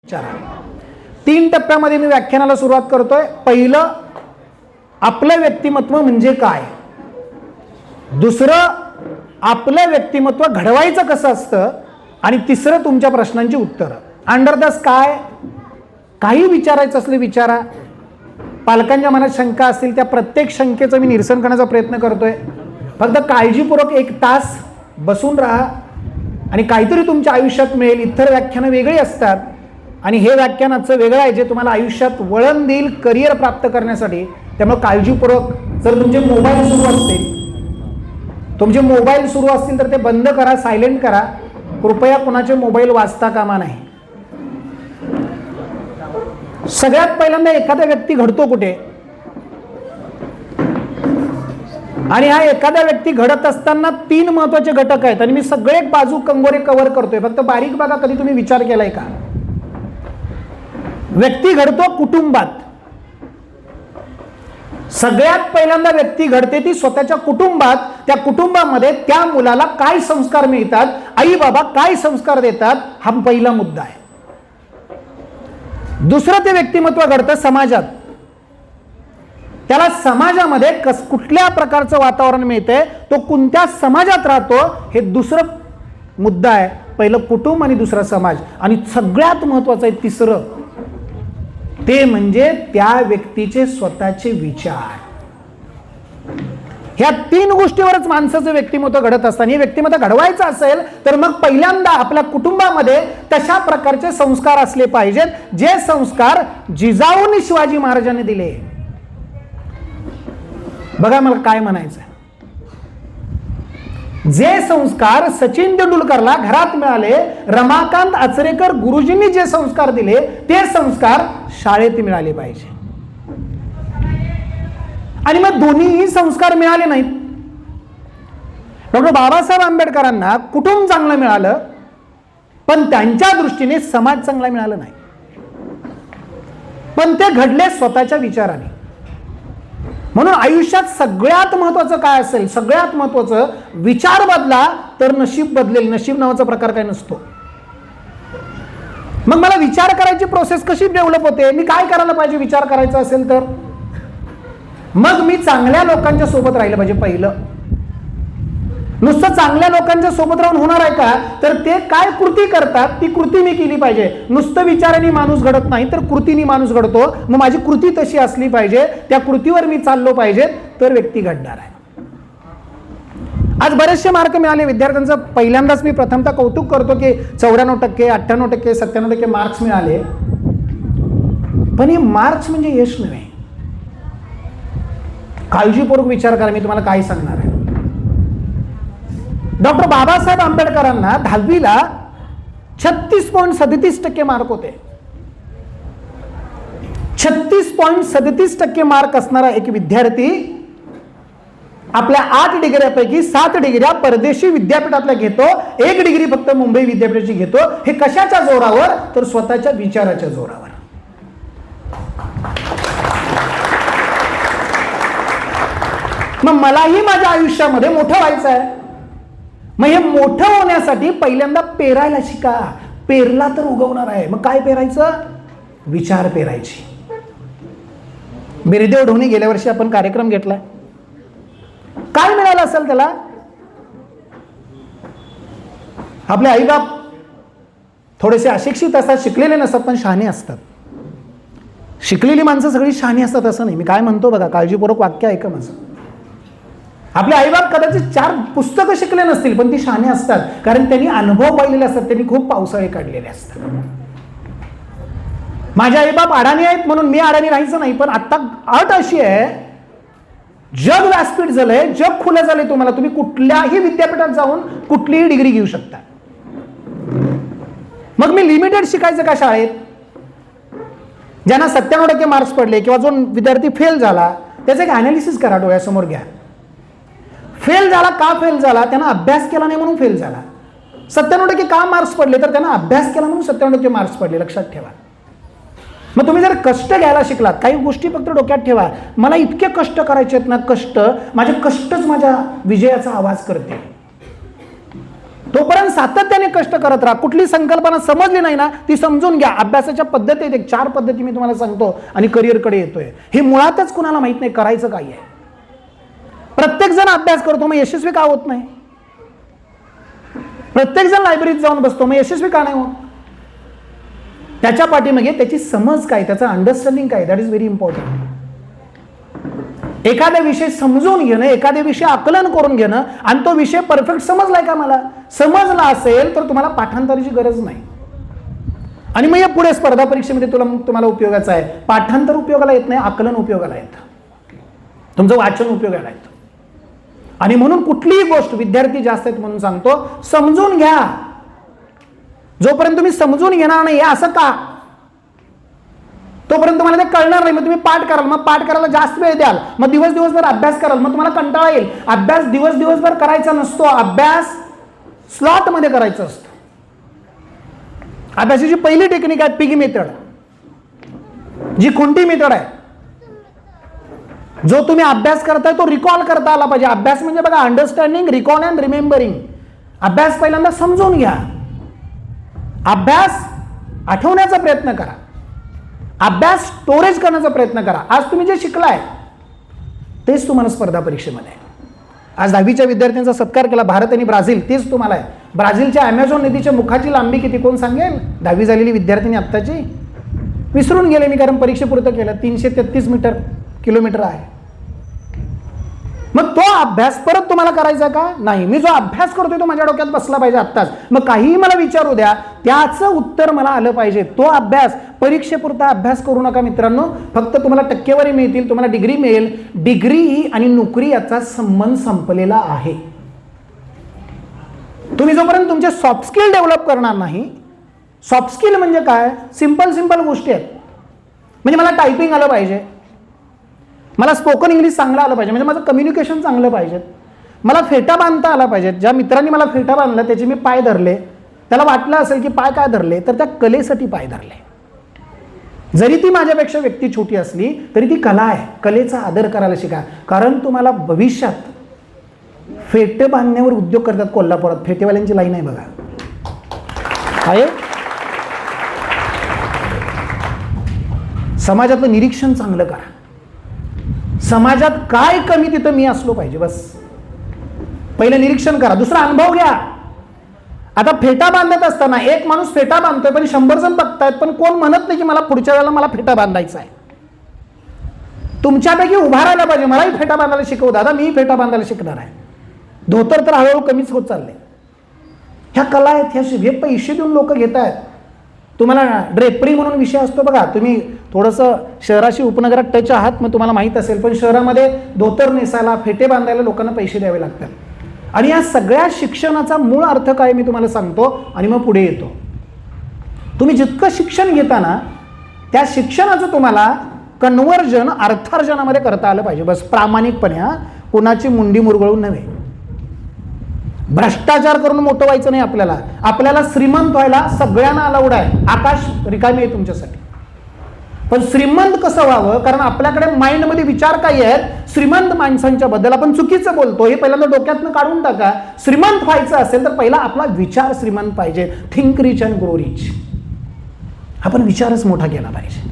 तीन टप्प्यामध्ये मी व्याख्यानाला सुरुवात करतोय. पहिलं, आपलं व्यक्तिमत्व म्हणजे काय. दुसरं, आपलं व्यक्तिमत्व घडवायचं कसं असतं. आणि तिसरं, तुमच्या प्रश्नांची उत्तरं. अंडर द स्काय काही विचारायचं असले विचारा. पालकांच्या मनात शंका असतील त्या प्रत्येक शंकेचं मी निरसन करण्याचा प्रयत्न करतोय. फक्त काळजीपूर्वक 1 तास बसून राहा आणि काहीतरी तुमच्या आयुष्यात मिळेल. इतर व्याख्यानं वेगळी असतात आणि हे व्याख्यानाचं वेगळं आहे जे तुम्हाला आयुष्यात वळण देईल करिअर प्राप्त करण्यासाठी. त्यामुळे काळजीपूर्वक, जर तुमचे मोबाईल सुरू असतील तर ते बंद करा, सायलेंट करा. कृपया कोणाचे मोबाईल वाजता कामा नाही. सगळ्यात पहिल्यांदा एखादा व्यक्ती घडतो कुठे, आणि हा एखादा व्यक्ती घडत असताना 3 महत्वाचे घटक आहेत. आणि मी सगळे बाजू कंगोरे कव्हर करतोय, फक्त बारीक बघा. कधी तुम्ही विचार केलाय का? व्यक्ती घडतो कुटुंबात. सगळ्यात पहिल्यांदा व्यक्ती घडते ती स्वतःच्या कुटुंबात. त्या कुटुंबामध्ये त्या मुलाला काय संस्कार मिळतात, आई बाबा काय संस्कार देतात, हा पहिला मुद्दा आहे. दुसरं, ते व्यक्तिमत्व घडतं समाजात. त्याला समाजामध्ये कुठल्या प्रकारचं वातावरण मिळतंय, तो कोणत्या समाजात राहतो, हे दुसरं मुद्दा आहे. पहिलं कुटुंब आणि दुसरा समाज. आणि सगळ्यात महत्वाचं आहे तिसरं, ते म्हणजे त्या व्यक्तीचे स्वतःचे विचार. ह्या 3 गोष्टीवरच माणसाचं व्यक्तिमत्व घडत असतं. आणि व्यक्तिमत्व घडवायचं असेल तर मग पहिल्यांदा आपल्या कुटुंबामध्ये तशा प्रकारचे संस्कार असले पाहिजेत जे संस्कार जिजाऊंनी शिवाजी महाराजांनी दिले. बघा मला काय म्हणायचं, जे संस्कार सचिन तेंडुलकरला घरात मिळाले, रमाकांत आचरेकर गुरुजींनी जे संस्कार दिले, ते संस्कार शाळेत मिळाले पाहिजे. आणि मग दोन्हीही संस्कार मिळाले नाहीत. डॉक्टर बाबासाहेब आंबेडकरांना कुटुंब चांगलं मिळालं, पण त्यांच्या दृष्टीने समाज चांगला मिळाला नाही. पण ते घडले स्वतःच्या विचाराने. म्हणून आयुष्यात सगळ्यात महत्वाचं काय असेल, सगळ्यात महत्वाचं, विचार बदला तर नशीब बदलेल. नशीब नावाचा प्रकार काय नसतो. मग मला विचार करायची प्रोसेस कशी डेव्हलप होते, मी काय करायला पाहिजे विचार करायचा असेल तर? मग मी चांगल्या लोकांच्या सोबत राहिलं पाहिजे. पहिलं, नुसतं चांगल्या लोकांच्या सोबत राहून होणार आहे का? तर ते काय कृती करतात ती कृती मी केली पाहिजे. नुसतं विचाराने माणूस घडत नाही, तर कृतीने माणूस घडतो. मग माझी कृती तशी असली पाहिजे, त्या कृतीवर मी चाललो पाहिजे, तर व्यक्ती घडणार आहे. आज बरेचसे मार्क मिळाले विद्यार्थ्यांचं. पहिल्यांदाच मी प्रथमतः कौतुक करतो की 94%, 98%, 97% मार्क्स मिळाले. पण हे मार्क्स म्हणजे यश नव्हे. काळजीपूर्वक विचार करा, मी तुम्हाला काय सांगणार आहे. डॉक्टर बाबासाहेब आंबेडकरांना 10वीला 36.37% मार्क होते. 36.37% मार्क असणारा एक विद्यार्थी आपल्या 8 डिग्र्यापैकी 7 डिग्र्या परदेशी विद्यापीठातल्या घेतो, 1 डिग्री फक्त मुंबई विद्यापीठाची घेतो. हे कशाच्या जोरावर? तर स्वतःच्या विचाराच्या जोरावर. मग मलाही माझ्या आयुष्यामध्ये मोठं व्हायचं आहे. मग हे मोठं होण्यासाठी पहिल्यांदा पेरायला शिका. पेरला तर उगवणार आहे. मग काय पेरायचं? विचार पेरायची. बिरदेव ढोणी गेल्या वर्षी आपण कार्यक्रम घेतलाय. काय मिळालं असेल त्याला? आपले आईबाप थोडेसे अशिक्षित असतात, शिकलेले नसतात, पण शहाणे असतात. शिकलेली माणसं सगळी शहाणी असतात असं नाही. मी काय म्हणतो बघा, काळजीपूर्वक वाक्य ऐका माझं. आपले आईबाप कदाचित 4 पुस्तकं शिकले नसतील, पण ती शहाणे असतात, कारण त्यांनी अनुभव पाहिलेले असतात, त्यांनी खूप पावसाळे काढलेले असतात. माझे आईबाप अडाणी आहेत म्हणून मी अडाणी राहायचं नाही. पण आता अट अशी आहे, जग व्यासपीठ झालंय, जग खुलं झालंय तुम्हाला. तुम्ही कुठल्याही विद्यापीठात जाऊन कुठलीही डिग्री घेऊ शकता. मग मी लिमिटेड शिकायचं का शाळेत? ज्यांना 97% मार्क्स पडले किंवा जो विद्यार्थी फेल झाला त्याचं एक अनालिसिस करा, डोळ्यासमोर घ्या. फेल झाला का फेल झाला? त्यांना अभ्यास केला नाही म्हणून फेल झाला. 97% का मार्क्स पडले? तर त्यांना अभ्यास केला म्हणून 97% मार्क्स पडले. लक्षात ठेवा. मग तुम्ही जर कष्ट घ्यायला शिकलात, काही गोष्टी फक्त डोक्यात ठेवा, मला इतके कष्ट करायचे आहेत ना, कष्ट, माझे कष्टच माझ्या विजयाचा आवाज करते. तोपर्यंत सातत्याने कष्ट करत राहा. कुठली संकल्पना समजली नाही ना, ती समजून घ्या. अभ्यासाच्या पद्धती एक 4 पद्धती मी तुम्हाला सांगतो आणि करिअरकडे येतोय. हे मुळातच कुणाला माहित नाही करायचं काय आहे. प्रत्येक जण अभ्यास करतो, मग यशस्वी का होत नाही? प्रत्येक जण लायब्ररीत जाऊन बसतो, मग यशस्वी का नाही होत? त्याच्या पाठीमागे त्याची समज काय, त्याचं अंडरस्टँडिंग काय, दॅट इज व्हेरी इम्पॉर्टंट. एखादा विषय समजून घेणं, एखाद्या विषय आकलन करून घेणं आणि तो विषय परफेक्ट समजलाय का? मला समजला असेल तर तुम्हाला पाठांतराची गरज नाही. आणि मग या पुढे स्पर्धा परीक्षेमध्ये तुम्हाला उपयोगाचं आहे. पाठांतर उपयोगाला येत नाही, आकलन उपयोगाला येतं, तुमचं वाचन उपयोगाला येतं. आणि म्हणून कुठलीही गोष्ट, विद्यार्थी जास्त आहेत म्हणून सांगतो, समजून घ्या. जोपर्यंत तुम्ही समजून घेणार नाही असं का, तोपर्यंत तुम्हाला ते कळणार नाही. मग तुम्ही पाठ कराल, मग पाठ करायला जास्त वेळ द्याल, मग दिवसभर अभ्यास कराल, मग तुम्हाला कंटाळा येईल. अभ्यास दिवसभर करायचा नसतो, अभ्यास स्लॉट मध्ये करायचा असतो. अभ्यासाची पहिली टेक्निक आहे पिगी मेथड, जी खुंटी मेथड आहे. जो तुम्ही अभ्यास करताय तो रिकॉल करता आला पाहिजे. अभ्यास म्हणजे बघा, अंडरस्टँडिंग, रिकॉल अँड रिमेंबरिंग. अभ्यास पहिल्यांदा समजून घ्या, अभ्यास आठवण्याचा प्रयत्न करा, अभ्यास स्टोरेज करण्याचा प्रयत्न करा. आज तुम्ही जे शिकलाय तेच तुम्हाला स्पर्धा परीक्षेमध्ये. आज 10वीच्या विद्यार्थ्यांचा सत्कार केला, भारत आणि ब्राझील, तेच तुम्हाला आहे. ब्राझीलच्या अमेझॉन नदीच्या मुखाची लांबी किती कोण सांगेल? 10वी झालेली विद्यार्थिनी आत्ताची विसरून गेले मी, कारण परीक्षेपुरतं केलं. 333 किलोमीटर आहे. मग तो अभ्यास परत तुम्हाला करायचा का? नाही. मी जो अभ्यास करतोय तो माझ्या डोक्यात बसला पाहिजे आत्ताच. मग काहीही मला विचारू द्या, त्याचं उत्तर मला आलं पाहिजे. तो अभ्यास, परीक्षेपुरता अभ्यास करू नका मित्रांनो. फक्त तुम्हाला टक्केवारी मिळतील, तुम्हाला डिग्री मिळेल. डिग्री आणि नोकरी याचा संबंध संपलेला आहे. तुम्ही जोपर्यंत तुमचे सॉफ्ट स्किल डेव्हलप करणार नाही. सॉफ्ट स्किल म्हणजे काय? सिंपल गोष्टी आहेत. म्हणजे मला टायपिंग आलं पाहिजे, मला स्पोकन इंग्लिश चांगलं आलं पाहिजे, म्हणजे माझं कम्युनिकेशन चांगलं पाहिजे, मला फेटा बांधता आला पाहिजे. ज्या मित्रांनी मला फेटा बांधला त्याचे मी पाय धरले, त्याला वाटलं असेल की पाय काय धरले, तर त्या कलेसाठी पाय धरले. जरी ती माझ्यापेक्षा व्यक्ती छोटी असली तरी ती कला आहे. कलेचा आदर करायला शिका. कारण तुम्हाला भविष्यात फेटे बांधण्यावर उद्योग करतात. कोल्हापुरात फेटेवाल्यांची लाईन आहे बघा, आहे. समाजातलं निरीक्षण चांगलं करा. समाजात काय कमी तिथं मी असलो पाहिजे, बस पहिलं निरीक्षण करा. दुसरा अनुभव घ्या. आता फेटा बांधत असताना एक माणूस फेटा बांधतोय पण 100 जण बघतायत, पण कोण म्हणत नाही की मला पुढच्या वेळेला मला फेटा बांधायचा आहे. तुमच्यापैकी उभा राहायला पाहिजे, मलाही फेटा बांधायला शिकव दादा, मीही फेटा बांधायला शिकणार आहे. धोतर तर हळूहळू कमीच होत चालले. ह्या कला आहेत, हे पैसे देऊन लोक घेत आहेत. तुम्हाला ड्रेपरी म्हणून विषय असतो बघा, तुम्ही थोडंसं शहराशी उपनगरात टच आहात, मग तुम्हाला माहीत असेल. पण शहरामध्ये धोतर नेसायला, फेटे बांधायला लोकांना पैसे द्यावे लागतात. आणि या सगळ्या शिक्षणाचा मूळ अर्थ काय मी तुम्हाला सांगतो आणि मग पुढे येतो. तुम्ही जितकं शिक्षण घेता ना, त्या शिक्षणाचं तुम्हाला कन्व्हर्जन अर्थार्जनामध्ये करता आलं पाहिजे. बस प्रामाणिकपणे, कुणाची मुंडी मुरगळून नव्हे. भ्रष्टाचार करून मोठं व्हायचं नाही आपल्याला. आपल्याला श्रीमंत व्हायला सगळ्यांना अलाउड आहे. आकाश रिकामी आहे तुमच्यासाठी. पण श्रीमंत कसं व्हावं, कारण आपल्याकडे माइंडमध्ये विचार काही आहेत श्रीमंत माणसांच्या बद्दल. आपण चुकीचं बोलतो, हे पहिल्यांदा डोक्यातनं काढून टाका. श्रीमंत व्हायचं असेल तर पहिला आपला विचार श्रीमंत पाहिजे. Think rich and grow rich. आपण विचारच मोठा केला पाहिजे.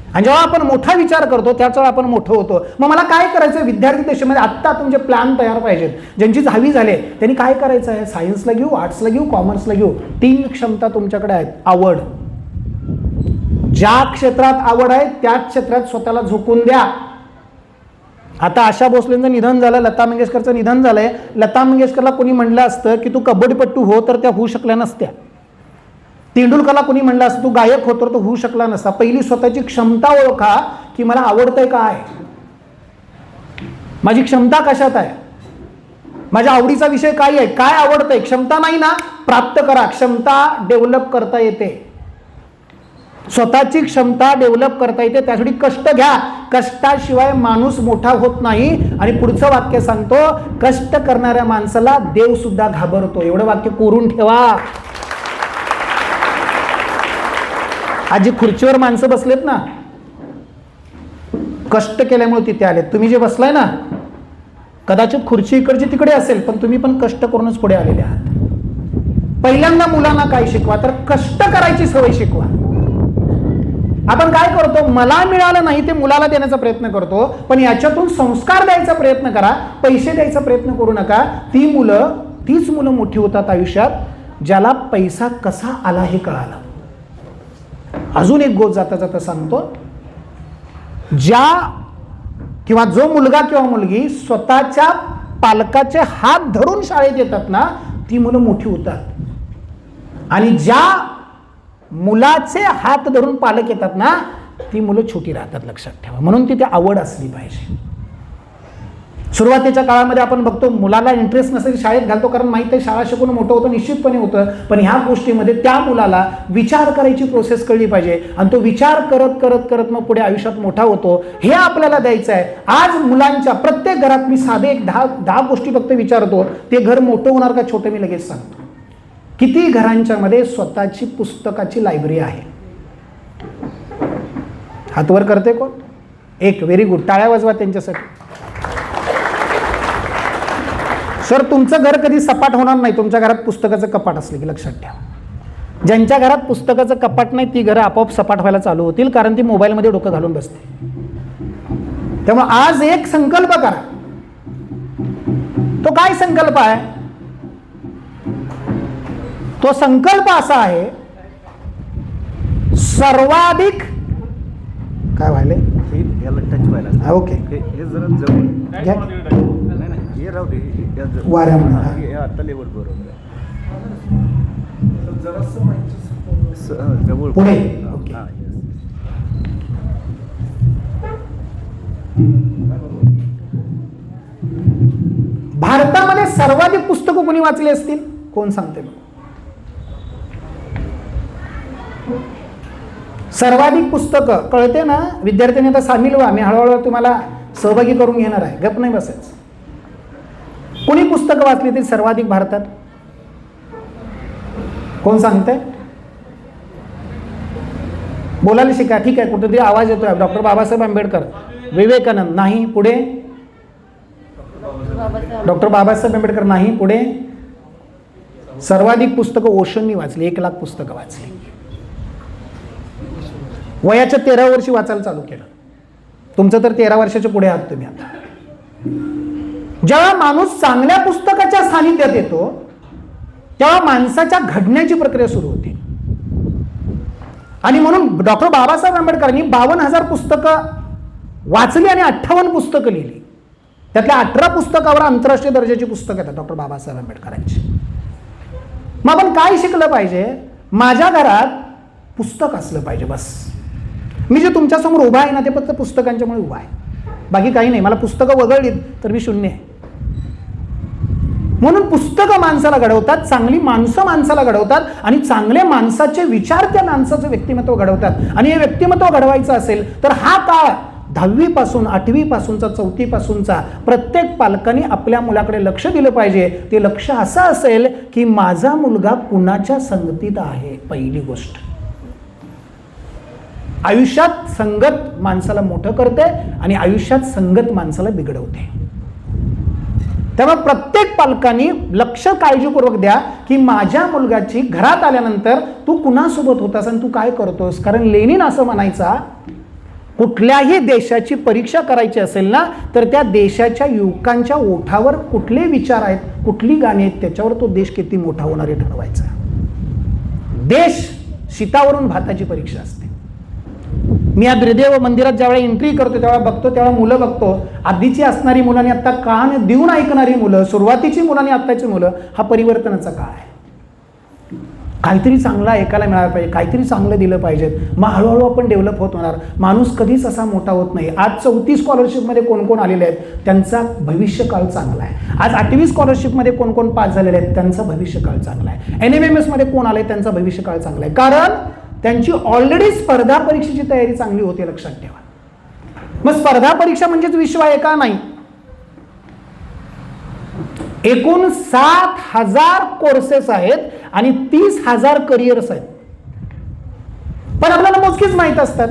आणि जेव्हा आपण मोठा विचार करतो त्याच वेळा आपण मोठं होतो. मग मला काय करायचं? विद्यार्थी दशेमध्ये आत्ता तुमचे प्लॅन तयार पाहिजेत. ज्यांची 10वी झाले त्यांनी काय करायचं आहे? सायन्सला घेऊ, आर्ट्सला घेऊ, कॉमर्सला घेऊ. 3 क्षमता तुमच्याकडे आहेत. आवड, ज्या क्षेत्रात आवड आहे त्या क्षेत्रात स्वतःला झोकून द्या. आता आशा भोसलेंचं निधन झालं, लता मंगेशकरचं निधन झालंय. लता मंगेशकरला कोणी म्हणलं असतं की तू कबड्डीपट्टू हो, तर त्या होऊ शकल्या नसत्या. तेंडुलकरला कोणी म्हणलं असतं तू गायक होतो, तर तो होऊ शकला नसता. पहिली स्वतःची क्षमता ओळखा की मला आवडतंय काय, माझी क्षमता कशात आहे, माझ्या आवडीचा विषय काय आहे, काय आवडतंय. क्षमता नाही ना, प्राप्त करा. क्षमता डेव्हलप करता येते. स्वतःची क्षमता डेव्हलप करता येते, त्यासाठी कष्ट घ्या. कष्टाशिवाय माणूस मोठा होत नाही. आणि पुढचं वाक्य सांगतो, कष्ट करणाऱ्या माणसाला देव सुद्धा घाबरतो. एवढं वाक्य कोरून ठेवा. आज जी खुर्चीवर माणसं बसलेत ना, कष्ट केल्यामुळे तिथे आलेत. तुम्ही जे बसलाय ना, कदाचित खुर्ची इकडची तिकडे असेल, पण तुम्ही पण कष्ट करूनच पुढे आलेले आहात. पहिल्यांदा मुलांना काय शिकवा, तर कष्ट करायची सवय शिकवा. आपण काय करतो, मला मिळालं नाही ते मुलाला देण्याचा प्रयत्न करतो, पण याच्यातून संस्कार द्यायचा प्रयत्न करा, पैसे द्यायचा प्रयत्न करू नका. तीच मुलं मोठी होतात आयुष्यात ज्याला पैसा कसा आला हे कळालं. अजून एक गोष्ट जाता जाता सांगतो, किंवा जो मुलगा किंवा मुलगी स्वतःच्या पालकाचे हात धरून शाळेत येतात ना, ती मुलं मोठी होतात. आणि ज्या मुलाचे हात धरून पालक येतात ना, ती मुलं छोटी राहतात, लक्षात ठेवा. म्हणून तिथे आवड असली पाहिजे. सुरुवातीच्या काळामध्ये आपण बघतो मुलाला इंटरेस्ट नसेल शाळेत घालतो, कारण माहिती आहे शाळा शिकून मोठं होतं, निश्चितपणे होतं. पण ह्या गोष्टीमध्ये त्या मुलाला विचार करायची प्रोसेस कळली पाहिजे, आणि तो विचार करत करत करत मग पुढे आयुष्यात मोठा होतो. हे आपल्याला द्यायचं आहे. आज मुलांच्या प्रत्येक घरात मी साधे एक 10 गोष्टी फक्त विचारतो, ते घर मोठं होणार का छोटं मी लगेच सांगतो. किती घरांच्या मध्ये स्वतःची पुस्तकाची लायब्ररी आहे? हातवर करते कोण? एक. व्हेरी गुड, टाळ्या वाजवा त्यांच्यासाठी. सर, तुमचं घर कधी सपाट होणार नाही तुमच्या घरात पुस्तकाचं कपाट असलं की, लक्षात ठेवा. ज्यांच्या घरात पुस्तकाचं कपाट नाही ती घरं आपोआप सपाट व्हायला चालू होतील, कारण ती मोबाईलमध्ये डोकं घालून बसते. त्यामुळे आज एक संकल्प करा. तो काय संकल्प आहे? तो संकल्प असा आहे, सर्वाधिक काय व्हायले, ओके वाऱ्यामुळे पुढे. भारतामध्ये सर्वाधिक पुस्तकं कोणी वाचली असतील? कोण सांगते? सर्वाधिक पुस्तकं कळते ना विद्यार्थ्यांनी? आता सामील व्हा, मी हळूहळू तुम्हाला सहभागी करून घेणार आहे, गप नाही बसायचं. कोणी पुस्तकं वाचली ती सर्वाधिक भारतात? कोण सांगतंय? बोलायला शिका. ठीक आहे, कुठेतरी आवाज येतोय. डॉक्टर बाबासाहेब आंबेडकर, विवेकानंद नाही. पुढे डॉक्टर बाबासाहेब आंबेडकर नाही. पुढे सर्वाधिक पुस्तकं ओशोंनी वाचली, 1,00,000 पुस्तकं वाचली. वयाच्या 13 वर्षी वाचायला चालू केलं. तुमचं तर 13 वर्षाच्या पुढे आहात तुम्ही आता. जेव्हा माणूस चांगल्या पुस्तकाच्या सानिध्यात येतो तेव्हा माणसाच्या घडण्याची प्रक्रिया सुरू होते. आणि म्हणून डॉक्टर बाबासाहेब आंबेडकरांनी 52,000 पुस्तकं वाचली आणि 58 पुस्तकं लिहिली. त्यातल्या 18 पुस्तकावर आंतरराष्ट्रीय दर्जाची पुस्तकं आहेत डॉक्टर बाबासाहेब आंबेडकरांची. मग आपण काय शिकलं पाहिजे? माझ्या घरात पुस्तक असलं पाहिजे बस. मी जे तुमच्यासमोर उभा आहे ना ते फक्त पुस्तकांच्यामुळे उभा आहे, बाकी काही नाही. मला पुस्तकं वगळलीत तर मी शून्य आहे. म्हणून पुस्तकं माणसाला घडवतात, चांगली माणसं माणसाला घडवतात, आणि चांगल्या माणसाचे विचार त्या माणसाचं व्यक्तिमत्व घडवतात. आणि हे व्यक्तिमत्व घडवायचं असेल तर हा काळ 10वी पासून 8वी पासूनचा 4थी पासूनचा प्रत्येक पालकांनी आपल्या मुलाकडे लक्ष दिलं पाहिजे. ते लक्ष असं असेल की माझा मुलगा कुणाच्या संगतीत आहे. पहिली गोष्ट, आयुष्यात संगत माणसाला मोठं करते आणि आयुष्यात संगत माणसाला बिघडवते. त्यामुळे प्रत्येक पालकांनी लक्ष काळजीपूर्वक द्या की माझ्या मुलगाची घरात आल्यानंतर तू कुणासोबत होतास आणि तू काय करतोस. कारण लेनिन असं म्हणायचा, कुठल्याही देशाची परीक्षा करायची असेल ना तर त्या देशाच्या युवकांच्या ओठावर कुठले विचार आहेत, कुठली गाणी आहेत, त्याच्यावर तो देश किती मोठा होणार हे ठरवायचा. देश शीतावरून भाताची परीक्षा असते. मी या त्रिदेव मंदिरात ज्यावेळी एंट्री करतो तेव्हा बघतो, तेव्हा मुलं बघतो, आधीची असणारी मुलं आणि आता कान देऊन ऐकणारी मुलं, सुरुवातीची मुलं आणि आत्ताची मुलं, हा परिवर्तनाचा काळ आहे. काहीतरी चांगला ऐकायला मिळालं पाहिजे, काहीतरी चांगलं दिलं पाहिजे, मग हळूहळू आपण डेव्हलप होत होणार. माणूस कधीच असा मोठा होत नाही. आज 4थी स्कॉलरशिपमध्ये कोण कोण आलेले आहेत त्यांचा भविष्यकाळ चांगला आहे. आज 8वी स्कॉलरशिपमध्ये कोण कोण पास झालेले आहेत त्यांचा भविष्यकाळ चांगला आहे. NMMS मध्ये कोण आले त्यांचा भविष्यकाळ चांगला आहे, कारण त्यांची ऑलरेडी स्पर्धा परीक्षेची तयारी चांगली होते. लक्षात ठेवा. मग स्पर्धा परीक्षा म्हणजेच विश्व आहे का? नाही. एकूण 7,000 कोर्सेस आहेत आणि 30,000 करिअर्स आहेत, पण आपल्याला मोजकीच माहित असतात.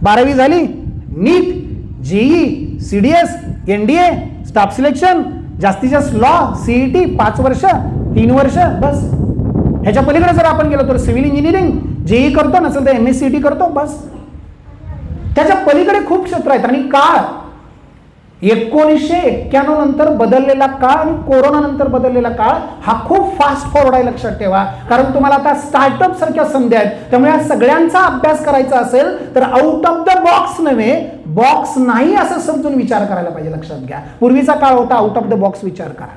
12वी झाली, नीट, JEE, CDS, NDA, staff selection, जास्तीत जास्त लॉ, CET 5 वर्ष, 3 वर्ष बस. ह्याच्या पलीकडे जर आपण गेलो तर सिव्हिल इंजिनिअरिंग, जेई करतो, नसेल तर MSCT करतो बस. त्याच्या पलीकडे खूप क्षेत्र आहेत. आणि काळ 1991 नंतर बदललेला काळ आणि कोरोना नंतर बदललेला काळ हा खूप फास्ट फॉरवर्ड आहे, लक्षात ठेवा. कारण तुम्हाला आता स्टार्टअप सारख्या संधी आहेत. त्यामुळे या सगळ्यांचा अभ्यास करायचा असेल तर आउट ऑफ द बॉक्स नव्हे, बॉक्स नाही असं समजून विचार करायला पाहिजे. लक्षात घ्या, पूर्वीचा काळ होता आउट ऑफ द बॉक्स विचार करा.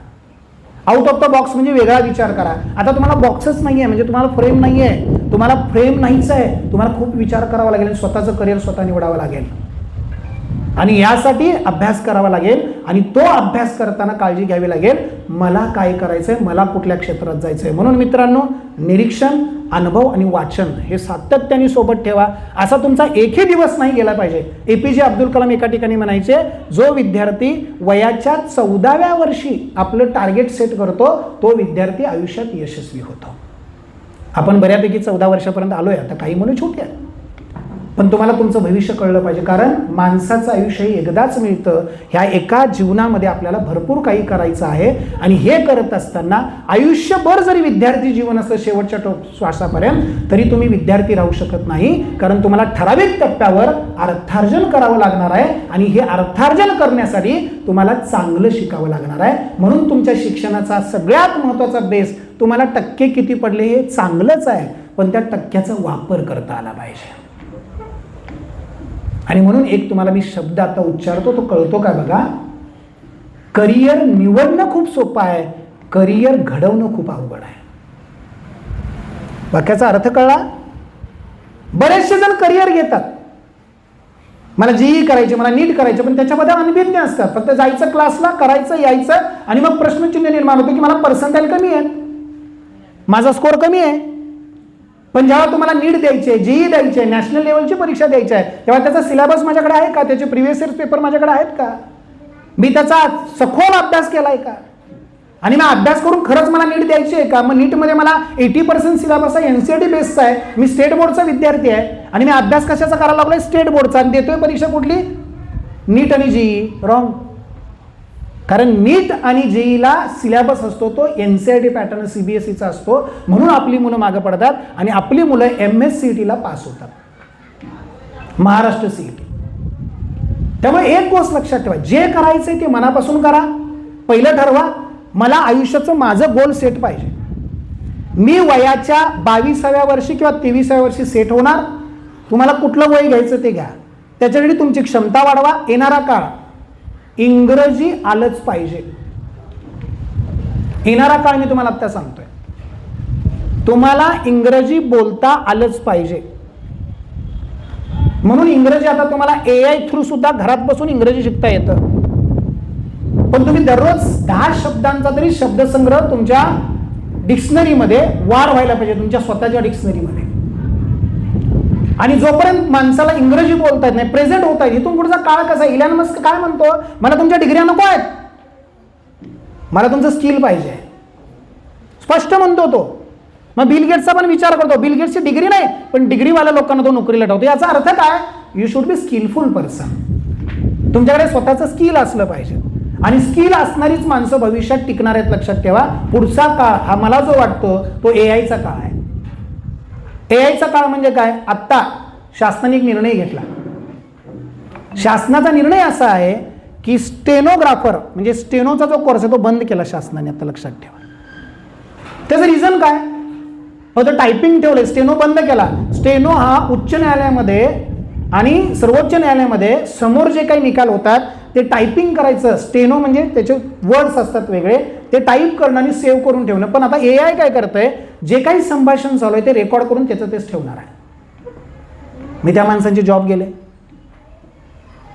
आउट ऑफ द बॉक्स म्हणजे वेगळा विचार करा. आता तुम्हाला बॉक्सच नाहीये, म्हणजे तुम्हाला फ्रेम नाहीये, तुम्हाला फ्रेम नाहीच आहे, तुम्हाला खूप विचार करावा लागेल, स्वतःचं करिअर स्वतः निवडावं लागेल आणि यासाठी अभ्यास करावा लागेल. आणि तो अभ्यास करताना काळजी घ्यावी लागेल, मला काय करायचंय, मला कुठल्या क्षेत्रात जायचंय. म्हणून मित्रांनो, निरीक्षण, अनुभव आणि वाचन हे सातत्याने सोबत ठेवा. असा तुमचा एकही दिवस नाही गेला पाहिजे. APJ अब्दुल कलाम एका ठिकाणी म्हणायचे, जो विद्यार्थी वयाच्या 14व्या वर्षी आपलं टार्गेट सेट करतो तो विद्यार्थी आयुष्यात यशस्वी होतो. आपण बऱ्यापैकी 14 वर्षापर्यंत आलोय. आता काही मुलं छोटी आहेत, पण तुम्हाला तुमचं भविष्य कळलं पाहिजे. कारण माणसाचं आयुष्य हे एकदाच मिळतं. ह्या एका जीवनामध्ये आपल्याला भरपूर काही करायचं आहे. आणि हे करत असताना आयुष्यभर जरी विद्यार्थी जीवन असलं शेवटच्या श्वासापर्यंत, तरी तुम्ही विद्यार्थी राहू शकत नाही. कारण तुम्हाला ठराविक टप्प्यावर अर्थार्जन करावं लागणार आहे. आणि हे अर्थार्जन करण्यासाठी तुम्हाला चांगलं शिकावं लागणार आहे. म्हणून तुमच्या शिक्षणाचा सगळ्यात महत्त्वाचा बेस, तुम्हाला टक्के किती पडले हे चांगलंच आहे, पण त्या टक्क्याचा वापर करता आला पाहिजे. आणि म्हणून एक तुम्हाला मी शब्द आता उच्चारतो, तो कळतो का बघा. करिअर निवडणं खूप सोपं आहे, करिअर घडवणं खूप अवघड आहे. वाक्याचा अर्थ कळला. बरेचसे जण करिअर घेतात, मला जेई करायचे, मला नीट करायचे, पण त्याच्यामध्ये अनभिज्ञ असतात. फक्त जायचं क्लासला, करायचं, यायचं, आणि मग प्रश्नचिन्ह निर्माण होतं की मला पर्सेंटाईल कमी आहे, माझा स्कोर कमी आहे. पण जेव्हा तुम्हाला नीट द्यायचे, जेई द्यायचे, नॅशनल लेवलची परीक्षा द्यायची आहे, तेव्हा त्याचा सिलेबस माझ्याकडे आहे का, त्याचे प्रिव्हियस इयर्स पेपर माझ्याकडे आहेत का, मी त्याचा सखोल अभ्यास केलाय का, आणि मग अभ्यास करून खरंच मला नीट द्यायची आहे का. मग नीटमध्ये मला 80% सिलेबस आहे, NCERT बेस्डचा आहे, मी स्टेट बोर्डचा विद्यार्थी आहे, आणि मी अभ्यास कशाचा करायला लागलोय, स्टेट बोर्डचा, आणि देतोय परीक्षा कुठली, नीट आणि जेई. रॉंग. कारण नीट आणि जेईला सिलेबस असतो तो NCERT पॅटर्न CBSEचा असतो. म्हणून आपली मुलं मागं पडतात आणि आपली मुलं MSCETला पास होतात, महाराष्ट्र CET. त्यामुळे एक गोष्ट लक्षात ठेवा, जे करायचंय ते मनापासून करा. पहिलं ठरवा, मला आयुष्याचं माझं गोल सेट पाहिजे. मी वयाच्या 22व्या वर्षी किंवा 23व्या वर्षी सेट होणार. तुम्हाला कुठलं वय घ्यायचं ते घ्या, त्याच्यासाठी तुमची क्षमता वाढवा. येणारा काळ इंग्रजी आलंच पाहिजे. येणारा काळ मी तुम्हाला आता सांगतोय, तुम्हाला इंग्रजी बोलता आलंच पाहिजे. म्हणून इंग्रजी आता तुम्हाला AI थ्रू सुद्धा घरात बसून इंग्रजी शिकता येतं. पण तुम्ही दररोज 10 शब्दांचा तरी शब्दसंग्रह तुमच्या डिक्शनरीमध्ये वाढ व्हायला पाहिजे, तुमच्या स्वतःच्या डिक्शनरीमध्ये. आणि जोपर्यंत माणसाला इंग्रजी बोलता येत नाही, प्रेझेंट होता येत, इथून पुढचा काळ कसा. इलॉन मस्क काय म्हणतो, मला तुमच्या डिग्र्या नको आहेत, मला तुमचं स्किल पाहिजे, स्पष्ट म्हणतो तो. मग बिल गेट्सचा पण विचार करतो, बिल गेट्सची डिग्री नाही, पण डिग्रीवाल्या लोकांना तो नोकरीला ठेवतो. याचा अर्थ काय, you should be skillful person. तुमच्याकडे स्वतःचं स्किल असलं पाहिजे, आणि स्किल असणारीच माणसं भविष्यात टिकणार आहेत. लक्षात ठेवा, पुढचा काळ हा मला जो वाटतो तो AIचा काळ आहे. AIचा काळ म्हणजे काय, आत्ता शासनाने एक निर्णय घेतला. शासनाचा निर्णय असा आहे की स्टेनोग्राफर म्हणजे स्टेनोचा जो कोर्स आहे तो बंद केला शासनाने. आता लक्षात ठेवा, त्याचं रिझन काय, फक्त टायपिंग ठेवलंय, स्टेनो बंद केला. स्टेनो हा उच्च न्यायालयामध्ये आणि सर्वोच्च न्यायालयामध्ये समोर जे काही निकाल होतात ते टायपिंग करायचं. स्टेनो म्हणजे त्याचे वर्ड्स असतात वेगळे, ते टाईप करणं आणि सेव्ह करून ठेवणं. पण आता AI काय करतंय, जे काही संभाषण चालू आहे ते रेकॉर्ड करून त्याचं तेच ठेवणार आहे. मी त्या माणसांचे जॉब गेले,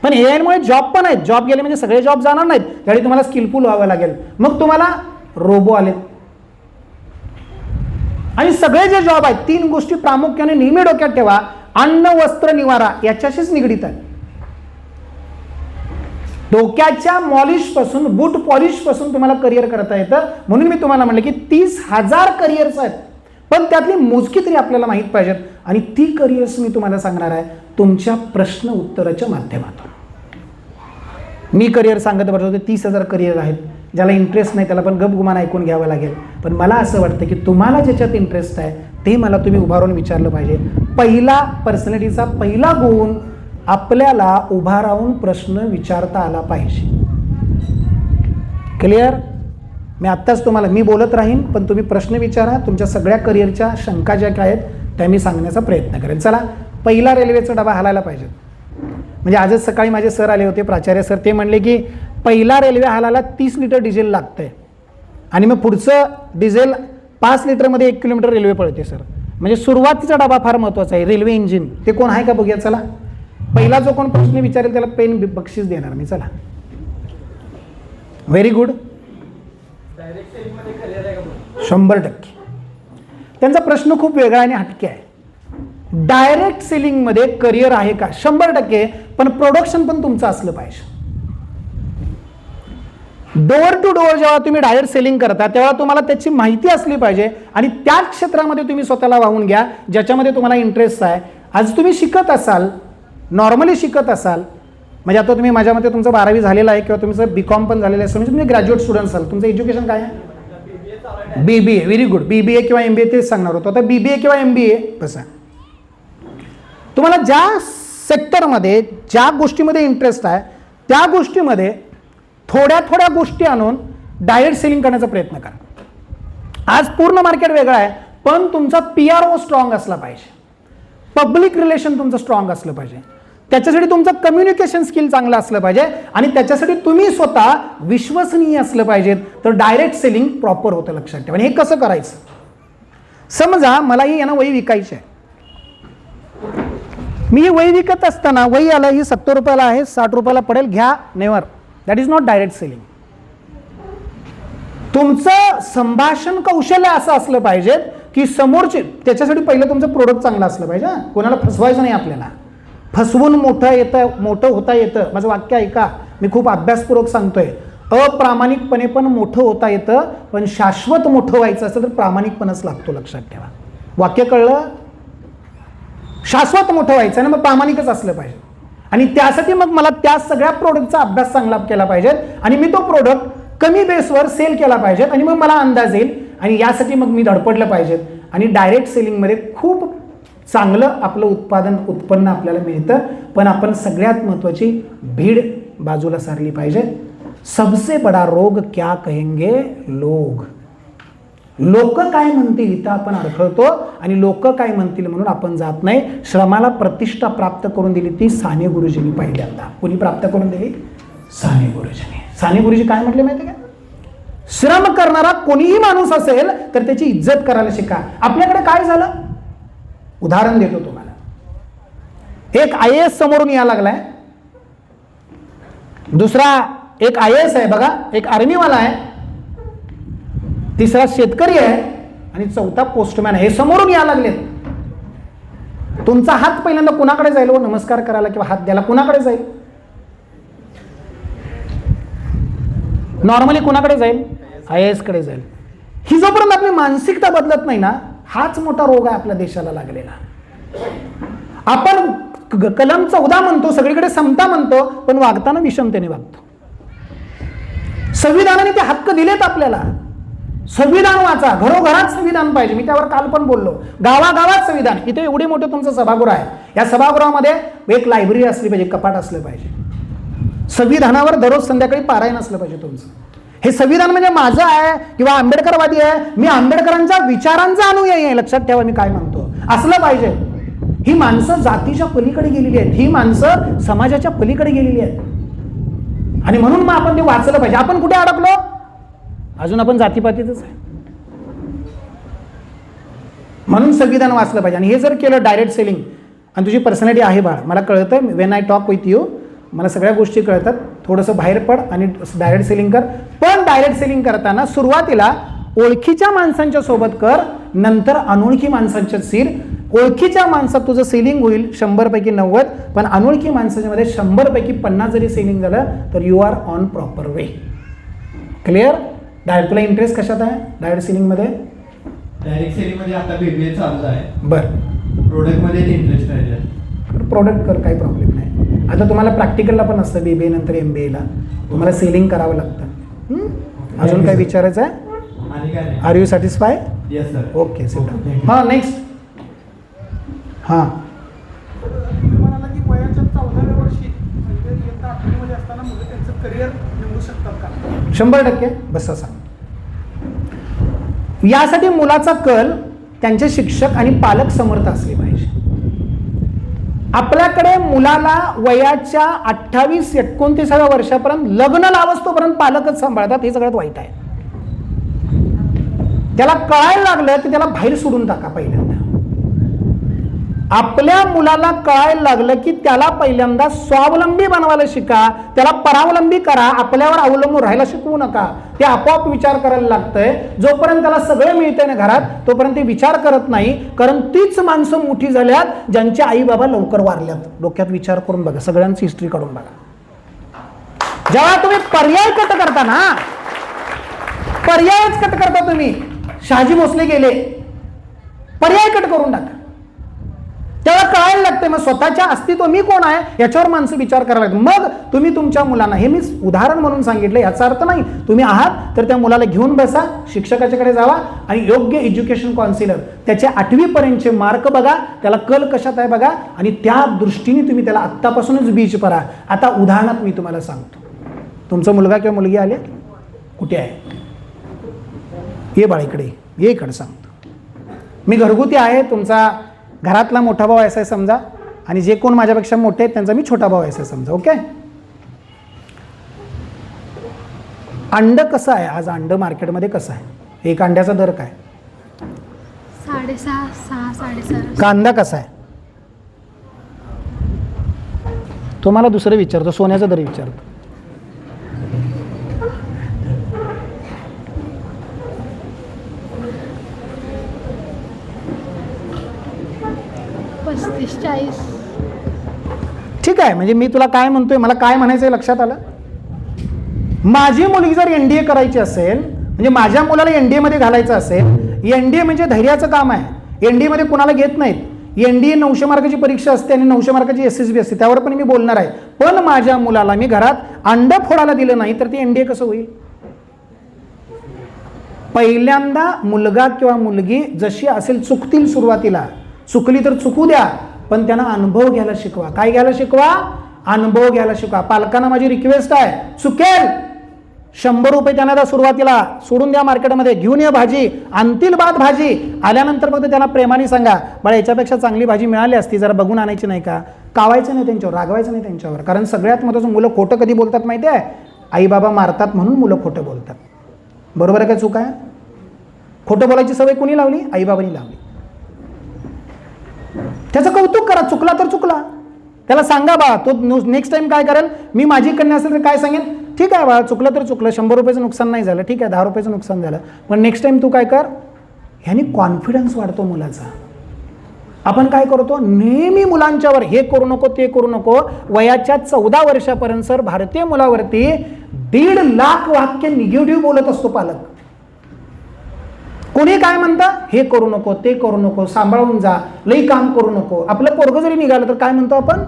पण AI मुळे जॉब पण आहेत. जॉब गेले म्हणजे सगळे जॉब जाणार नाहीत, त्यावेळी तुम्हाला स्किलफुल व्हावं लागेल. मग तुम्हाला रोबो आलेत, आणि सगळे जे जॉब आहेत 3 गोष्टी प्रामुख्याने नेहमी डोक्यात ठेवा, अन्न, वस्त्र, निवारा याच्याशीच निगडीत आहे. डोक्याच्या मॉलिश पासून, बूट पॉलिश पासून तुम्हाला करिअर करता येतं. म्हणून मी तुम्हाला म्हटलं की 30,000 करिअर्स आहेत, पण त्यातली मोजकी तरी आपल्याला माहीत पाहिजेत. आणि ती करिअर्स मी तुम्हाला सांगणार आहे तुमच्या प्रश्न उत्तराच्या माध्यमातून. मी करिअर सांगत बसतो, 30,000 करिअर आहेत. ज्याला इंटरेस्ट नाही त्याला पण गपगुमान ऐकून घ्यावं लागेल. पण मला असं वाटतं की तुम्हाला ज्याच्यात इंटरेस्ट आहे ते मला तुम्ही उभारून विचारलं पाहिजे. पहिला पर्सनॅलिटीचा पहिला गुण, आपल्याला उभा राहून प्रश्न विचारता आला पाहिजे. क्लिअर? मी आत्ताच तुम्हाला, मी बोलत राहीन पण तुम्ही प्रश्न विचारा. तुमच्या सगळ्या करिअरच्या शंका ज्या काय आहेत त्या मी सांगण्याचा प्रयत्न करेन. चला, पहिला रेल्वेचा डबा हलायला पाहिजे. म्हणजे आजच सकाळी माझे सर आले होते, प्राचार्य सर. ते म्हणले की पहिला रेल्वे हलायला 30 लिटर डिझेल लागतंय आणि मग पुढचं डिझेल 5 लिटरमध्ये 1 किलोमीटर रेल्वे पळते सर. म्हणजे सुरुवातीचा डबा फार महत्त्वाचा आहे, रेल्वे इंजिन. ते कोण आहे का बघूया. चला, पहिला जो कोण प्रश्न विचारेल त्याला पेन बक्षीस देणार मी. चला, व्हेरी गुड. 100%. त्यांचा प्रश्न खूप वेगळा आणि हटके आहे. डायरेक्ट सेलिंगमध्ये करिअर आहे का? 100%. पण प्रोडक्शन पण तुमचं असलं पाहिजे. डोअर टू डोअर जेव्हा तुम्ही डायरेक्ट सेलिंग करता तेव्हा तुम्हाला त्याची माहिती असली पाहिजे आणि त्याच क्षेत्रामध्ये तुम्ही स्वतःला वाहून घ्या ज्याच्यामध्ये तुम्हाला इंटरेस्ट आहे. आज तुम्ही शिकत असाल, नॉर्मली शिकत असाल, म्हणजे आता तुम्ही माझ्या मते तुमचं 12वी झालेलं आहे किंवा तुमचं BCom पण झालेलं आहे, म्हणजे तुम्ही ग्रॅज्युएट स्टुडंट असाल. तुमचं एज्युकेशन काय आहे? BBA. Very good. BBA किंवा MBA तेच सांगणार होतो. आता BBA किंवा MBA बसा. तुम्हाला ज्या सेक्टरमध्ये ज्या गोष्टीमध्ये इंटरेस्ट आहे त्या गोष्टीमध्ये थोड्या थोड्या गोष्टी आणून डायरेक्ट सेलिंग करण्याचा प्रयत्न करा. आज पूर्ण मार्केट वेगळं आहे पण तुमचा PRO स्ट्रॉंग असला पाहिजे, पब्लिक रिलेशन तुमचं स्ट्रॉंग असलं पाहिजे, त्याच्यासाठी तुमचं कम्युनिकेशन स्किल चांगलं असलं पाहिजे आणि त्याच्यासाठी तुम्ही स्वतः विश्वसनीय असलं पाहिजेत. तर डायरेक्ट सेलिंग प्रॉपर होतं. लक्षात ठेवा. आणि हे कसं करायचं? समजा मला ही यांना वही विकायची आहे. मी ही वही विकत असताना वही आला ही 70 रुपयाला आहे, 60 रुपयाला पडेल, घ्या, never. That is not direct selling. तुमचं संभाषण कौशल्य असं असलं पाहिजे की समोरचे, त्याच्यासाठी पहिलं तुमचं प्रोडक्ट चांगलं असलं पाहिजे. कोणाला फसवायचं नाही आपल्याला. फसवून मोठं होता येतं. माझं वाक्य ऐका, मी खूप अभ्यासपूर्वक सांगतोय. अप्रामाणिकपणे पण मोठं होता येतं, पण शाश्वत मोठं व्हायचं असतं तर प्रामाणिकपणच लागतो. लक्षात ठेवा. वाक्य कळलं? शाश्वत मोठं व्हायचं ना, मग प्रामाणिकच असलं पाहिजे. आणि त्यासाठी मग मला त्या सगळ्या प्रोडक्टचा अभ्यास चांगला केला पाहिजे आणि मी तो प्रोडक्ट कमी बेसवर सेल केला पाहिजे आणि मग मला अंदाज येईल आणि यासाठी मग मी धडपडलं पाहिजे. आणि डायरेक्ट सेलिंगमध्ये खूप चांगलं आपलं उत्पन्न आपल्याला मिळतं. पण आपण सगळ्यात महत्त्वाची भीड बाजूला सारली पाहिजे. सबसे बडा रोग क्या कहेंगे लोग. लोक काय म्हणतील इथं आपण अडखळतो आणि लोक काय म्हणतील म्हणून आपण जात नाही. श्रमाला प्रतिष्ठा प्राप्त करून दिली ती साने गुरुजींनी पहिल्यांदा. कोणी प्राप्त करून दिली? साने गुरुजींनी. साने गुरुजी काय म्हटले माहिती का? श्रम करणारा कोणीही माणूस असेल तर त्याची इज्जत करायला शिका. आपल्याकडे काय झालं? उदाहरण देतो तुम्हाला. एक IAS समोरून यायला लागलाय, दुसरा एक IAS आहे बघा, एक आर्मीवाला आहे, तिसरा शेतकरी आहे आणि चौथा पोस्टमॅन आहे. हे समोरून यायला लागलेत. तुमचा हात पहिल्यांदा कुणाकडे जाईल? व नमस्कार करायला किंवा हात द्यायला कुणाकडे जाईल? नॉर्मली कुणाकडे जाईल? IAS कडे जाईल. ही जोपर्यंत आपली मानसिकता बदलत नाही ना, हाच मोठा रोग आहे आपल्या देशाला लागलेला. आपण कलम 14 म्हणतो, सगळीकडे समता म्हणतो, पण वागताना विषमतेने वागतो. संविधानाने ते हक्क दिलेत आपल्याला. संविधान वाचा, घरोघरात संविधान पाहिजे. मी त्यावर काल पण बोललो. गावागावात संविधान. इथे एवढे मोठे तुमचं सभागृह आहे, या सभागृहामध्ये एक लायब्ररी असली पाहिजे, कपाट असलं पाहिजे. संविधानावर दररोज संध्याकाळी पारायण असलं पाहिजे तुमचं. हे संविधान म्हणजे माझं आहे किंवा आंबेडकरवादी आहे, मी आंबेडकरांच्या विचारांचा अनुयायी आहे. लक्षात ठेवा मी काय म्हणतो. असलं पाहिजे. ही माणसं जातीच्या पलीकडे गेलेली आहेत, ही माणसं समाजाच्या पलीकडे गेलेली आहेत आणि म्हणून मग आपण ते वाचलं पाहिजे. आपण कुठे अडकलो? अजून आपण जातीपातीतच आहे. म्हणून संविधान वाचलं पाहिजे. आणि हे जर केलं डायरेक्ट सेलिंग, आणि तुझी पर्सनॅलिटी आहे बाळ, मला कळतं. When I talk with you मला सगळ्या गोष्टी कळतात. थोडंसं बाहेर पड आणि डायरेक्ट सेलिंग कर. पण डायरेक्ट सेलिंग करताना सुरुवातीला ओळखीच्या माणसांच्या सोबत कर, नंतर अनोळखी माणसांच्या सीर. ओळखीच्या माणसात तुझं सेलिंग होईल 100 पैकी 90, पण अनोळखी माणसाच्या मध्ये 100 पैकी 50 जरी सेलिंग झालं तर you are on proper way. Clear? Direct तुला इंटरेस्ट कशात आहे डायरेक्ट सेलिंग मध्ये? डायरेक्ट सेलिंग मध्ये आता BBA चालू आहे. बरं, प्रोडक्ट मध्ये इंटरेस्ट आहे. प्रोडक्ट कर, काही प्रॉब्लेम नाही. आता तुम्हाला प्रॅक्टिकलला पण असतं BBA नंतर MBA ला तुम्हाला सेलिंग करावं लागतं. अजून काय विचारायचं आहे? आणि काय नाही. Are you satisfy? Yes sir. Okay sit Okay, thank you. हां नेक्स्ट. हां तुम्ही म्हणाला की वयाच्या 14व्या वर्षी म्हणजे इयत्ता 8वीमध्ये असताना मुलं त्यांचं करिअर निवडू शकतात का? 100% बस असा. यासाठी मुलाचा कल त्यांचे शिक्षक आणि पालक समर्थ असले पाहिजे. आपल्याकडे मुलाला वयाच्या 28-29व्या वर्षापर्यंत लग्न लावस्तोपर्यंत पालकच सांभाळतात, हे सगळ्यात वाईट आहे. त्याला कळायला लागलं की त्याला बाहेर सोडून टाका. पहिल्यांदा आपल्या मुलाला कळायला लागलं की त्याला पहिल्यांदा स्वावलंबी बनवायला शिका, त्याला परावलंबी करा, आपल्यावर अवलंबून राहायला शिकवू नका. ते आपोआप विचार करायला लागतंय. जोपर्यंत त्याला सगळं मिळतंय ना घरात, तोपर्यंत ते विचार करत नाही. कारण तीच माणसं मोठी झाल्यात ज्यांचे आई बाबा लवकर वारल्यात. डोक्यात विचार करून बघा, सगळ्यांची हिस्ट्री काढून बघा. जेव्हा तुम्ही पर्याय कट करता ना, पर्यायच कट करता तुम्ही. शहाजी भोसले गेले, पर्याय कट करून टाका. तेव्हा कळायला लागते मग स्वतःच्या अस्तित्व मी कोण आहे याच्यावर माणसं विचार करायला लागतात. मग तुम्ही तुमच्या मुलांना, हे मी उदाहरण म्हणून सांगितलं, याचा अर्थ नाही तुम्ही आहात तर त्या मुलाला घेऊन बसा, शिक्षकाच्याकडे जावा आणि योग्य एज्युकेशन काउन्सिलर त्याचे 8वी पर्यंतचे मार्क बघा, त्याला कल कशात आहे बघा आणि त्या दृष्टीने तुम्ही त्याला आत्तापासूनच बीज करा. आता उदाहरणात मी तुम्हाला सांगतो. तुमचा मुलगा किंवा मुलगी आले कुठे आहे? ये बाळ इकडे, ये इकडे सांगतो. मी घरगुती आहे, तुमचा घरातला मोठा भाऊ असा समजा आणि जे कोण माझ्यापेक्षा मोठे आहेत त्यांचा मी छोटा भाऊ असा समजा. ओके. अंड कसं आहे आज? अंड मार्केटमध्ये कसं आहे? एक अंड्याचा दर काय? 6.5, 6, 6.5. कांदा कसा आहे? तुम्हाला दुसरं विचारतो, सोन्याचा दर विचारतो. पस्तीस 40. ठीक आहे. म्हणजे मी तुला काय म्हणतोय, मला काय म्हणायचं लक्षात आलं? माझी मुलगी जर एनडीए करायची असेल, म्हणजे माझ्या मुलाला एनडीए मध्ये घालायचं असेल, एनडीए म्हणजे धैर्याचं काम आहे. एनडीए मध्ये कुणाला घेत नाहीत. एनडीए 900 मार्काची परीक्षा असते आणि 900 मार्काची एसएसबी असते, त्यावर पण मी बोलणार आहे. पण माझ्या मुलाला मी घरात अंड फोडायला दिलं नाही तर ते एनडीए कसं होईल? पहिल्यांदा मुलगा किंवा मुलगी जशी असेल, चुकतील सुरुवातीला, चुकली तर चुकू द्या, पण त्यांना अनुभव घ्यायला शिकवा. काय घ्यायला शिकवा? अनुभव घ्यायला शिकवा. पालकांना माझी रिक्वेस्ट आहे, चुकेल 100 रुपये त्यांना द्या सुरुवातीला, सोडून द्या मार्केटमध्ये, घेऊन ये भाजी, आणतील बाद भाजी, आल्यानंतर फक्त त्याला प्रेमाने सांगा, बाळा याच्यापेक्षा चांगली भाजी मिळाली असती, जरा बघून आणायची नाही का? कावायचं नाही त्यांच्यावर, रागवायचं नाही त्यांच्यावर. कारण सगळ्यात महत्त्वाचं, मुलं खोटं कधी बोलतात माहिती आहे? आई बाबा मारतात म्हणून मुलं खोटं बोलतात. बरोबर आहे का चूक आहे? खोटं बोलायची सवय कोणी लावली? आई बाबांनी लावली. त्याचं कौतुक करा, चुकला तर चुकला, त्याला सांगा बा, तो नेक्स्ट टाइम काय करेल, मी माझी कन्या असेल तर काय सांगेन, ठीक आहे बा चुकलं तर चुकलं, 100 रुपयाचं नुकसान नाही झालं, ठीक आहे 10 रुपयाचं नुकसान झालं, पण नेक्स्ट टाइम तू काय कर. ह्यानी कॉन्फिडन्स वाढतो मुलाचा. आपण काय करतो नेहमी मुलांच्यावर, हे करू नको ते करू नको. वयाच्या 14 वर्षापर्यंत सर भारतीय मुलावरती 1.5 लाख वाक्य निगेटिव्ह बोलत असतो पालक. कोणी काय म्हणता, हे करू नको ते करू नको, सांभाळून जा, लई काम करू नको. आपलं पोरगं जरी निघालं तर काय म्हणतो आपण,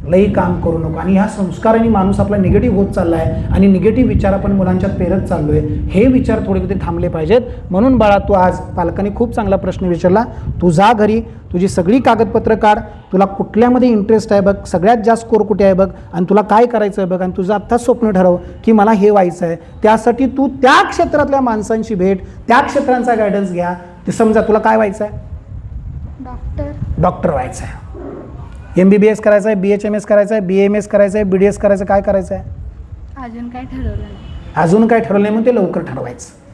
लई काम करू नको. आणि ह्या संस्काराने माणूस आपला निगेटिव्ह होत चालला आहे आणि निगेटिव्ह विचार आपण मुलांच्यात पेरत चाललोय. हे विचार थोडे कुठे थांबले पाहिजेत. म्हणून बाळा तू आज पालकांनी खूप चांगला प्रश्न विचारला. तू जा घरी, तुझी सगळी कागदपत्र काढ, तुला कुठल्यामध्ये इंटरेस्ट आहे बघ, सगळ्यात जास्त स्कोर कुठे आहे बघ, आणि तुला काय करायचं आहे बघ, आणि तुझं आत्ताच स्वप्न ठरव की मला हे व्हायचं आहे. त्यासाठी तू त्या क्षेत्रातल्या माणसांशी भेट, त्या क्षेत्रांचा गायडन्स घ्या. ते समजा तुला काय व्हायचं आहे, डॉक्टर व्हायचं आहे, MBBS करायचं आहे, BHMS करायचं आहे, BAMS करायचं आहे, BDS करायचं, काय करायचं आहे, अजून काय ठरवलं नाही. अजून काय ठरवलं नाही, म्हणून ते लवकर ठरवायचं.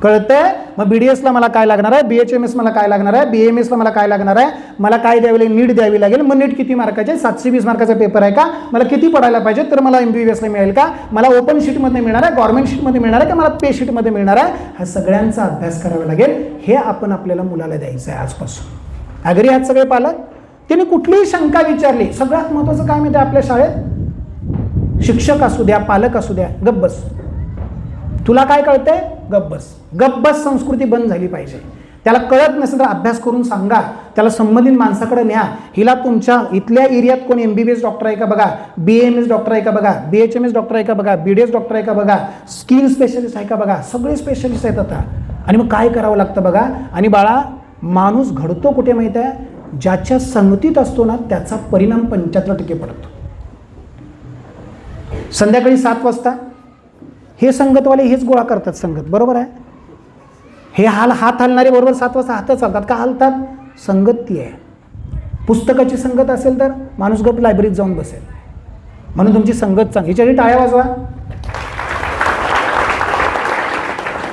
कळतंय? मग BDS ला मला काय लागणार आहे, BHMS मला काय लागणार आहे, BAMS ला मला काय लागणार आहे, मला काय द्यावी लागेल, नीट द्यावी लागेल. मग नीट किती मार्काचे, 720 मार्काचा पेपर आहे का, मला किती पडायला पाहिजे, तर मला MBBS ला मिळेल का, मला ओपन शीटमध्ये मिळणार आहे, गव्हर्नमेंट शीटमध्ये मिळणार आहे का, मला पे शीटमध्ये मिळणार आहे. हा सगळ्यांचा अभ्यास करावा लागेल. हे आपण आपल्याला मुलाला द्यायचं आहे आजपासून. अगरी आहात सगळे पालक? त्यांनी कुठलीही शंका विचारली, सगळ्यात महत्त्वाचं काय माहिती आपल्या शाळेत, शिक्षक असू द्या पालक असू द्या, गप्प बस. तुला काय कळतंय, गप्प बस. गप्प बस संस्कृती बंद झाली पाहिजे. त्याला कळत नसेल तर अभ्यास करून सांगा, त्याला संबंधित माणसाकडे न्या. हिला तुमच्या इथल्या एरियात कोण MBBS डॉक्टर आहे का बघा, BAMS डॉक्टर आहे का बघा, BHMS डॉक्टर आहे का बघा, BDS डॉक्टर आहे का बघा, स्किन स्पेशलिस्ट आहे का बघा, सगळे स्पेशलिस्ट आहेत आता. आणि मग काय करावं लागतं बघा. आणि बाळा, माणूस घडतो कुठे माहीत आहे, ज्याच्या संगतीत असतो ना त्याचा परिणाम 75% पडतो. संध्याकाळी 7 वाजता हे संगतवाले हेच गोळा करतात संगत, बरोबर आहे. हे हात हलणारे बरोबर 7 वाजता हातच चालतात. का हलतात? संगत ती आहे. पुस्तकाची संगत असेल तर माणूस गप लायब्ररीत जाऊन बसेल. म्हणून तुमची संगत चांगली. हिच्यासाठी टाळ्या वाजवा.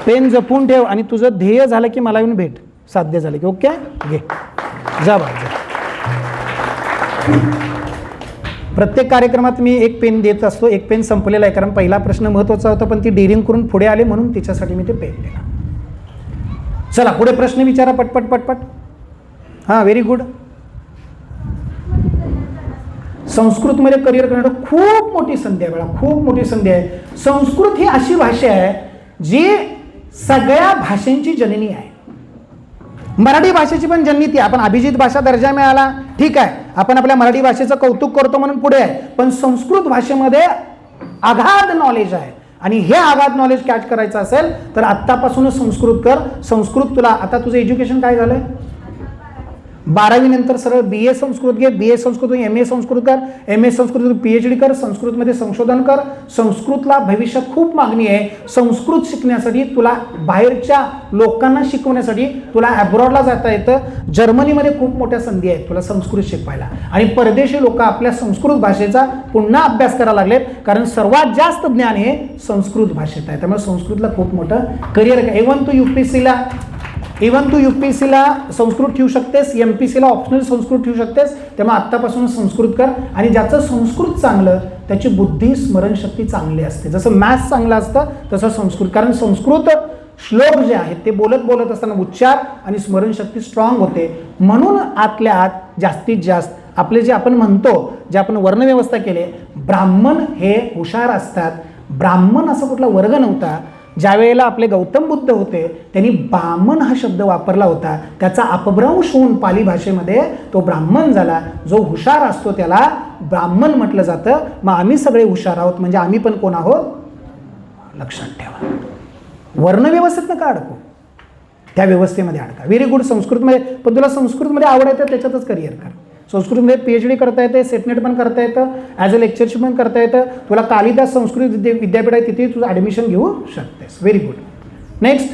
पेन जपून ठेव आणि तुझं ध्येय झालं की मला येऊन भेट, साध्य झालं की ओके घे, जा बा जा. प्रत्येक कार्यक्रमात मी एक पेन देत असतो. एक पेन संपलेला आहे कारण पहिला प्रश्न महत्त्वाचा होता पण ती डेअरिंग करून पुढे आले म्हणून तिच्यासाठी मी ते पेन दिला. चला पुढे प्रश्न विचारा पटपट पटपट. हां, व्हेरी गुड. संस्कृतमध्ये करिअर करण्याची खूप मोठी संधी आहे बघा, खूप मोठी संधी आहे. संस्कृत ही अशी भाषा आहे जी सगळ्या भाषांची जननी आहे. मराठी भाषेची पण जननी ती. आपण अभिजित भाषा दर्जा मिळाला, ठीक आहे, आपण आपल्या मराठी भाषेचं कौतुक करतो म्हणून पुढे आहे. पण संस्कृत भाषेमध्ये अगाध नॉलेज आहे आणि हे अगाध नॉलेज कॅच करायचं असेल तर आत्तापासूनच संस्कृत कर. संस्कृत तुला आता तुझं एज्युकेशन काय झालंय, 12वी नंतर सरळ BA संस्कृत घे, BA संस्कृत MA संस्कृत कर, MA संस्कृत PhD कर, संस्कृतमध्ये संशोधन कर. संस्कृतला भविष्यात खूप मागणी आहे. संस्कृत शिकण्यासाठी तुला बाहेरच्या लोकांना शिकवण्यासाठी तुला अब्रॉडला जाता येतं. जर्मनीमध्ये खूप मोठ्या संधी आहेत तुला संस्कृत शिकवायला. आणि परदेशी लोक आपल्या संस्कृत भाषेचा पुन्हा अभ्यास करायला लागलेत कारण सर्वात जास्त ज्ञान हे संस्कृत भाषेत आहे. त्यामुळे संस्कृतला खूप मोठं करिअर आहे. इव्हन तू UPSCला संस्कृत ठेवू शकतेस, MPSCला ऑप्शनल संस्कृत ठेवू शकतेस. त्यामुळे आत्तापासून संस्कृत कर. आणि ज्याचं संस्कृत चांगलं त्याची बुद्धी स्मरणशक्ती चांगली असते. जसं मॅथ्स चांगलं असतं तसं संस्कृत, कारण संस्कृत श्लोक जे आहेत ते बोलत असताना उच्चार आणि स्मरणशक्ती स्ट्रॉंग होते. म्हणून आतल्या आत जास्तीत जास्त आपले जे आपण म्हणतो, जे आपण वर्णव्यवस्था केले, ब्राह्मण हे हुशार असतात. ब्राह्मण असा कुठला वर्ग नव्हता. ज्या वेळेला आपले गौतम बुद्ध होते त्यांनी ब्राह्मण हा शब्द वापरला होता. त्याचा अपभ्रंश होऊन पाली भाषेमध्ये तो ब्राह्मण झाला. जो हुशार असतो त्याला ब्राह्मण म्हटलं जातं. मग आम्ही सगळे हुशार आहोत म्हणजे आम्ही पण कोण आहोत, लक्षात ठेवा. वर्णव्यवस्थेत नका अडकू, त्या व्यवस्थेमध्ये अडका. Very good. संस्कृतमध्ये पण तुला संस्कृतमध्ये आवड आहे तर त्याच्यातच करिअर कर. संस्कृतमध्ये PhD करता येते, सेटनेट पण करता येतं, ॲज अ लेक्चरशिप पण करता येतं. तुला कालिदास संस्कृत विद्यापीठ आहे तिथे तुझं ॲडमिशन घेऊ शकतेस. Very good. नेक्स्ट,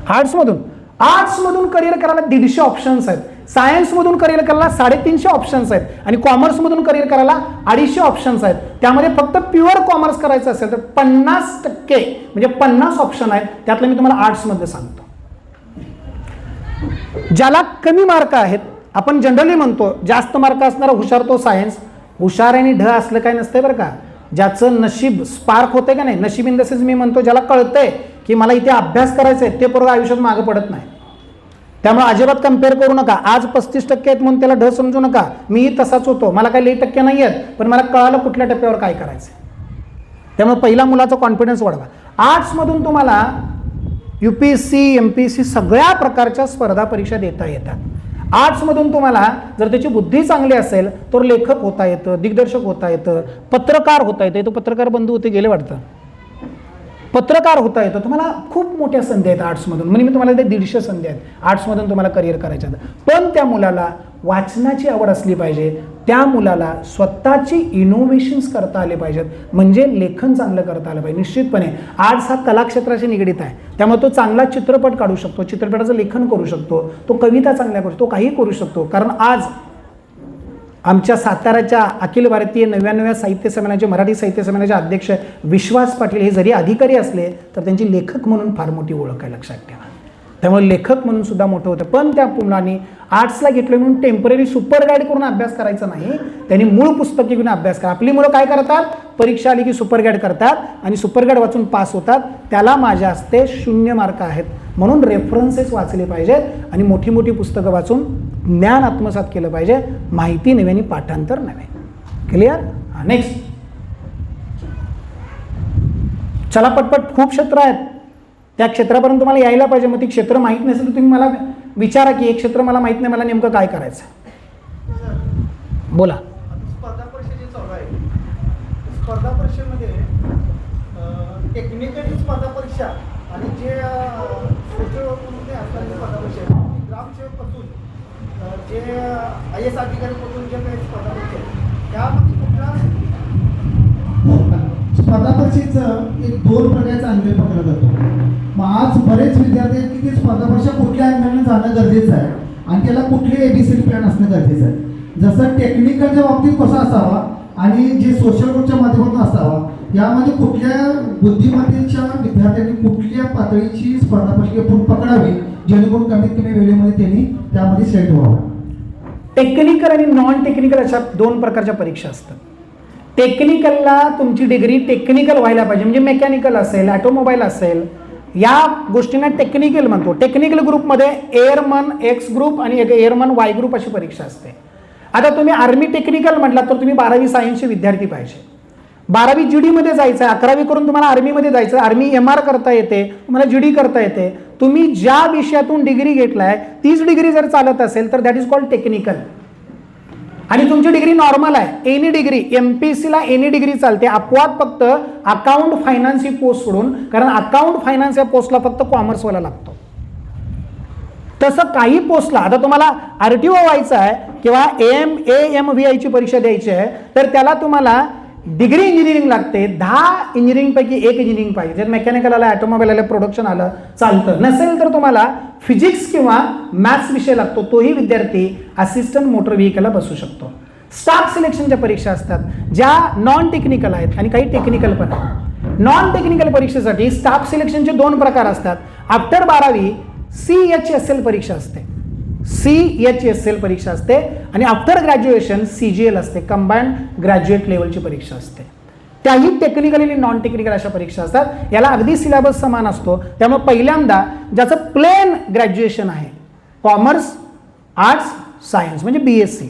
आर्ट्समधून करिअर करायला 150 ऑप्शन्स आहेत. सायन्समधून करिअर करायला 350 ऑप्शन्स आहेत. आणि कॉमर्समधून करिअर करायला 250 ऑप्शन्स आहेत. त्यामध्ये फक्त प्युअर कॉमर्स करायचं असेल तर 50% म्हणजे 50 ऑप्शन आहेत. त्यातलं मी तुम्हाला आर्ट्समधलं सांगतो. ज्याला कमी मार्क आहेत, आपण जनरली म्हणतो जास्त मार्क असणारा हुशार तो सायन्स. हुशार आणि ढ असलं काय नसतंय बरं का. ज्याचं नशीब स्पार्क होतंय का नाही, नशीब इन द सेन्स मी म्हणतो ज्याला कळतंय की मला इथे अभ्यास करायचा आहे, ते पोरगं आयुष्यात मागं पडत नाही. त्यामुळे अजिबात कम्पेअर करू नका. आज 35% आहेत म्हणून त्याला ढ समजू नका. मीही तसाच होतो. मला काही लई टक्के नाही आहेत पण मला कळालं कुठल्या टप्प्यावर काय करायचं. त्यामुळे पहिला मुलाचा कॉन्फिडन्स वाढवा. आर्ट्समधून तुम्हाला UPSC MPSC सगळ्या प्रकारच्या स्पर्धा परीक्षा देता येतात. आर्ट्समधून तुम्हाला जर त्याची बुद्धी चांगली असेल तर लेखक होता येतं, दिग्दर्शक होता येतं, पत्रकार होता येतं. तो पत्रकार बंधू होते गेले वाटतं, पत्रकार होता येतं. तुम्हाला खूप मोठ्या संधी आहेत आर्ट्समधून. म्हणजे मी तुम्हाला ते 150 संधी आहेत आर्ट्समधून तुम्हाला करिअर करायच्या. पण त्या मुलाला वाचनाची आवड असली पाहिजे. त्या मुलाला स्वतःची इनोव्हेशन्स करता आले पाहिजेत. म्हणजे लेखन चांगलं करता आलं पाहिजे. निश्चितपणे आर्ट्स हा कलाक्षेत्राशी निगडीत आहे. त्यामुळे तो चांगला चित्रपट काढू शकतो, चित्रपटाचं लेखन करू शकतो, तो कविता चांगल्या करू शकतो, तो काही करू शकतो. कारण आज आमच्या साताऱ्याच्या अखिल भारतीय 99व्या साहित्य संमेलनाचे मराठी साहित्य संमेलनाचे अध्यक्ष विश्वास पाटील हे जरी अधिकारी असले तर त्यांची लेखक म्हणून फार मोठी ओळख आहे, लक्षात ठेवा. त्यामुळे लेखक म्हणून सुद्धा मोठं होतं. पण त्या मुलांनी आर्ट्सला घेतलं म्हणून टेम्पररी सुपर गाईड करून अभ्यास करायचा नाही. त्यांनी मूळ पुस्तके घेऊन अभ्यास करा. आपली मुलं काय करतात, परीक्षा आली की सुपर गाईड करतात आणि सुपर गाईड वाचून पास होतात. त्याला माझ्या हस्ते 0 मार्क आहेत. म्हणून रेफरन्सेस वाचले पाहिजेत आणि मोठी मोठी पुस्तकं वाचून ज्ञान आत्मसात केलं पाहिजे. माहिती नव्हे आणि पाठांतर नव्हे. क्लिअर. नेक्स्ट, चला पटपट. खूप क्षेत्र आहेत त्या क्षेत्रापर्यंत तुम्हाला यायला पाहिजे. मग ती क्षेत्र माहीत नसेल तर तुम्ही मला विचारा की हे क्षेत्र मला माहीत नाही, मला नेमकं काय करायचं. बोला. स्पर्धा परीक्षा जी चालू आहे, स्पर्धा परीक्षेमध्ये टेक्निकली स्पर्धा परीक्षा आणि जे सोशल वर्कमध्ये असणारी स्पर्धा परीक्षा आहे, ग्रामसेवकपासून जे IAS अधिकारीपासून जे काही स्पर्धा परीक्षा आहे त्यामध्ये कुठला स्पर्धा परीक्षेचं एक 2 प्रकारचा अनुभव पकडला जातो. मग आज बरेच विद्यार्थी आहेत की ते स्पर्धा परीक्षा कुठल्या अंगाने जाणं गरजेचं आहे आणि त्याला कुठले ABCD प्लॅन असणं गरजेचं आहे. जसं टेक्निकलच्या बाबतीत कसा असावा आणि जे सोशल वर्कच्या माध्यमातून असावा, यामध्ये कुठल्या बुद्धिमत्तेच्या विद्यार्थ्यांनी कुठल्या पातळीची स्पर्धा परीक्षा पकडावी जेणेकरून कमीत कमी वेळेमध्ये त्यांनी त्यामध्ये सिलेक्ट व्हावं. टेक्निकल आणि नॉन टेक्निकल अशा 2 प्रकारच्या परीक्षा असतात. टेक्निकलला तुमची डिग्री टेक्निकल व्हायला पाहिजे, म्हणजे मेकॅनिकल असेल, ऑटोमोबाईल असेल, या गोष्टींना टेक्निकल म्हणतो. टेक्निकल ग्रुपमध्ये एअरमन X ग्रुप आणि एअरमन Y ग्रुप अशी परीक्षा असते. आता तुम्ही आर्मी टेक्निकल म्हटलात तर तुम्ही 12वी सायन्सचे विद्यार्थी पाहिजे. 12वी GD मध्ये जायचं आहे, 11वी करून तुम्हाला आर्मीमध्ये जायचं. आर्मी MR करता येते, तुम्हाला GD करता येते. तुम्ही ज्या विषयातून डिग्री घेतलाय तीच डिग्री जर चालत असेल तर दॅट इज कॉल्ड टेक्निकल. आणि तुमची डिग्री नॉर्मल आहे, एनी डिग्री, MPSCला एनी डिग्री चालते. अपवाद फक्त अकाउंट फायनान्स ही पोस्ट सोडून, कारण अकाउंट फायनान्स या पोस्टला फक्त कॉमर्सवाला लागतो. तसं काही पोस्टला, आता तुम्हाला RTO व्हायचं आहे किंवा AMVI ची परीक्षा द्यायची आहे तर त्याला तुम्हाला डिग्री इंजिनिअरिंग लागते. 10 इंजिनिअरिंगपैकी 1 इंजिनिअरिंग पाहिजे. जर मेकॅनिकल आलं, ऑटोमोबाईल आलं, प्रोडक्शन आलं चालतं. नसेल तर तुम्हाला फिजिक्स किंवा मॅथ्स विषय लागतो. तोही विद्यार्थी असिस्टंट मोटर व्हेकलला बसू शकतो. स्टाफ सिलेक्शनच्या परीक्षा असतात ज्या नॉन टेक्निकल आहेत आणि काही टेक्निकल पण आहेत. नॉन टेक्निकल परीक्षेसाठी स्टाफ सिलेक्शनचे 2 प्रकार असतात. आफ्टर 12वी CHSL परीक्षा असते, CHSL परीक्षा असते आणि आफ्टर ग्रॅज्युएशन CGL असते, कंबाईंड ग्रॅज्युएट लेवलची परीक्षा असते. त्याही टेक्निकल आणि नॉन टेक्निकल अशा परीक्षा असतात. याला अगदी सिलेबस समान असतो. त्यामुळे पहिल्यांदा ज्याचं प्लेन ग्रॅज्युएशन आहे, कॉमर्स, आर्ट्स, सायन्स म्हणजे BSc,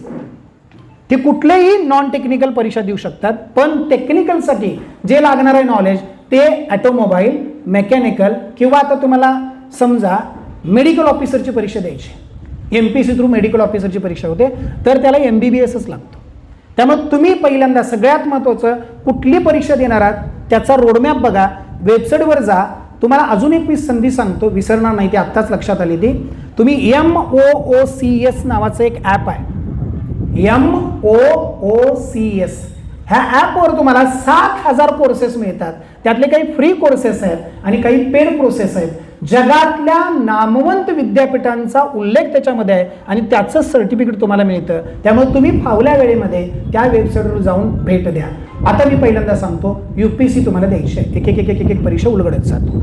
ते कुठलेही नॉन टेक्निकल परीक्षा देऊ शकतात. पण टेक्निकलसाठी जे लागणार आहे नॉलेज ते ऑटोमोबाईल, मेकॅनिकल किंवा आता तुम्हाला समजा मेडिकल ऑफिसरची परीक्षा द्यायची, MPSC थ्रू मेडिकल ऑफिसरची परीक्षा होते तर त्याला MBBSच लागतो. त्यामुळे तुम्ही पहिल्यांदा सगळ्यात महत्त्वाचं कुठली परीक्षा देणार आहात त्याचा रोडमॅप बघा, वेबसाईटवर जा. तुम्हाला अजून एक मी संधी सांगतो, विसरणार नाही, ती आत्ताच लक्षात आली. ती तुम्ही MOOCS नावाचं एक ॲप आहे, MOOCS. ह्या ॲपवर तुम्हाला 7,000 कोर्सेस मिळतात. त्यातले काही फ्री कोर्सेस आहेत आणि काही पेड कोर्सेस आहेत. जगातल्या नामवंत विद्यापीठांचा उल्लेख त्याच्यामध्ये आहे आणि त्याचं सर्टिफिकेट तुम्हाला मिळतं. त्यामुळे तुम्ही फावल्या वेळेमध्ये त्या वेबसाईटवर जाऊन भेट द्या. आता मी पहिल्यांदा सांगतो, UPSC तुम्हाला द्यायची आहे. एक परीक्षा उलगडत जातो.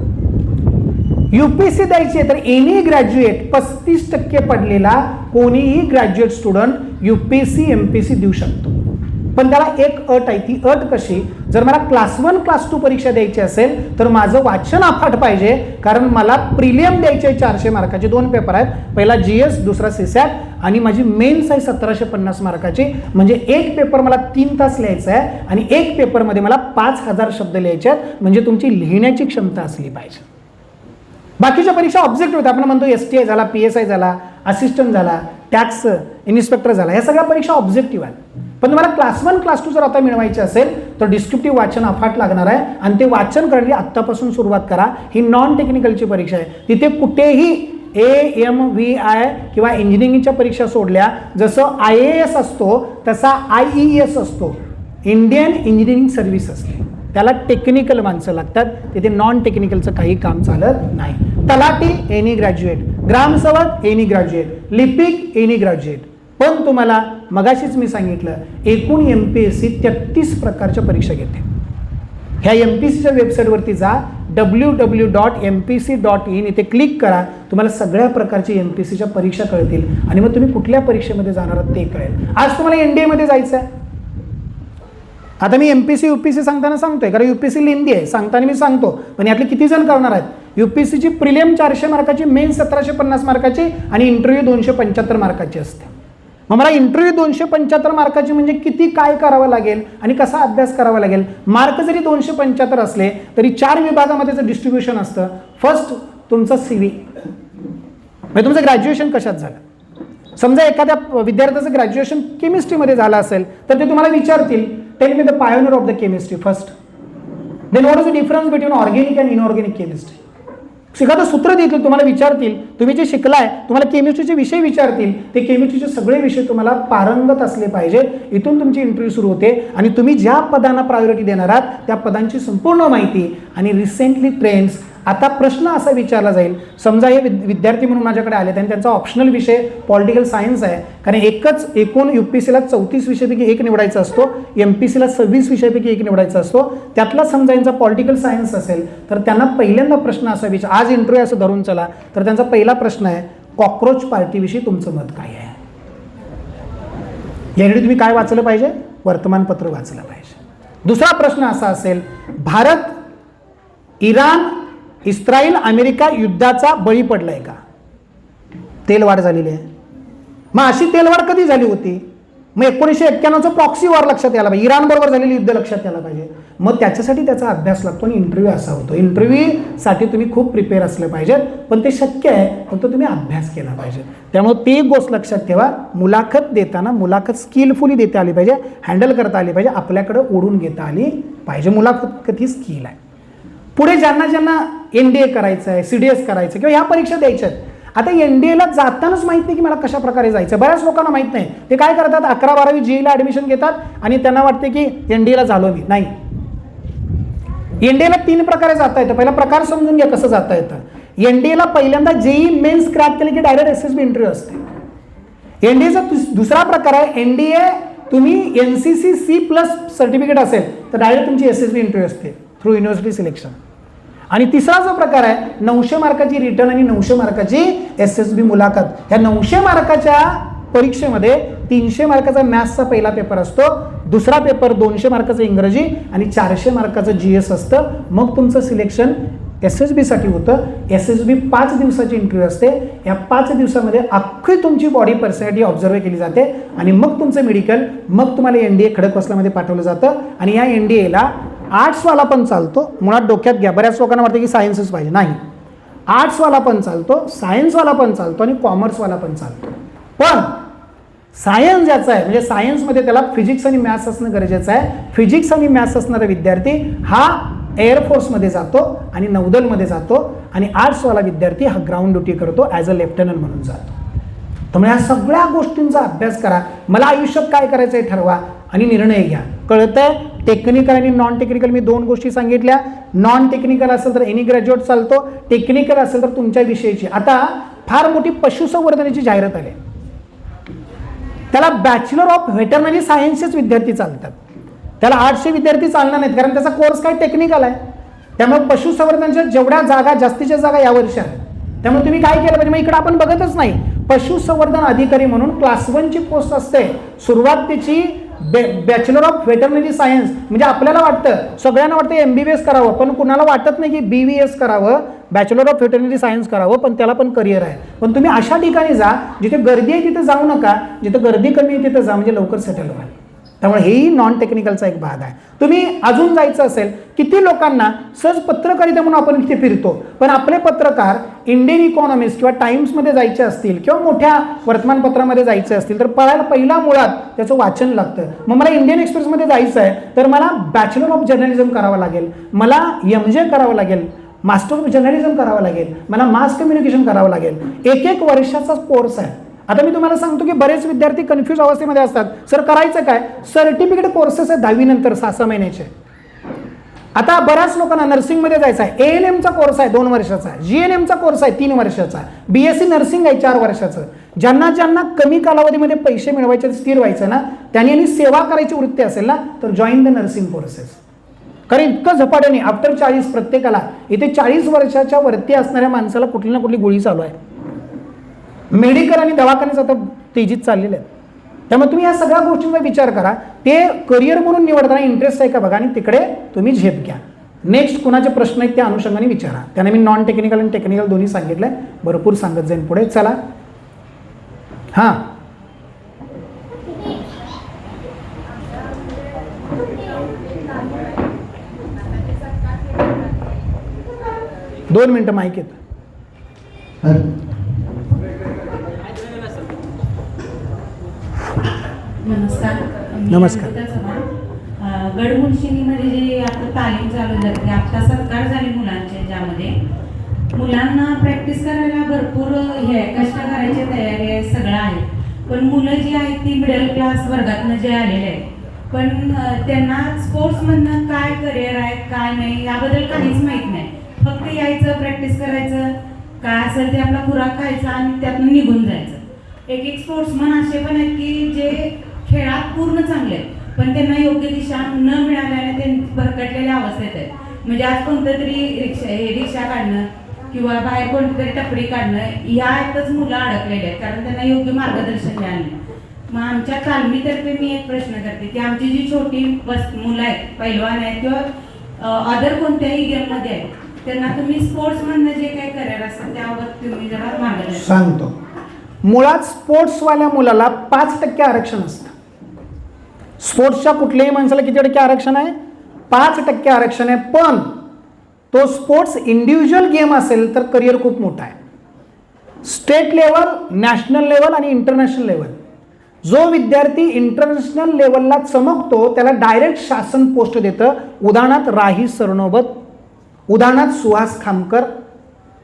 UPSC द्यायची आहे तर एनी ग्रॅज्युएट 35% पडलेला कोणीही ग्रॅज्युएट स्टुडंट UPSC MPSC देऊ शकतो. पण त्याला एक अट आहे. ती अट कशी? जर मला क्लास 1 क्लास 2 परीक्षा द्यायची असेल तर माझं वाचन अफाट पाहिजे, कारण मला प्रिलियम द्यायचे 400 मार्काचे 2 पेपर आहेत. पहिला GS, दुसरा CSAT आणि माझी मेन्स आहे 1750 मार्काची. म्हणजे एक पेपर मला 3 तास लिहायचा आहे आणि एक पेपरमध्ये मला 5000 शब्द लिहायचे आहेत. म्हणजे तुमची लिहिण्याची क्षमता असली पाहिजे. बाकीच्या परीक्षा ऑब्जेक्टिव्ह होत्या. आपण म्हणतो STI झाला, PSI झाला, असिस्टंट झाला, टॅक्स इन्स्पेक्टर झाला, ह्या सगळ्या परीक्षा ऑब्जेक्टिव्ह आहेत. पण तुम्हाला क्लास 1 क्लास 2 जर आता मिळवायचे असेल तर डिस्क्रिप्टिव्ह वाचन अफाट लागणार आहे आणि ते वाचन करण्याची आत्तापासून सुरुवात करा. ही नॉन टेक्निकलची परीक्षा आहे. तिथे कुठेही AMVI किंवा इंजिनिअरिंगच्या परीक्षा सोडल्या, जसं IAS असतो तसा IES असतो, इंडियन इंजिनिअरिंग सर्व्हिस असते. त्याला टेक्निकल माणसं लागतात. तिथे नॉन टेक्निकलचं काही काम चालत नाही. तलाठी एनी ग्रॅज्युएट, ग्रामसेवक एनी ग्रॅज्युएट, लिपिक एनी ग्रॅज्युएट. पण तुम्हाला मगाशीच मी सांगितलं, एकूण MPSC 33 प्रकारच्या परीक्षा घेते. ह्या MPSCच्या वेबसाईटवरती जा, www.mpc.in, इथे क्लिक करा. तुम्हाला सगळ्या प्रकारची MPSCच्या परीक्षा कळतील आणि मग तुम्ही कुठल्या परीक्षेमध्ये जाणार आहात ते कळेल. आज तुम्हाला NDA मध्ये जायचं आहे. आता मी MPSC UPSC सांगताना सांगतोय, कारण UPSC लेंदी आहे, सांगताना मी सांगतो. पण यातले किती जण करणार आहेत? UPSCची प्रिलियम 400 मार्काची, मेन 1750 मार्काची आणि इंटरव्ह्यू 275 मार्काची असते. मग मला इंटरव्ह्यू 275 मार्काची म्हणजे किती काय करावं लागेल आणि कसा अभ्यास करावा लागेल. मार्क जरी 275 असले तरी 4 विभागामध्येचं डिस्ट्रीब्युशन असतं. फर्स्ट तुमचं CV, म्हणजे तुमचं ग्रॅज्युएशन कशात झालं. समजा एखाद्या विद्यार्थ्याचं ग्रॅज्युएशन केमिस्ट्रीमध्ये झालं असेल तर ते तुम्हाला विचारतील, tell me the pioneer of the chemistry first, then what is the difference between organic and inorganic chemistry. एखादं सूत्र देतील, तुम्हाला विचारतील, तुम्ही जे शिकलाय तुम्हाला केमिस्ट्रीचे विषय विचारतील, ते केमिस्ट्रीचे सगळे विषय तुम्हाला पारंगत असले पाहिजे. इथून तुमची इंटरव्ह्यू सुरू होते आणि तुम्ही ज्या पदांना प्रायोरिटी देणार आहात त्या पदांची संपूर्ण माहिती आणि रिसेंटली ट्रेंड्स. आता प्रश्न असा विचारला जाईल, समजा हे विद्यार्थी म्हणून माझ्याकडे आले आणि त्यांचा ऑप्शनल विषय पॉलिटिकल सायन्स आहे, कारण एकूण UPSCला 34 विषयापैकी एक निवडायचा असतो, MPSCला 26 विषयापैकी एक निवडायचा असतो. त्यातला समजा यांचा पॉलिटिकल सायन्स असेल तर त्यांना पहिल्यांदा प्रश्न असा आज इंटरव्ह्यू असं धरून चला तर त्यांचा पहिला प्रश्न आहे, कॉकरोच पार्टीविषयी तुमचं मत काय आहे. यासाठी तुम्ही काय वाचलं पाहिजे, वर्तमानपत्र वाचलं पाहिजे. दुसरा प्रश्न असा असेल, भारत इराण इस्रायल अमेरिका युद्धाचा बळी पडलाय का. तेलवाढ झालेली आहे. मग अशी तेलवाढ कधी झाली होती. मग 1991चं प्रॉक्सी वॉर लक्षात यायला पाहिजे, इराण बरोबर झालेली युद्ध लक्षात यायला पाहिजे. मग त्याच्यासाठी त्याचा अभ्यास लागतो आणि इंटरव्ह्यू असा होतो. इंटरव्ह्यूसाठी तुम्ही खूप प्रिपेअर असलं पाहिजे, पण ते शक्य आहे, फक्त तुम्ही अभ्यास केला पाहिजे. त्यामुळे ते गोष्ट लक्षात ठेवा, मुलाखत देताना मुलाखत स्किलफुली देता आली पाहिजे, हँडल करता आली पाहिजे, आपल्याकडे ओढून घेता आली पाहिजे. मुलाखत ही स्किल आहे. पुढे ज्यांना NDA करायचं आहे, CDS करायचं किंवा ह्या परीक्षा द्यायच्या आहेत. आता NDAला जातानाच माहीत नाही की मला कशा प्रकारे जायचं. बऱ्याच लोकांना माहीत नाही. ते काय करतात, 11-12वी GEला ॲडमिशन घेतात आणि त्यांना वाटते की NDAला झालो मी. नाही, NDAला 3 प्रकारे जाता येतं. पहिला प्रकार समजून घ्या कसं जाता येतं. NDAला पहिल्यांदा JEE मेन्स क्रॅक केले की डायरेक्ट SSB इंटरव्ह्यू असते. NDAचा दुसरा प्रकार आहे, NDA तुम्ही NCC++ सर्टिफिकेट असेल तर डायरेक्ट तुमची SSB इंटरव्ह्यू असते थ्रू युनिव्हर्सिटी सिलेक्शन. आणि तिसरा जो प्रकार आहे, 900 मार्काची रिटर्न आणि 900 मार्काची SSB मुलाखत. ह्या 900 मार्काच्या परीक्षेमध्ये 300 मार्काचा मॅथ्सचा पहिला पेपर असतो, दुसरा पेपर 200 मार्काचं इंग्रजी आणि 400 मार्काचं GS असतं. मग तुमचं सिलेक्शन SSBसाठी होतं. SSB 5 दिवसाची इंटरव्ह्यू असते. या 5 दिवसामध्ये अख्खी तुमची बॉडी पर्सनॅलिटी ऑब्झर्व केली जाते आणि मग तुमचं मेडिकल, मग तुम्हाला NDA खडकवासलामध्ये पाठवलं जातं. आणि या NDAला आर्ट्सवाला पण चालतो. मुळात डोक्यात घ्या, बऱ्याच लोकांना वाटतं की सायन्सच पाहिजे. नाही, आर्ट्सवाला पण चालतो, सायन्सवाला पण चालतो आणि कॉमर्सवाला पण चालतो. पण सायन्स ज्याचा आहे, म्हणजे सायन्समध्ये त्याला फिजिक्स आणि मॅथ्स असणं गरजेचं आहे. फिजिक्स आणि मॅथ्स असणारा विद्यार्थी हा एअरफोर्समध्ये जातो आणि नौदलमध्ये जातो आणि आर्ट्सवाला विद्यार्थी हा ग्राउंड ड्युटी करतो, ॲज अ लेफ्टनंट म्हणून जातो. त्यामुळे या सगळ्या गोष्टींचा अभ्यास करा. मला आयुष्यात काय करायचं आहे ठरवा आणि निर्णय घ्या. कळतंय. टेक्निकल आणि नॉन टेक्निकल मी 2 गोष्टी सांगितल्या. नॉन टेक्निकल असेल तर एनी ग्रॅज्युएट चालतो, टेक्निकल असेल तर तुमच्या विषयीची. आता फार मोठी पशुसंवर्धनाची जाहिरात आली, त्याला बॅचलर ऑफ व्हेटरनरी सायन्सचेच विद्यार्थी चालतात, त्याला आर्ट्सचे विद्यार्थी चालणार नाहीत, कारण त्याचा कोर्स काय टेक्निकल आहे. त्यामुळे पशुसंवर्धनाच्या जेवढ्या जागा, जास्तीच्या जागा यावर्षी आहेत. त्यामुळे तुम्ही काय केलं पाहिजे, मग इकडे आपण बघतच नाही. पशुसंवर्धन अधिकारी म्हणून क्लास 1ची पोस्ट असते. सुरुवात त्याची बॅचलर ऑफ व्हेटरनरी सायन्स, म्हणजे आपल्याला वाटतं, सगळ्यांना वाटतं MBBS करावं, पण कुणाला वाटत नाही की BVS करावं, बॅचलर ऑफ व्हेटरनरी सायन्स करावं, पण त्याला पण करिअर आहे. पण तुम्ही अशा ठिकाणी जा जिथे गर्दी आहे तिथे जाऊ नका, जिथे गर्दी कमी आहे तिथे जा, म्हणजे लवकर सेटल व्हाल. त्यामुळे हेही नॉन टेक्निकलचा एक भाग आहे. तुम्ही अजून जायचं असेल, किती लोकांना सहज पत्रकारिता म्हणून आपण इथे फिरतो, पण आपले पत्रकार इंडियन इकॉनॉमिस्ट किंवा टाइम्समध्ये जायचे असतील किंवा मोठ्या वर्तमानपत्रामध्ये जायचे असतील तर पहिला मुळात त्याचं वाचन लागतं. मग मला इंडियन एक्सप्रेसमध्ये जायचं आहे तर मला बॅचलर ऑफ जर्नलिझम करावं लागेल, मला MJ करावं लागेल, मास्टर ऑफ जर्नलिझम करावं लागेल, मला मास कम्युनिकेशन करावं लागेल. 1-1 वर्षाचा कोर्स आहे. आता मी तुम्हाला सांगतो की बरेच विद्यार्थी कन्फ्यूज अवस्थेमध्ये असतात, सर करायचं काय. सर्टिफिकेट कोर्सेस आहे 10वी नंतर 6-6 महिन्याचे. आता बऱ्याच लोकांना नर्सिंगमध्ये जायचं आहे, ANMचा कोर्स आहे 2 वर्षाचा, GNMचा कोर्स आहे 3 वर्षाचा, BSc नर्सिंग आहे 4 वर्षाचं. ज्यांना कमी कालावधीमध्ये पैसे मिळवायचे, स्थिर व्हायचं ना, त्यांनी सेवा करायची वृत्ती असेल ना, तर जॉईन द नर्सिंग कोर्सेस. कारण इतकं झपाट्याने आफ्टर 40 प्रत्येकाला, इथे 40 वर्षाच्या वरती असणाऱ्या माणसाला कुठली ना कुठली गोळी चालू आहे. मेडिकल आणि दवाखान्याच आता तेजीत चाललेले आहेत. त्यामुळे तुम्ही या सगळ्या गोष्टींचा विचार करा. ते करिअर म्हणून निवडताना इंटरेस्ट आहे का बघा आणि तिकडे तुम्ही झेप घ्या. नेक्स्ट कुणाचे प्रश्न आहेत त्या अनुषंगाने विचारा. त्याने मी नॉन टेक्निकल आणि टेक्निकल दोन्ही सांगितलंय, भरपूर सांगत जाईन पुढे. चला, हां 2 मिनटं माईक येतं. नमस्कार. नमस्कार. गडमुळशिंगीमध्ये जे आता तालीम चालू झाली आता सत्कार झाली मुलांचे, ज्यामध्ये मुलांना प्रॅक्टिस करायला भरपूर हे कष्ट करायची तयारी आहे, सगळं आहे. पण मुलं जी आहेत ती मिडल क्लास वर्गातनं जे आलेले आहेत, पण त्यांना स्पोर्ट्समधनं काय करिअर आहे काय नाही याबद्दल काहीच माहीत नाही. फक्त यायचं, प्रॅक्टिस करायचं, काय असेल ते आपला खुराक खायचा आणि त्यातून निघून जायचं. एक स्पोर्ट्समन असे पण आहेत की जे खेळात पूर्ण चांगले आहेत, पण त्यांना योग्य दिशा न मिळाल्याने ते भरकटलेल्या अवस्थेत आहेत. म्हणजे आज कोणतं तरी रिक्षा काढणं किंवा बाहेर कोणती तरी टपरी काढणं ह्यातच मुलं अडकलेली आहेत, कारण त्यांना योग्य मार्गदर्शन मिळालं नाही. मग आमच्या तालमीतर्फे मी एक प्रश्न करते की आमची जी छोटी मुलं आहेत, पैलवान आहेत किंवा अदर कोणत्याही गेममध्ये आहेत, त्यांना तुम्ही स्पोर्ट्समधनं जे काही करिअर असतं त्याबाबत तुम्ही जरा मार्गदर्शन सांगतो. मुळात स्पोर्ट्सवाल्या मुलाला 5% आरक्षण असतं. स्पोर्ट्सच्या कुठल्याही माणसाला किती टक्के आरक्षण आहे? 5% आरक्षण आहे. पण तो स्पोर्ट्स इंडिव्हिज्युअल गेम असेल तर करिअर खूप मोठा आहे. स्टेट लेवल, नॅशनल लेवल आणि इंटरनॅशनल लेवल. जो विद्यार्थी इंटरनॅशनल लेवलला चमकतो त्याला डायरेक्ट शासन पोस्ट देतं. उदाहरणार्थ राही सरनोबत, उदाहरणार्थ सुहास खामकर.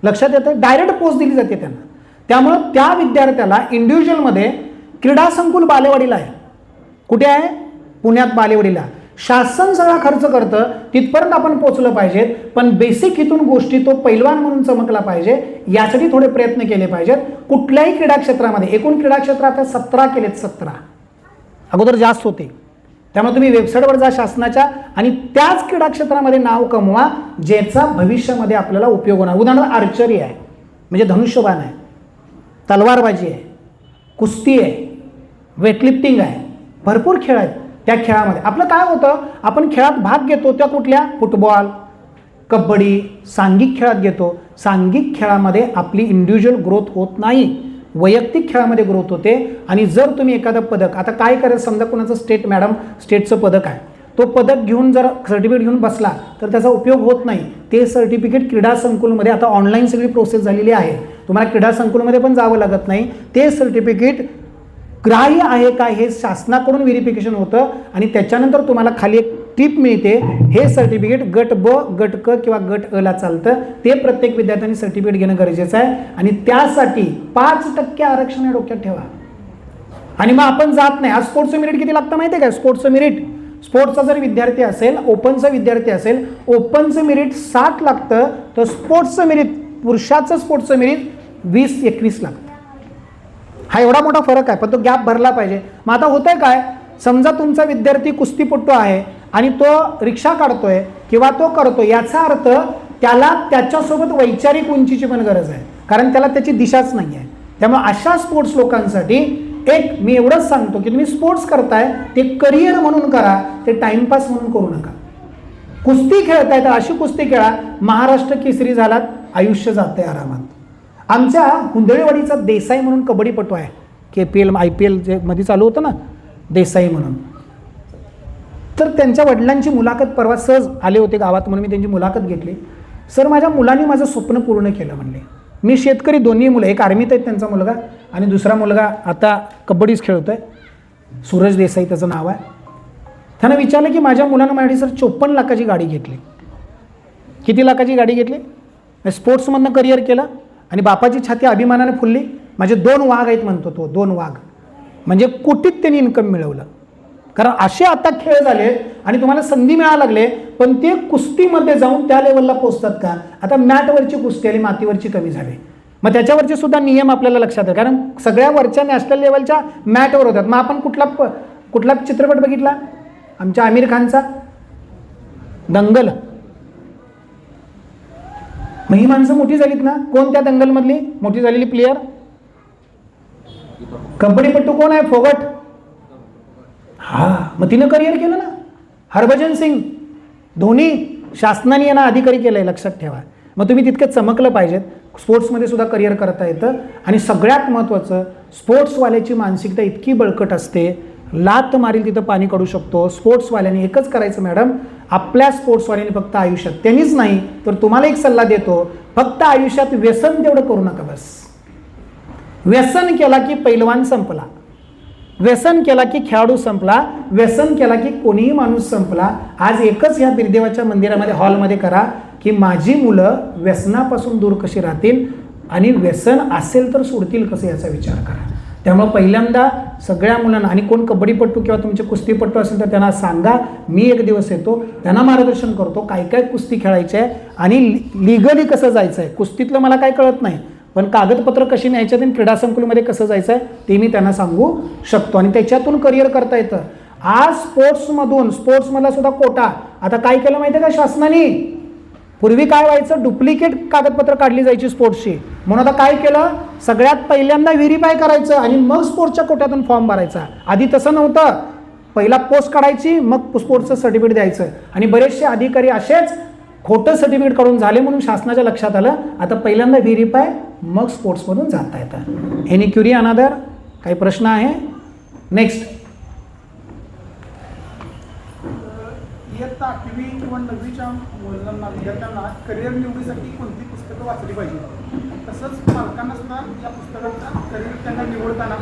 लक्षात येतं? डायरेक्ट पोस्ट दिली जाते त्यांना. त्यामुळं त्या विद्यार्थ्याला इंडिव्हिज्युअलमध्ये क्रीडा संकुल बालेवाडीला आहे. कुठे आहे? पुण्यात बालेवाडीला. शासन सगळा खर्च करतं, तिथपर्यंत आपण पोचलं पाहिजेत. पण बेसिक इथून गोष्टी तो पैलवान म्हणून चमकला पाहिजे, यासाठी थोडे प्रयत्न केले पाहिजेत. कुठल्याही क्रीडा क्षेत्रामध्ये एकूण क्रीडा क्षेत्र आता 17 केलेत. 17 अगोदर जास्त होते. त्यामुळे तुम्ही वेबसाईटवर जा शासनाच्या आणि त्याच क्रीडा क्षेत्रामध्ये नाव कमवा ज्याचा भविष्यामध्ये आपल्याला उपयोग होणार. उदाहरणार्थ आर्चरी आहे, म्हणजे धनुष्यबाण आहे, तलवारबाजी आहे, कुस्ती आहे, वेटलिफ्टिंग आहे, भरपूर खेळ आहेत. त्या खेळामध्ये आपलं काय होतं, आपण खेळात भाग घेतो त्या कुठल्या? फुटबॉल, कबड्डी, सांघिक खेळात घेतो. सांघिक खेळामध्ये आपली इंडिव्हिज्युअल ग्रोथ होत नाही, वैयक्तिक खेळामध्ये ग्रोथ होते. आणि जर तुम्ही एखादं पदक, आता काय करायचं, समजा कोणाचं स्टेटचं पदक आहे, तो पदक घेऊन जर सर्टिफिकेट घेऊन बसला तर त्याचा उपयोग होत नाही. ते सर्टिफिकेट क्रीडा संकुलमध्ये, आता ऑनलाईन सगळी प्रोसेस झालेली आहे, तुम्हाला क्रीडा संकुलमध्ये पण जावं लागत नाही. ते सर्टिफिकेट ग्राह्य आहे का हे शासनाकडून व्हेरिफिकेशन होतं आणि त्याच्यानंतर तुम्हाला खाली एक टिप मिळते. हे सर्टिफिकेट गट ब, गट क किंवा गट अ ला चालतं. ते प्रत्येक विद्यार्थ्यांनी सर्टिफिकेट घेणं गरजेचं आहे आणि त्यासाठी 5% आरक्षण हे डोक्यात ठेवा. आणि मग आपण जात नाही. आज स्पोर्ट्सचं मेरिट किती लागतं माहिती आहे का? स्पोर्ट्सचं मेरिट, स्पोर्ट्सचा जर विद्यार्थी असेल, ओपनचा विद्यार्थी असेल, ओपनचं मेरिट 60 लागतं, तर स्पोर्ट्सचं मेरिट, पुरुषाचं स्पोर्ट्सचं मेरिट 20-21 लागतं. हा एवढा मोठा फरक आहे, पण तो गॅप भरला पाहिजे. मग आता होतंय काय, समजा तुमचा विद्यार्थी कुस्तीपटू आहे आणि तो रिक्षा काढतोय किंवा तो करतो, याचा अर्थ त्याला त्याच्यासोबत वैचारिक उंचीची पण गरज आहे, कारण त्याला त्याची दिशाच नाही आहे. त्यामुळे अशा स्पोर्ट्स लोकांसाठी एक मी एवढंच सांगतो की तुम्ही स्पोर्ट्स करताय ते करिअर म्हणून करा, ते टाइमपास म्हणून करू नका. कुस्ती खेळताय तर अशी कुस्ती खेळा, महाराष्ट्र केसरी झालात, आयुष्य जातंय आरामात. आमच्या हुंदळेवाडीचा देसाई म्हणून कबड्डीपटू आहे, KPL IPL जे मध्ये चालू होतं ना, देसाई म्हणून. तर त्यांच्या वडिलांची मुलाखत परवा सहज आले होते गावात म्हणून मी त्यांची मुलाखत घेतली. सर, माझ्या मुलांनी माझं स्वप्न पूर्ण केलं म्हणले. मी शेतकरी, दोन्ही मुलं, एक आर्मीत आहेत त्यांचा मुलगा आणि दुसरा मुलगा आता कबड्डीच खेळतोय, सूरज देसाई त्याचं नाव आहे. त्यानं विचारलं की माझ्या मुलानं माझ्यासाठी सर 54 लाखाची गाडी घेतली. किती लाखाची गाडी घेतली? स्पोर्ट्समधनं करिअर केलं आणि बापाची छाती अभिमानाने फुलली. माझे 2 वाघ आहेत म्हणतो तो, 2 वाघ, म्हणजे कोटीत त्यांनी इन्कम मिळवलं. कारण असे आता खेळ झाले आणि तुम्हाला संधी मिळायला लागले, पण ते कुस्तीमध्ये जाऊन त्या लेवलला पोहोचतात का? आता मॅटवरची कुस्ती आणि मातीवरची कमी झाली. मग त्याच्यावरचे सुद्धा नियम आपल्याला लक्षात आहे, कारण सगळ्या वरच्या नॅशनल लेवलच्या मॅटवर होतात. मग आपण कुठला चित्रपट बघितला आमच्या आमिर खानचा, दंगल? मग ही माणसं मोठी झालीत ना. कोण त्या दंगलमधली मोठी झालेली प्लेयर? कबड्डीपट्टू कोण आहे? फोगट. हा, मग तिनं करिअर केलं ना. हरभजन सिंग, धोनी, शासनाने यांना अधिकारी केलंय, लक्षात ठेवा. मग तुम्ही तितकं चमकलं पाहिजेत. स्पोर्ट्समध्ये सुद्धा करिअर करता येतं. आणि सगळ्यात महत्त्वाचं, स्पोर्ट्सवाल्याची मानसिकता इतकी बळकट असते, लात मारील तिथं पाणी काढू शकतो. स्पोर्ट्सवाल्यांनी एकच करायचं मॅडम, आपल्या स्पोर्ट्सवाल्यांनी फक्त आयुष्यात, त्यांनीच नाही तर तुम्हाला एक सल्ला देतो, फक्त आयुष्यात व्यसन तेवढं करू नका. बस व्यसन केला की पैलवान संपला, व्यसन केला की खेळाडू संपला, व्यसन केला की कोणीही माणूस संपला. आज एकच ह्या बिरदेवाच्या मंदिरामध्ये हॉलमध्ये करा की माझी मुलं व्यसनापासून दूर कशी राहतील आणि व्यसन असेल तर सोडतील कसं याचा विचार करा. त्यामुळे पहिल्यांदा सगळ्या मुलांना, आणि कोण कबड्डीपट्टू किंवा तुमचे कुस्तीपट्टू असेल तर त्यांना सांगा, मी एक दिवस येतो, त्यांना मार्गदर्शन करतो काय काय कुस्ती खेळायची आहे आणि लिगली कसं जायचं आहे. कुस्तीतलं मला काय कळत नाही, पण कागदपत्र कशी न्यायची आणि क्रीडा संकुलमध्ये कसं जायचं आहे ते मी त्यांना सांगू शकतो आणि त्याच्यातून करिअर करता येतं. आज स्पोर्ट्समधला सुद्धा कोटा आता काय केलं माहिती आहे का शासनाने? पूर्वी काय व्हायचं, डुप्लिकेट कागदपत्र काढली जायची स्पोर्ट्सची, म्हणून आता काय केलं, सगळ्यात पहिल्यांदा व्हेरीफाय करायचं आणि मग स्पोर्ट्सच्या कोट्यातून फॉर्म भरायचा. आधी तसं नव्हतं, पहिला पोस्ट काढायची मग स्पोर्ट्सचं सर्टिफिकेट द्यायचं आणि बरेचसे अधिकारी असेच खोटं सर्टिफिकेट काढून झाले म्हणून शासनाच्या लक्षात आलं आता पहिल्यांदा व्हेरीफाय मग स्पोर्ट्समधून जाता येतं. एनी क्युरी अनादर? काही प्रश्न आहे? नेक्स्ट. इयत्ता 8वी किंवा 9वीच्या मुलांना विद्यार्थ्यांना करिअर निवडीसाठी कोणती पुस्तकं वाचली पाहिजे, तसंच पालकांना सुद्धा या पुस्तकांचा करिअर त्यांना निवडताना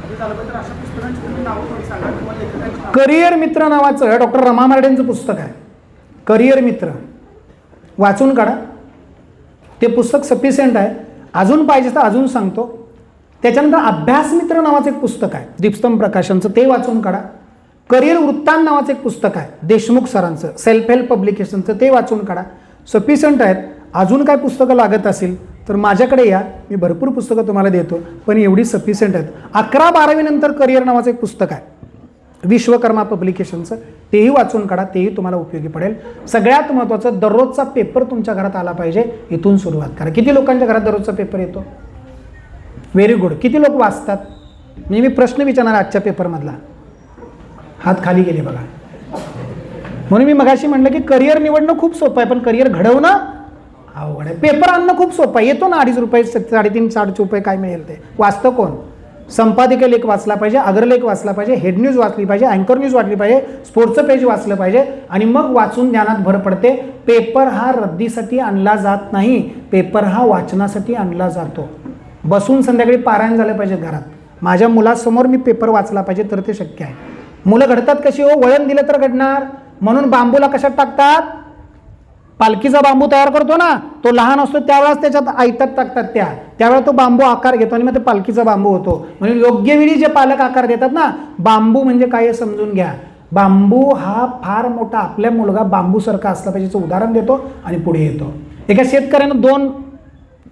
झालं पाहिजे, तर अशा पुस्तकांची तुम्ही नावं थोडी सांगा किंवा लेखकांची नावं. करिअर मित्र नावाचं डॉक्टर रमा मार्डेंचं पुस्तक आहे, करिअर मित्र, वाचून काढा. ते पुस्तक सफिशियंट आहे, अजून पाहिजे तर अजून सांगतो. त्याच्यानंतर अभ्यास मित्र नावाचं एक पुस्तक आहे दीपस्तंभ प्रकाशनचं, ते वाचून काढा. करिअर वृत्तांत नावाचं एक पुस्तक आहे देशमुख सरांचं, सेल्फ हेल्प पब्लिकेशनचं, ते वाचून काढा. सफिशियंट आहेत. अजून काय पुस्तकं लागत असेल तर माझ्याकडे या, मी भरपूर पुस्तकं तुम्हाला देतो, पण एवढी सफिशियंट आहेत. 11-12वी नंतर करिअर नावाचं एक पुस्तक आहे विश्वकर्मा पब्लिकेशनचं, तेही वाचून काढा, तेही तुम्हाला उपयोगी पडेल. सगळ्यात महत्त्वाचं, दररोजचा पेपर तुमच्या घरात आला पाहिजे, इथून सुरुवात करा. किती लोकांच्या घरात दररोजचा पेपर येतो? Very good. किती लोक वाचतात? म्हणजे मी प्रश्न विचारणार आजच्या पेपरमधला, हात खाली गेले बघा. म्हणून मी मगाशी म्हटलं की करिअर निवडणं खूप सोपं आहे, पण करिअर घडवणं अवघड आहे. पेपर आणणं खूप सोपं आहे, येतो ना 2.5 रुपये 3.5-4 रुपये काय मिळेल ते. वाचतं कोण? संपादकीय लेख वाचला पाहिजे, अग्रलेख वाचला पाहिजे, हेड न्यूज वाचली पाहिजे, अँकर न्यूज वाचली पाहिजे, स्पोर्ट्सचं पेज वाचलं पाहिजे आणि मग वाचून ज्ञानात भर पडते. पेपर हा रद्दीसाठी आणला जात नाही, पेपर हा वाचनासाठी आणला जातो. बसून संध्याकाळी पारायण झालं पाहिजे घरात. माझ्या मुलासमोर मी पेपर वाचला पाहिजे तर ते शक्य आहे. मुलं घडतात कशी हो? वळण दिलं तर घडणार. म्हणून बांबूला कशात टाकतात? पालखीचा बांबू तयार करतो ना, तो लहान असतो त्यावेळेस त्याच्यात आयतात टाकतात, त्यावेळेला तो बांबू आकार घेतो आणि मग ते पालखीचा बांबू होतो. म्हणून योग्य वेळी जे पालक आकार देतात ना, बांबू म्हणजे काय समजून घ्या. बांबू हा फार मोठा, आपल्या मुलगा बांबूसारखा असला पाहिजे उदाहरण देतो आणि पुढे येतो. एका शेतकऱ्यानं 2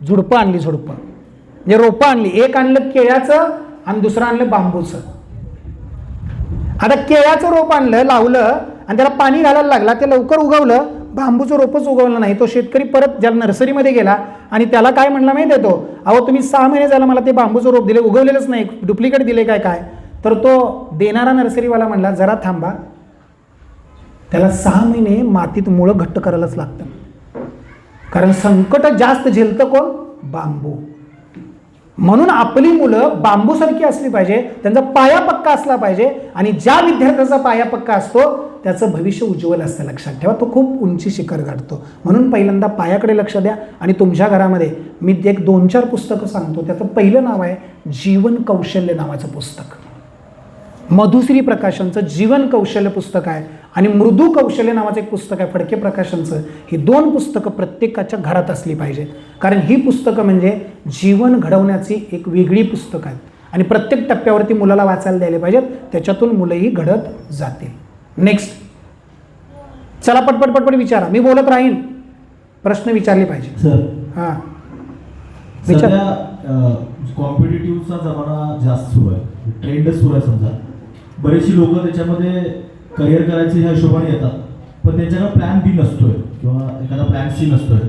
झुडपं आणली, म्हणजे रोपं आणली. एक आणलं केळ्याचं आणि दुसरं आणलं बांबूचं. आता केळ्याचं रोप आणलं, लावलं आणि त्याला पाणी घालायला लागला, ते लवकर उगवलं. बांबूचं रोपच उगवलं नाही. तो शेतकरी परत ज्याला नर्सरीमध्ये गेला आणि त्याला काय म्हणला माहिती आहे तो, अहो तुम्ही 6 महिने झालं मला ते बांबूचं रोप दिले, उगवलेलंच नाही, डुप्लिकेट दिले काय. तर तो देणारा नर्सरीवाला म्हणला जरा थांबा, त्याला 6 महिने मातीत मुळं घट्ट करायलाच लागतं, कारण संकट जास्त झेलतं कोण? बांबू. म्हणून आपली मुलं बांबूसारखी असली पाहिजे, त्यांचा पाया पक्का असला पाहिजे आणि ज्या विद्यार्थ्याचा पाया पक्का असतो त्याचं भविष्य उज्ज्वल असतं. लक्षात ठेवा, तो खूप उंची शिखर गाठतो. म्हणून पहिल्यांदा पायाकडे लक्ष द्या. आणि तुमच्या घरामध्ये मी एक 2-4 पुस्तकं सांगतो. त्याचं पहिलं नाव आहे जीवन कौशल्य नावाचं पुस्तक, मधुश्री प्रकाशनचं जीवन कौशल्य पुस्तक आहे आणि मृदू कौशल्य नावाचं एक पुस्तक आहे फडके प्रकाशनचं. ही 2 पुस्तकं प्रत्येकाच्या घरात असली पाहिजेत, कारण ही पुस्तकं म्हणजे जीवन घडवण्याची एक वेगळी पुस्तकं आहेत आणि प्रत्येक टप्प्यावरती मुलाला वाचायला द्यायला पाहिजेत, त्याच्यातून मुलंही घडत जातील. नेक्स्ट. चला पटपट विचारा, मी बोलत राहीन, प्रश्न विचारले पाहिजे. सर, हां विचार. कॉम्पिटिटिव्हचा जमाना जास्त सुरू आहे, ट्रेंडच सुरू आहे. समजा बरेचशी लोक त्याच्यामध्ये करिअर करायचे ह्या हिशोबाने येतात, पण त्यांच्याकडे प्लॅन बी नसतोय किंवा एखादा प्लॅन सी नसतोय.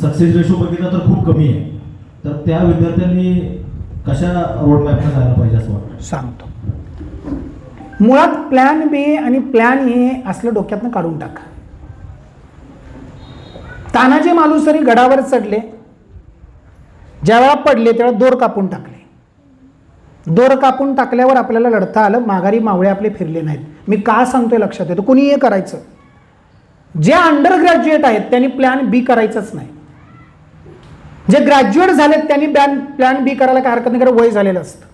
सक्सेस रेशो बघितला तर खूप कमी आहे. तर त्या विद्यार्थ्यांनी कशा रोडमॅपला जायला पाहिजे असं वाटतं? सांगतो. मुळात प्लॅन बी आणि प्लॅन ए असलं डोक्यातनं काढून टाका. तानाजी मालुसरे गडावर चढले, ज्यावेळा पडले त्यावेळा दोर कापून टाकले. दोर कापून टाकल्यावर आपल्याला लढता आलं, माघारी मावळे आपले फिरले नाहीत. मी का सांगतोय लक्षात येतो, कुणी हे करायचं. जे अंडर ग्रॅज्युएट आहेत त्यांनी प्लॅन बी करायचंच नाही. जे ग्रॅज्युएट झालेत त्यांनी प्लॅन बी करायला काय हरकत नाही, कारण वय झालेलं असतं.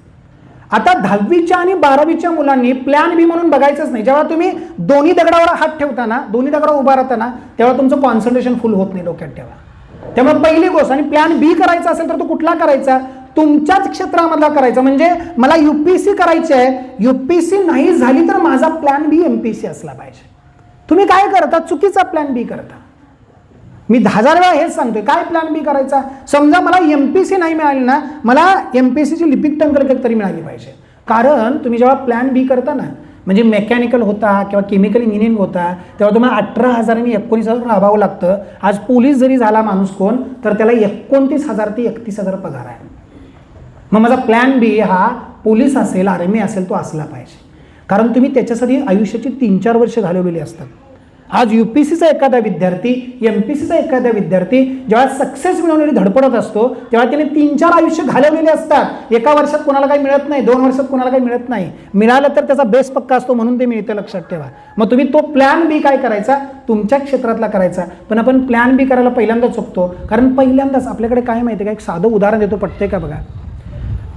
आता 10वीच्या आणि 12वीच्या मुलांनी प्लॅन बी म्हणून बघायचंच नाही. जेव्हा तुम्ही दोन्ही दगडावर हात ठेवताना, दोन्ही दगडावर उभा राहताना, तेव्हा तुमचं कॉन्सन्ट्रेशन फुल होत नाही, डोक्यात ठेवा. त्यामुळे पहिली गोष्ट, आणि प्लॅन बी करायचा असेल तर तो कुठला करायचा, तुमच्याच क्षेत्रामधला करायचा. म्हणजे मला UPSC करायची आहे, UPSC नाही झाली तर माझा प्लॅन बी MPSC असला पाहिजे. तुम्ही काय करता, चुकीचा प्लॅन बी करता. मी 10,000 वेळा हेच सांगतोय, काय प्लॅन बी करायचा. समजा मला MPSC नाही मिळाली ना, मला MPSCची लिपिक टंकल तरी मिळाली पाहिजे. कारण तुम्ही जेव्हा प्लॅन बी करता ना, म्हणजे मेकॅनिकल होता किंवा केमिकल इंजिनिअरिंग होता, तेव्हा तुम्हाला 18,000 आणि 19,000 राबावं लागतं. आज पोलीस जरी झाला माणूस कोण, तर त्याला 29,000 ते 31,000 पगार आहे. मग माझा प्लॅन बी हा पोलीस असेल, आर्मी असेल, तो असला पाहिजे. कारण तुम्ही त्याच्यासाठी आयुष्याची 3-4 वर्ष घालवलेली असतात. आज UPSCचा एखादा विद्यार्थी, MPSCचा एखादा विद्यार्थी जेव्हा सक्सेस मिळवण्याची धडपडत असतो, तेव्हा त्याने 3-4 आयुष्य घालवलेले असतात. एका वर्षात कोणाला काही मिळत नाही, 2 वर्षात कोणाला काही मिळत नाही. मिळालं तर त्याचा बेस पक्का असतो, म्हणून ते मिळतं, लक्षात ठेवा. मग तुम्ही तो प्लॅन बी काय करायचा, तुमच्या क्षेत्रातला करायचा. पण आपण प्लॅन बी करायला पहिल्यांदा चुकतो, कारण पहिल्यांदाच आपल्याकडे काय माहिती आहे का, एक साधं उदाहरण देतो, पटते का बघा.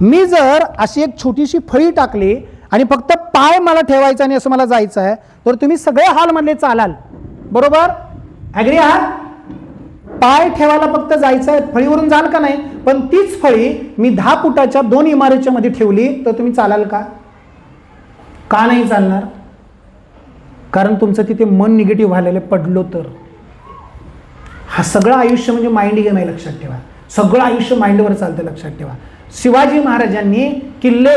मी जर अशी एक छोटीशी फळी टाकली आणि फक्त पाय मला ठेवायचा आणि असं मला जायचं आहे, तर तुम्ही सगळे हॉलमधले चालाल, बरोबर, ॲग्री आहात. पाय ठेवायला फक्त जायचं आहे, फळीवरून जाल का नाही. पण तीच फळी मी 10 फुटाच्या 2 इमारतीच्या मध्ये ठेवली तर तुम्ही चालाल का, का नाही चालणार. कारण तुमचं तिथे मन निगेटिव्ह व्हायला पडलो तर. हा सगळं आयुष्य म्हणजे माइंड गेम आहे, लक्षात ठेवा. सगळं आयुष्य माइंडवर चालतं, लक्षात ठेवा. शिवाजी महाराजांनी किल्ले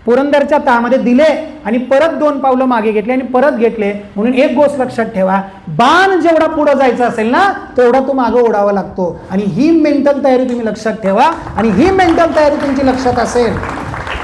पुरंदरच्या तामध्ये दिले आणि परत 2 पावलं मागे घेतले आणि परत घेतले. म्हणून एक गोष्ट लक्षात ठेवा, बाण जेवढा पुढे जायचा असेल ना, तेवढा तो मागे ओढावा लागतो. आणि ही मेंटल तयारी तुम्ही लक्षात ठेवा. आणि ही मेंटल तयारी तुमची लक्षात असेल,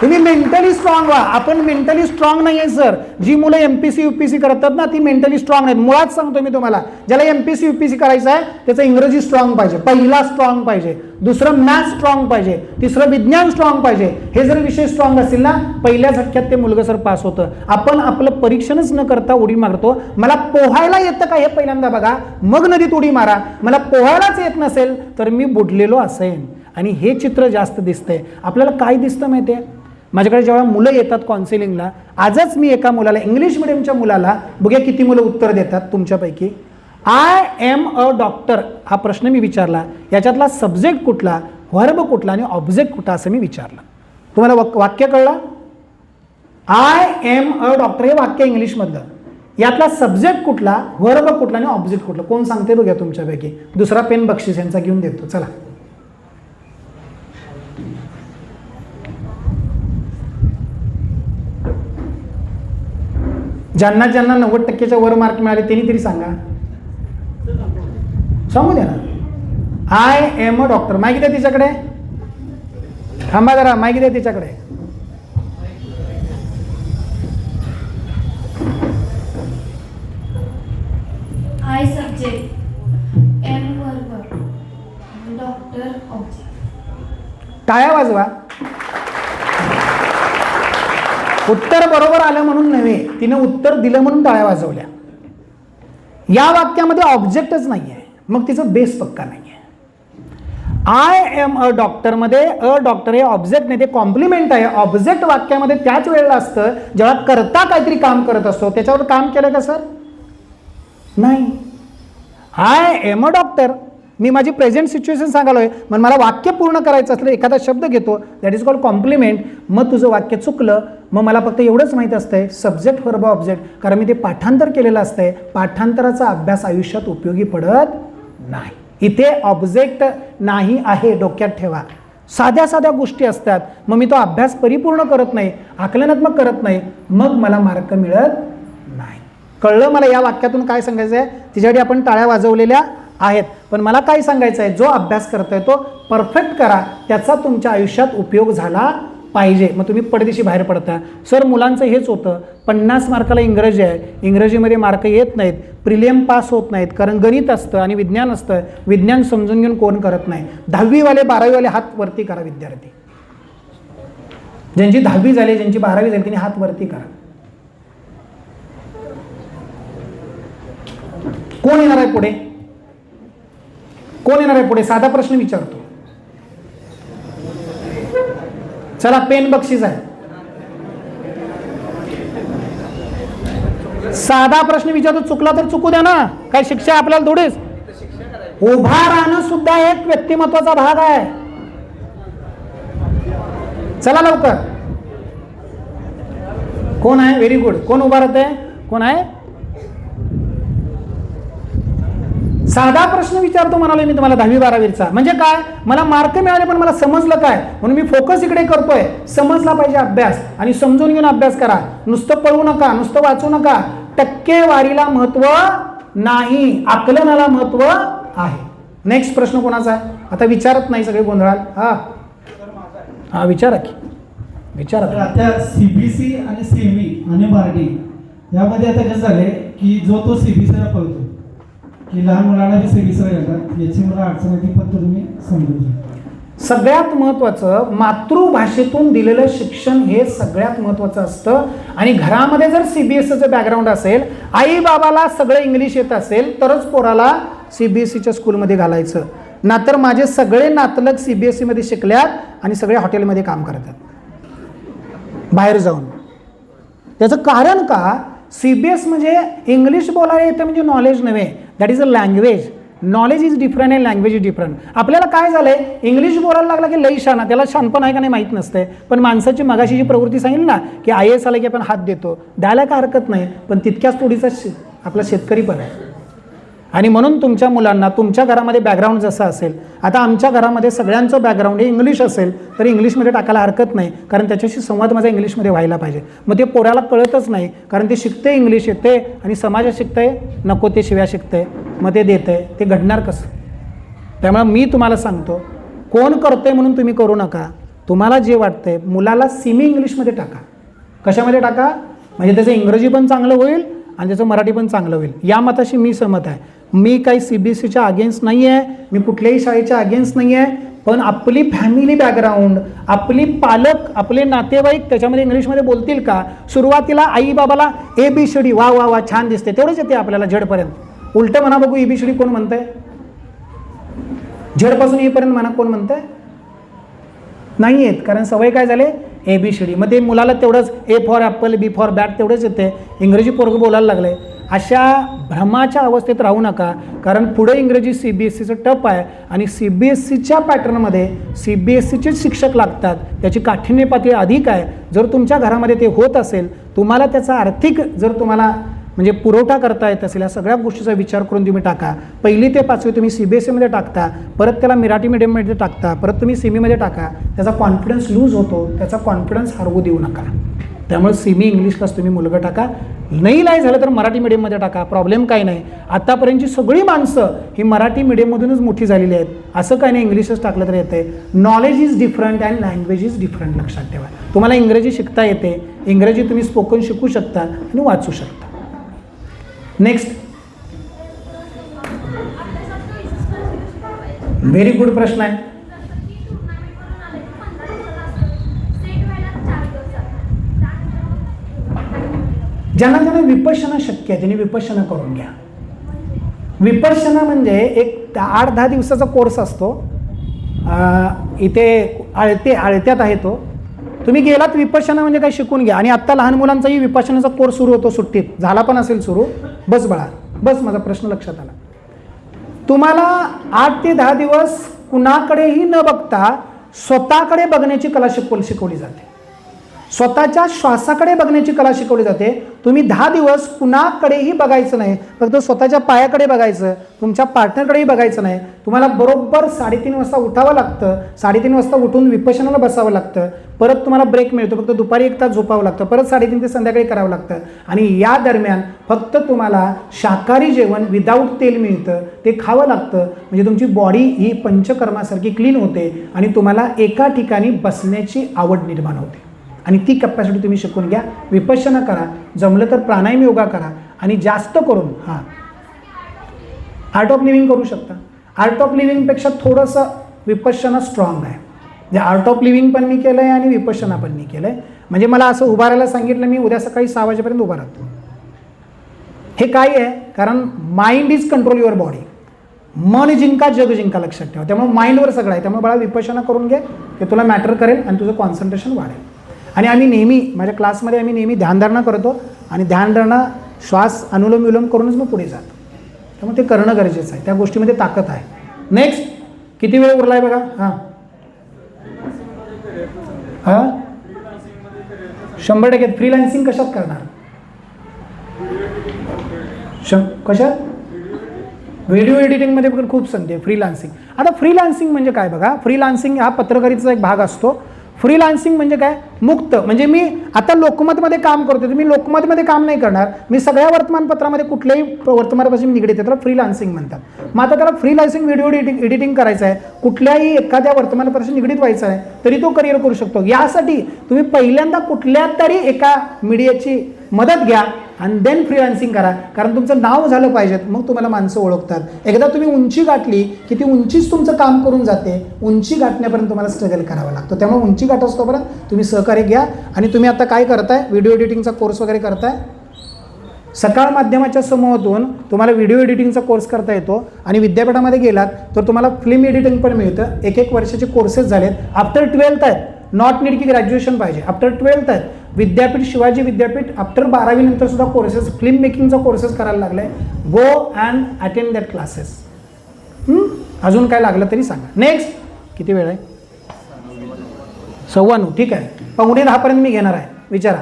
तुम्ही मेंटली स्ट्रॉंग व्हा. आपण मेंटली स्ट्रॉंग नाही आहे सर. जी मुलं MPSC UPSC करतात ना, ती मेंटली स्ट्रॉंग नाहीत. मुळात सांगतो मी तुम्हाला, ज्याला MPSC UPSC करायचं आहे त्याचं इंग्रजी स्ट्रॉंग पाहिजे, पहिला स्ट्रॉंग पाहिजे, दुसरं मॅथ्स स्ट्रॉंग पाहिजे, तिसरं विज्ञान स्ट्रॉंग पाहिजे. हे जर विषय स्ट्रॉंग असतील ना, पहिल्या झटक्यात ते मुलगा सर पास होतं. आपण आपलं परीक्षणच न करता उडी मारतो. मला पोहायला येतं का हे पहिल्यांदा बघा, मग नदीत उडी मारा. मला पोहायलाच येत नसेल तर मी बुडलेलो असेन. आणि हे चित्र जास्त दिसतंय. आपल्याला काय दिसतं माहिती आहे, माझ्याकडे जेव्हा मुलं येतात काउन्सिलिंगला, आजच मी एका मुलाला, इंग्लिश मिडियमच्या मुलाला, बघूया किती मुलं उत्तर देतात तुमच्यापैकी. आय एम अ डॉक्टर हा प्रश्न मी विचारला, याच्यातला सब्जेक्ट कुठला, व्हर्ब कुठला आणि ऑब्जेक्ट कुठला असं मी विचारलं. तुम्हाला वाक्य कळलं, आय एम अ डॉक्टर हे वाक्य इंग्लिशमधलं, यातला सब्जेक्ट कुठला, व्हर्ब कुठला आणि ऑब्जेक्ट कुठला, कोण सांगते बघा तुमच्यापैकी. दुसरा पेन बक्षीस यांचा घेऊन देतो, चला. ज्यांना 90%च्या वर मार्क मिळाले त्यांनी तरी सांगा, सांगू द्या ना. I am a doctor. माहिती द्या तिच्याकडे, थांबा जरा, माहिती द्या तिच्याकडे. I subject, am verb, doctor object. टाळ्या वाजवा. उत्तर बरोबर आलं म्हणून नव्हे, तिने उत्तर दिलं म्हणून टाळ्या वाजवल्या. या वाक्यामध्ये ऑब्जेक्टच नाही आहे, मग तिचं बेस पक्का नाही आहे. आय एम अ डॉक्टर मध्ये अ डॉक्टर हे ऑब्जेक्ट नाही, ते कॉम्प्लिमेंट आहे. ऑब्जेक्ट वाक्यामध्ये त्याच वेळेला असतं जेव्हा करता काहीतरी काम करत असतो. त्याच्यावर काम केलं का सर, नाही. आय एम अ डॉक्टर, मी माझी प्रेझेंट सिच्युएशन सांगालोय, मग मला वाक्य पूर्ण करायचं असलं एखादा शब्द घेतो, दॅट इज कॉल्ड कॉम्प्लिमेंट. मग तुझं वाक्य चुकलं, मग मला फक्त एवढंच माहीत असतंय सब्जेक्ट व्हर्ब ऑब्जेक्ट, कारण मी ते पाठांतर केलेलं असतंय. पाठांतराचा अभ्यास आयुष्यात उपयोगी पडत नाही. इथे ऑब्जेक्ट नाही आहे, डोक्यात ठेवा. साध्या साध्या गोष्टी असतात, मग मी तो अभ्यास परिपूर्ण करत नाही, आकलनात्मक करत नाही, मग मला मार्क मिळत नाही. कळलं मला या वाक्यातून काय सांगायचं आहे. तिच्यासाठी आपण टाळ्या वाजवलेल्या आहेत, पण मला काय सांगायचं आहे, जो अभ्यास करतोय तो परफेक्ट करा, त्याचा तुमच्या आयुष्यात उपयोग झाला पाहिजे. मग तुम्ही पडदेशी बाहेर पडता. सर मुलांचं हेच होतं, 50 मार्काला इंग्रजी आहे, इंग्रजीमध्ये मार्क येत नाहीत, प्रिलियम पास होत नाहीत, कारण गणित असतं आणि विज्ञान असतं. विज्ञान समजून घेऊन कोण करत नाही. 10वीवाले 12वीवाले हात वरती करा विद्यार्थी. ज्यांची 10वी झाली, ज्यांची 12वी झाली, त्यांनी हात वरती करा. कोण येणार आहे पुढे? कोण येणार आहे पुढे? साधा प्रश्न विचारतो. चला, पेन बक्षीस आहे. साधा प्रश्न विचारतो, चुकला तर चुकू द्या ना, काय शिक्षा आपल्याला थोडीच. उभा राहणं सुद्धा एक व्यक्तिमत्वाचा भाग आहे. चला लवकर. कोण आहे? Very good. कोण उभा राहते? कोण आहे? साधा प्रश्न विचारतो म्हणाले मी तुम्हाला 10वी 12वीचा. म्हणजे काय? मला मार्क मिळाले पण मला समजलं काय, म्हणून मी फोकस इकडे करतोय. समजला पाहिजे अभ्यास, आणि समजून घेऊन अभ्यास करा. नुसतं पळू नका, नुसतं वाचू नका. टक्केवारीला महत्व नाही, आकलनाला महत्व आहे. नेक्स्ट प्रश्न कोणाचा आहे? आता विचारत नाही, सगळे गोंधळाल. हा विचारा की, विचारा. तर आता CBSE आणि सेमी आणि बार्डी यामध्ये आता कसं झालंय की जो तो CBSEला पळतो की लहान मुलांना बी CBSEला घालतात, याची मला अडचण येते, पण तुम्ही समजून. सगळ्यात महत्त्वाचं मातृभाषेतून दिलेलं शिक्षण हे सगळ्यात महत्त्वाचं असतं. आणि घरामध्ये जर CBSEचं बॅकग्राऊंड असेल, आई बाबाला सगळं इंग्लिश येत असेल, तरच पोराला CBSEच्या स्कूलमध्ये घालायचं. नाहीतर माझे सगळे नातलग CBSEमध्ये शिकल्यात आणि सगळे हॉटेलमध्ये काम करतात बाहेर जाऊन. त्याचं कारण का? CBSE म्हणजे इंग्लिश बोलायला येतं म्हणजे नॉलेज नव्हे, that is a language. Knowledge is different and language is different. आपल्याला काय झालंय, इंग्लिश बोलायला लागला की लई शाना, त्याला शानपण आहे का नाही माहीत नसते. पण माणसाची मगाशी जी प्रवृत्ती सांगितली ना की IAS आला की आपण हात देतो, द्यायला काय हरकत नाही, पण तितक्याच थोडीचा आपला शेतकरी पण आहे. आणि म्हणून तुमच्या मुलांना तुमच्या घरामध्ये बॅकग्राऊंड जसं असेल, आता आमच्या घरामध्ये सगळ्यांचं बॅकग्राऊंड हे इंग्लिश असेल तर इंग्लिशमध्ये टाकायला हरकत नाही, कारण त्याच्याशी संवाद माझा इंग्लिशमध्ये व्हायला पाहिजे. मग ते पोराला कळतच नाही, कारण ते शिकते इंग्लिश येते आणि समाजात शिकते नको ते शिव्या शिकते, मग ते देते, ते घडणार कसं? त्यामुळे मी तुम्हाला सांगतो, कोण करते म्हणून तुम्ही करू नका. तुम्हाला जे वाटतंय मुलाला सेमी इंग्लिशमध्ये टाका. कशामध्ये टाका? म्हणजे त्याचं इंग्रजी पण चांगलं होईल आणि त्याचं मराठी पण चांगलं होईल. या मताशी मी सहमत आहे. मी काही CBSEच्या अगेन्स्ट नाही आहे, मी कुठल्याही शाळेच्या अगेन्स्ट नाही आहे, पण आपली फॅमिली बॅकग्राऊंड, आपली पालक, आपले नातेवाईक त्याच्यामध्ये इंग्लिशमध्ये बोलतील का? सुरुवातीला आई बाबाला ABCD वा वा वा छान दिसते, तेवढंच येते आपल्याला झडपर्यंत. उलटं म्हणा बघू, ABCD कोण म्हणतंय? झडपासून येईपर्यंत म्हणा, कोण म्हणतंय? नाही येत, कारण सवय काय झाले ABCD. मग ते मुलाला तेवढंच A for Apple, B for bat तेवढंच येते, इंग्रजी पोरगं बोलायला लागले. अशा भ्रमाच्या अवस्थेत राहू नका, कारण पुढे इंग्रजी CBSEचं टप आहे आणि CBSEच्या पॅटर्नमध्ये CBSEचेच शिक्षक लागतात, त्याची काठिण्य पातळी अधिक आहे. जर तुमच्या घरामध्ये ते होत असेल, तुम्हाला त्याचा आर्थिक जर तुम्हाला म्हणजे पुरवठा करता येत असेल, या सगळ्या गोष्टीचा विचार करून तुम्ही टाका. 1ली ते 5वी तुम्ही CBSEमध्ये टाकता, परत त्याला मराठी मीडियममध्ये टाकता, परत तुम्ही सेमीमध्ये टाका, त्याचा कॉन्फिडन्स लूज होतो, त्याचा कॉन्फिडन्स हरवू देऊ नका. त्यामुळे सेमी इंग्लिशलाच तुम्ही मुलगा टाका. नाही झालं तर मराठी मीडियममध्ये टाका, प्रॉब्लेम काही नाही. आतापर्यंतची सगळी माणसं ही मराठी मीडियममधूनच मोठी झालेली आहेत, असं काही नाही इंग्लिशच टाकलं तर येते. Knowledge is different and language is different. लक्षात ठेवा, तुम्हाला इंग्रजी शिकता येते, इंग्रजी तुम्ही स्पोकन शिकू शकता आणि वाचू शकता. नेक्स्ट, व्हेरी गुड प्रश्न आहे. ज्यांना विपश्यना शक्य आहे त्यांनी विपश्यना करून घ्या. विपश्यना म्हणजे एक 8-10 दिवसाचा कोर्स असतो. इथे आळत्यात आहे तो. तुम्ही गेलात विपश्यना म्हणजे काय शिकून घ्या. आणि आत्ता लहान मुलांचाही विपश्यनाचा कोर्स सुरू होतो सुट्टीत, झाला पण असेल सुरू. बस बाळा बस, माझा प्रश्न लक्षात आला. तुम्हाला 8 ते 10 दिवस कुणाकडेही न बघता स्वतःकडे बघण्याची कला शिकवली जाते. स्वतःच्या श्वासाकडे बघण्याची कला शिकवली जाते. तुम्ही 10 दिवस कुणाकडेही बघायचं नाही, फक्त स्वतःच्या पायाकडे बघायचं, तुमच्या पार्टनरकडेही बघायचं नाही. तुम्हाला बरोबर 3:30 वाजता उठावं लागतं, 3:30 वाजता उठून विपश्यनाला बसावं लागतं. परत तुम्हाला ब्रेक मिळतो, फक्त दुपारी 1 तास झोपावं लागतं, परत 3:30 ते संध्याकाळी करावं लागतं. आणि या दरम्यान फक्त तुम्हाला शाकाहारी जेवण विदाऊट तेल मिळतं, ते खावं लागतं. म्हणजे तुमची बॉडी ही पंचकर्मासारखी क्लीन होते आणि तुम्हाला एका ठिकाणी बसण्याची आवड निर्माण होते. आणि ती कॅपॅसिटी तुम्ही शिकून घ्या. विपश्यना करा, जमलं तर प्राणायाम योगा करा. आणि जास्त करून आर्ट ऑफ लिव्हिंग करू शकता. आर्ट ऑफ लिव्हिंगपेक्षा थोडंसं विपश्यना स्ट्रॉंग आहे. म्हणजे आर्ट ऑफ लिव्हिंग पण मी केलं आहे आणि विपश्यना पण मी केलं आहे. म्हणजे मला असं उभा राहायला सांगितलं, मी उद्या सकाळी 6 वाजेपर्यंत उभा राहतो. हे काय आहे, कारण mind is control your body. मन जिंका जग जिंका, लक्षात ठेवा. त्यामुळे माइंडवर सगळं आहे. त्यामुळे बाळा विपश्यना करून घे, ते तुला मॅटर करेल आणि तुझं कॉन्सन्ट्रेशन वाढेल. आणि आम्ही नेहमी माझ्या क्लासमध्ये आम्ही नेहमी ध्यानधारणा करतो आणि ध्यानधारणा श्वास अनुलोम विलोम करूनच मग पुढे जातो. त्यामुळे ते करणं गरजेचं आहे. त्या गोष्टीमध्ये ताकद आहे. नेक्स्ट, किती वेळ उरला आहे बघा. हां हां 100% फ्रीलान्सिंग कशात करणार? कशात? व्हिडिओ एडिटिंगमध्ये पण खूप संधी आहे. फ्रीलान्सिंग, आता फ्रीलान्सिंग म्हणजे काय बघा, फ्रीलान्सिंग हा पत्रकारितेचा एक भाग असतो. फ्रीलान्सिंग म्हणजे काय, मुक्त. म्हणजे मी आता लोकमतमध्ये काम करतो, तर मी लोकमतमध्ये काम नाही करणार, मी सगळ्या वर्तमानपत्रामध्ये कुठल्याही वर्तमानपत्राशी निगडीत आहे, त्याला फ्रीलान्सिंग म्हणतात. मग आता त्याला फ्रीलान्सिंग व्हिडिओ एडिटिंग करायचं आहे, कुठल्याही एखाद्या वर्तमानपत्राशी निगडीत व्हायचं आहे, तरी तो करिअर करू शकतो. यासाठी तुम्ही पहिल्यांदा कुठल्या तरी एका मीडियाची मदत घ्या आणि देन फ्रीलान्सिंग करा. कारण तुमचं नाव झालं पाहिजेत, मग तुम्हाला माणसं ओळखतात. एकदा तुम्ही उंची गाठली की ती उंचीच तुमचं काम करून जाते. उंची गाठण्यापर्यंत तुम्हाला स्ट्रगल करावा लागतो. त्यामुळे उंची गाठ असतोपर्यंत तुम्ही सहकार्य घ्या. आणि तुम्ही आता काय करताय, व्हिडिओ एडिटिंगचा कोर्स वगैरे करताय. सकाळ माध्यमाच्या समूहातून तुम्हाला व्हिडिओ एडिटिंगचा कोर्स करता येतो आणि विद्यापीठामध्ये गेलात तर तुम्हाला फिल्म एडिटिंग पण मिळतं. 1 वर्षाचे कोर्सेस झालेत. आफ्टर 12th आहेत, नॉट नीड की ग्रॅज्युएशन पाहिजे. आफ्टर 12th आहेत. विद्यापीठ, शिवाजी विद्यापीठ आफ्टर 12वी नंतर सुद्धा कोर्सेस, फिल्म मेकिंगचा कोर्सेस करायला लागला आहे. Go and attend that classes. अजून काय लागलं तरी सांगा. नेक्स्ट, किती वेळ आहे? 9:15. ठीक आहे, 9:45 मी घेणार आहे. विचारा.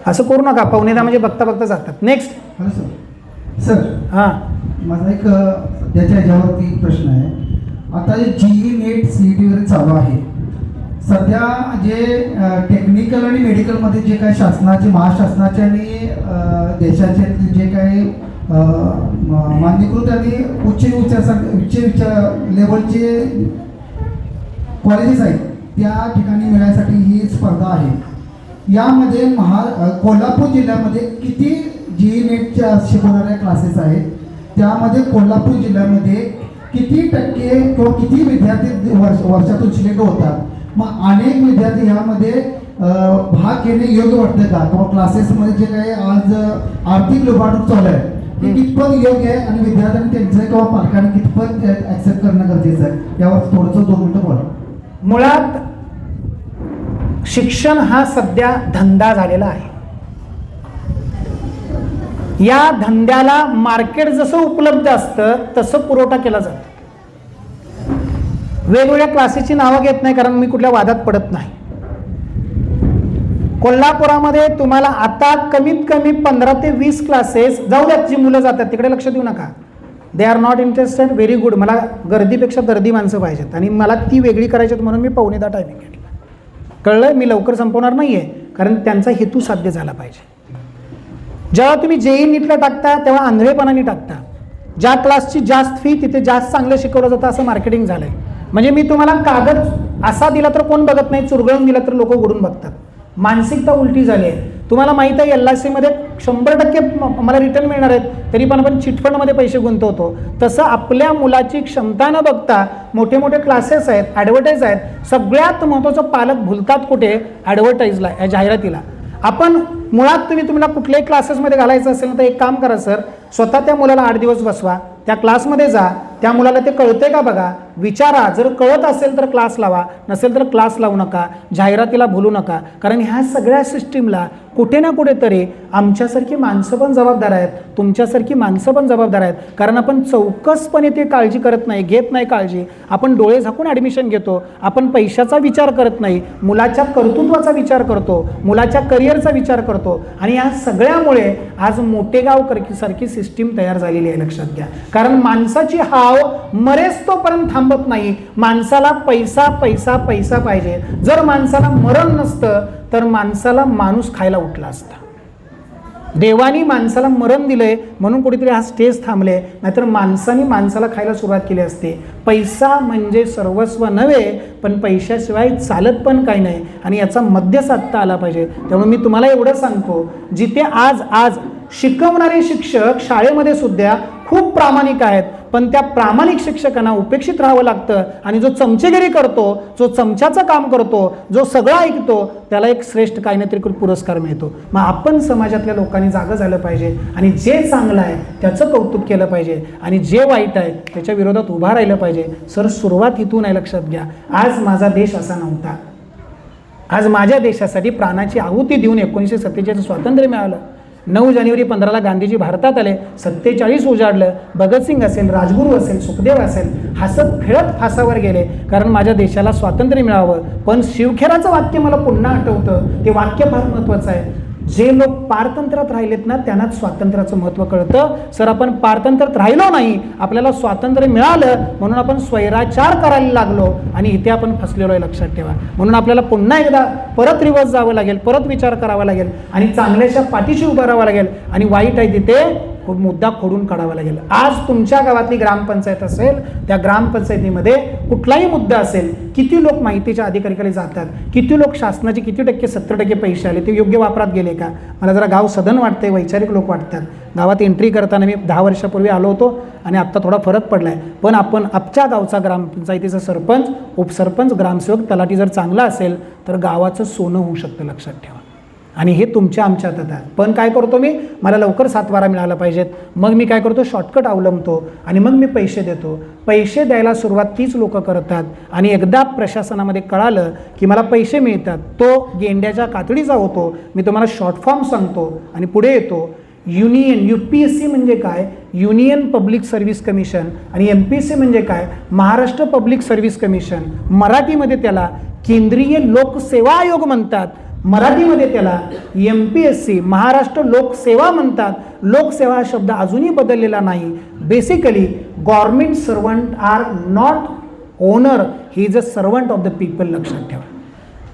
असं करू नका, 9:15 म्हणजे बघता बघता जातात. नेक्स्ट. Hello sir. सर, हां, माझा एक त्याच्या ह्याच्यावरती प्रश्न आहे. आता जे GE नेट CET वगैरे चालू आहे, सध्या जे टेक्निकल आणि मेडिकलमध्ये जे काही शासनाचे, महाशासनाचे आणि देशाचे जे काही मान्यकृत आणि उच्च लेवलचे कॉलेजेस आहेत, त्या ठिकाणी मिळण्यासाठी ही स्पर्धा आहे. यामध्ये कोल्हापूर जिल्ह्यामध्ये किती GE नेटच्या शिकवणाऱ्या क्लासेस आहेत? त्यामध्ये कोल्हापूर जिल्ह्यामध्ये किती टक्के किंवा किती विद्यार्थी वर्षातून सिलेक्ट होतात? मग अनेक विद्यार्थी ह्यामध्ये भाग घेणे योग्य वाटतं का? किंवा क्लासेसमध्ये जे काही आज आर्थिक लुबाडणूक चालू आहे ती कितपत योग्य आहे आणि विद्यार्थ्यांनी त्यांचं किंवा पालकांनी कितपत ॲक्सेप्ट करणं गरजेचं आहे? यावर थोडंसं 2 मिनिटं बोला. मुळात शिक्षण हा सध्या धंदा झालेला आहे. या धंद्याला मार्केट जसं उपलब्ध असतं तसं पुरवठा केला जातो. वेगवेगळ्या क्लासेसची नावं घेत नाही, कारण मी कुठल्या वादात पडत नाही. कोल्हापुरामध्ये तुम्हाला आता कमीत कमी 15 ते 20 क्लासेस, जाऊ द्यात जी मुलं जातात तिकडे लक्ष देऊ नका. They are not interested, very good. मला गर्दीपेक्षा दर्दी माणसं पाहिजेत आणि मला ती वेगळी करायची आहेत म्हणून मी 9:15 टायमिंग घेतलं. कळलं, मी लवकर संपवणार नाही आहे, कारण त्यांचा हेतू साध्य झाला पाहिजे. जेव्हा तुम्ही JE नीटला टाकता तेव्हा आंधळेपणाने टाकता. ज्या क्लासची जास्त फी तिथे जास्त चांगलं शिकवलं जातं असं मार्केटिंग झालंय. म्हणजे मी तुम्हाला कागद असा दिला तर कोण बघत नाही, चुरगळून दिला तर लोक उघडून बघतात. मानसिकता उलटी झाली आहे. तुम्हाला माहीत आहे LIC मध्ये 100% मला रिटर्न मिळणार आहेत, तरी पण आपण चिटफंडमध्ये पैसे गुंतवतो. तसं आपल्या मुलाची क्षमता न बघता मोठे मोठे क्लासेस आहेत, ॲडव्हर्टाईज आहेत. सगळ्यात महत्त्वाचं पालक भुलतात कुठे? ॲडव्हर्टाईजला, या जाहिरातीला. आपण मुळात तुम्हाला कुठल्याही क्लासेसमध्ये घालायचं असेल ना तर एक काम करा सर, स्वतः त्या मुलाला 8 दिवस बसवा, त्या क्लासमध्ये जा, त्या मुलाला ते कळतंय का बघा, विचारा. जर कळत असेल तर क्लास लावा, नसेल तर क्लास लावू नका, जाहिरातीला भूलू नका. कारण ह्या सगळ्या सिस्टीमला कुठे ना कुठेतरी आमच्यासारखी माणसं पण जबाबदार आहेत, तुमच्यासारखी माणसं पण जबाबदार आहेत. कारण आपण चौकसपणे ते काळजी करत नाही, घेत नाही काळजी. आपण डोळे झाकून ॲडमिशन घेतो, आपण पैशाचा विचार करत नाही, मुलाच्या कर्तृत्वाचा विचार करतो, मुलाच्या करिअरचा विचार करतो. आणि या सगळ्यामुळे आज मोठेगाव सारखी सिस्टीम तयार झालेली आहे, लक्षात घ्या. कारण माणसाची हाव मरेच तोपर्यंत थांबत नाही. माणसाला पैसा पैसा पैसा पाहिजे. जर माणसाला मरण नसतं तर माणसाला माणूस खायला उठला असता. देवानी माणसाला मरण दिलंय म्हणून कुठेतरी हा स्टेज थांबले, नाहीतर माणसाने माणसाला खायला सुरुवात केली असते. पैसा म्हणजे सर्वस्व नव्हे, पण पैशाशिवाय चालत पण काही नाही आणि याचा मध्य साधता आला पाहिजे. त्यामुळे मी तुम्हाला एवढं सांगतो, जिथे आज शिकवणारे शिक्षक शाळेमध्ये सुद्धा खूप प्रामाणिक आहेत, पण त्या प्रामाणिक शिक्षकांना उपेक्षित राहावं लागतं आणि जो चमचेगिरी करतो, जो चमच्याचं काम करतो, जो सगळं ऐकतो, त्याला एक श्रेष्ठ काही ना तरी पुरस्कार मिळतो. मग आपण समाजातल्या लोकांनी जागं झालं पाहिजे आणि जे चांगलं आहे त्याचं कौतुक केलं पाहिजे आणि जे वाईट आहे त्याच्या विरोधात उभा राहिलं पाहिजे. सर, सुरुवात इथून आहे, लक्षात घ्या. आज माझा देश असा नव्हता. आज माझ्या देशासाठी प्राणाची आहुती देऊन 1947 स्वातंत्र्य मिळालं. 9 जानेवारी 15ला गांधीजी भारतात आले, 47 उजाडलं. भगतसिंग असेल, राजगुरू असेल, सुखदेव असेल, हसत खेळत फासावर गेले कारण माझ्या देशाला स्वातंत्र्य मिळावं. पण शिवखेराचं वाक्य मला पुन्हा आठवतं. ते वाक्य फार महत्त्वाचं आहे. जे लोक पारतंत्र्यात राहिलेत ना त्यांनाच स्वातंत्र्याचं महत्त्व कळतं. सर, आपण पारतंत्र्यात राहिलो नाही, आपल्याला स्वातंत्र्य मिळालं म्हणून आपण स्वैराचार करायला लागलो आणि इथे आपण फसलेलो आहे, लक्षात ठेवा. म्हणून आपल्याला पुन्हा एकदा परत रिवर्स जावं लागेल, परत विचार करावा लागेल आणि चांगल्याच्या पाठीशी उभं राहावं लागेल आणि वाईट आहे तिथे खूप मुद्दा खोडून काढावा लागेल. आज तुमच्या गावातली ग्रामपंचायत असेल, त्या ग्रामपंचायतीमध्ये कुठलाही मुद्दा असेल, किती लोक माहितीच्या अधिकाऱ्याकडे जातात, किती लोक शासनाचे किती टक्के 70% पैसे आले, ते योग्य वापरात गेले का? मला जरा गाव सधन वाटते, वैचारिक लोक वाटतात. गावात एंट्री करताना मी 10 वर्षापूर्वी आलो होतो आणि आत्ता थोडा फरक पडला आहे. पण आपण आमच्या गावचा ग्रामपंचायतीचा सरपंच, उपसरपंच, ग्रामसेवक, तलाठी जर चांगला असेल तर गावाचं सोनं होऊ शकतं, लक्षात ठेवा. आणि हे तुमच्या आमच्या हातात आहे. पण काय करतो मी, मला लवकर 7 वारा मिळाला पाहिजेत, मग मी काय करतो, शॉर्टकट अवलंबतो आणि मग मी पैसे देतो. पैसे द्यायला सुरुवात तीच लोक करतात आणि एकदा प्रशासनामध्ये कळालं की मला पैसे मिळतात, तो गेंड्याच्या कातडीचा होतो. मी तुम्हाला शॉर्ट फॉर्म सांगतो आणि पुढे येतो. युनियन, UPSC म्हणजे काय, युनियन पब्लिक सर्व्हिस कमिशन, आणि MPSC म्हणजे काय, महाराष्ट्र पब्लिक सर्व्हिस कमिशन. मराठीमध्ये त्याला केंद्रीय लोकसेवा आयोग म्हणतात, मराठीमध्ये त्याला MPSC महाराष्ट्र लोकसेवा म्हणतात. लोकसेवा हा शब्द अजूनही बदललेला नाही. Basically government servant are not owner, he is a servant of the people, लक्षात ठेवा.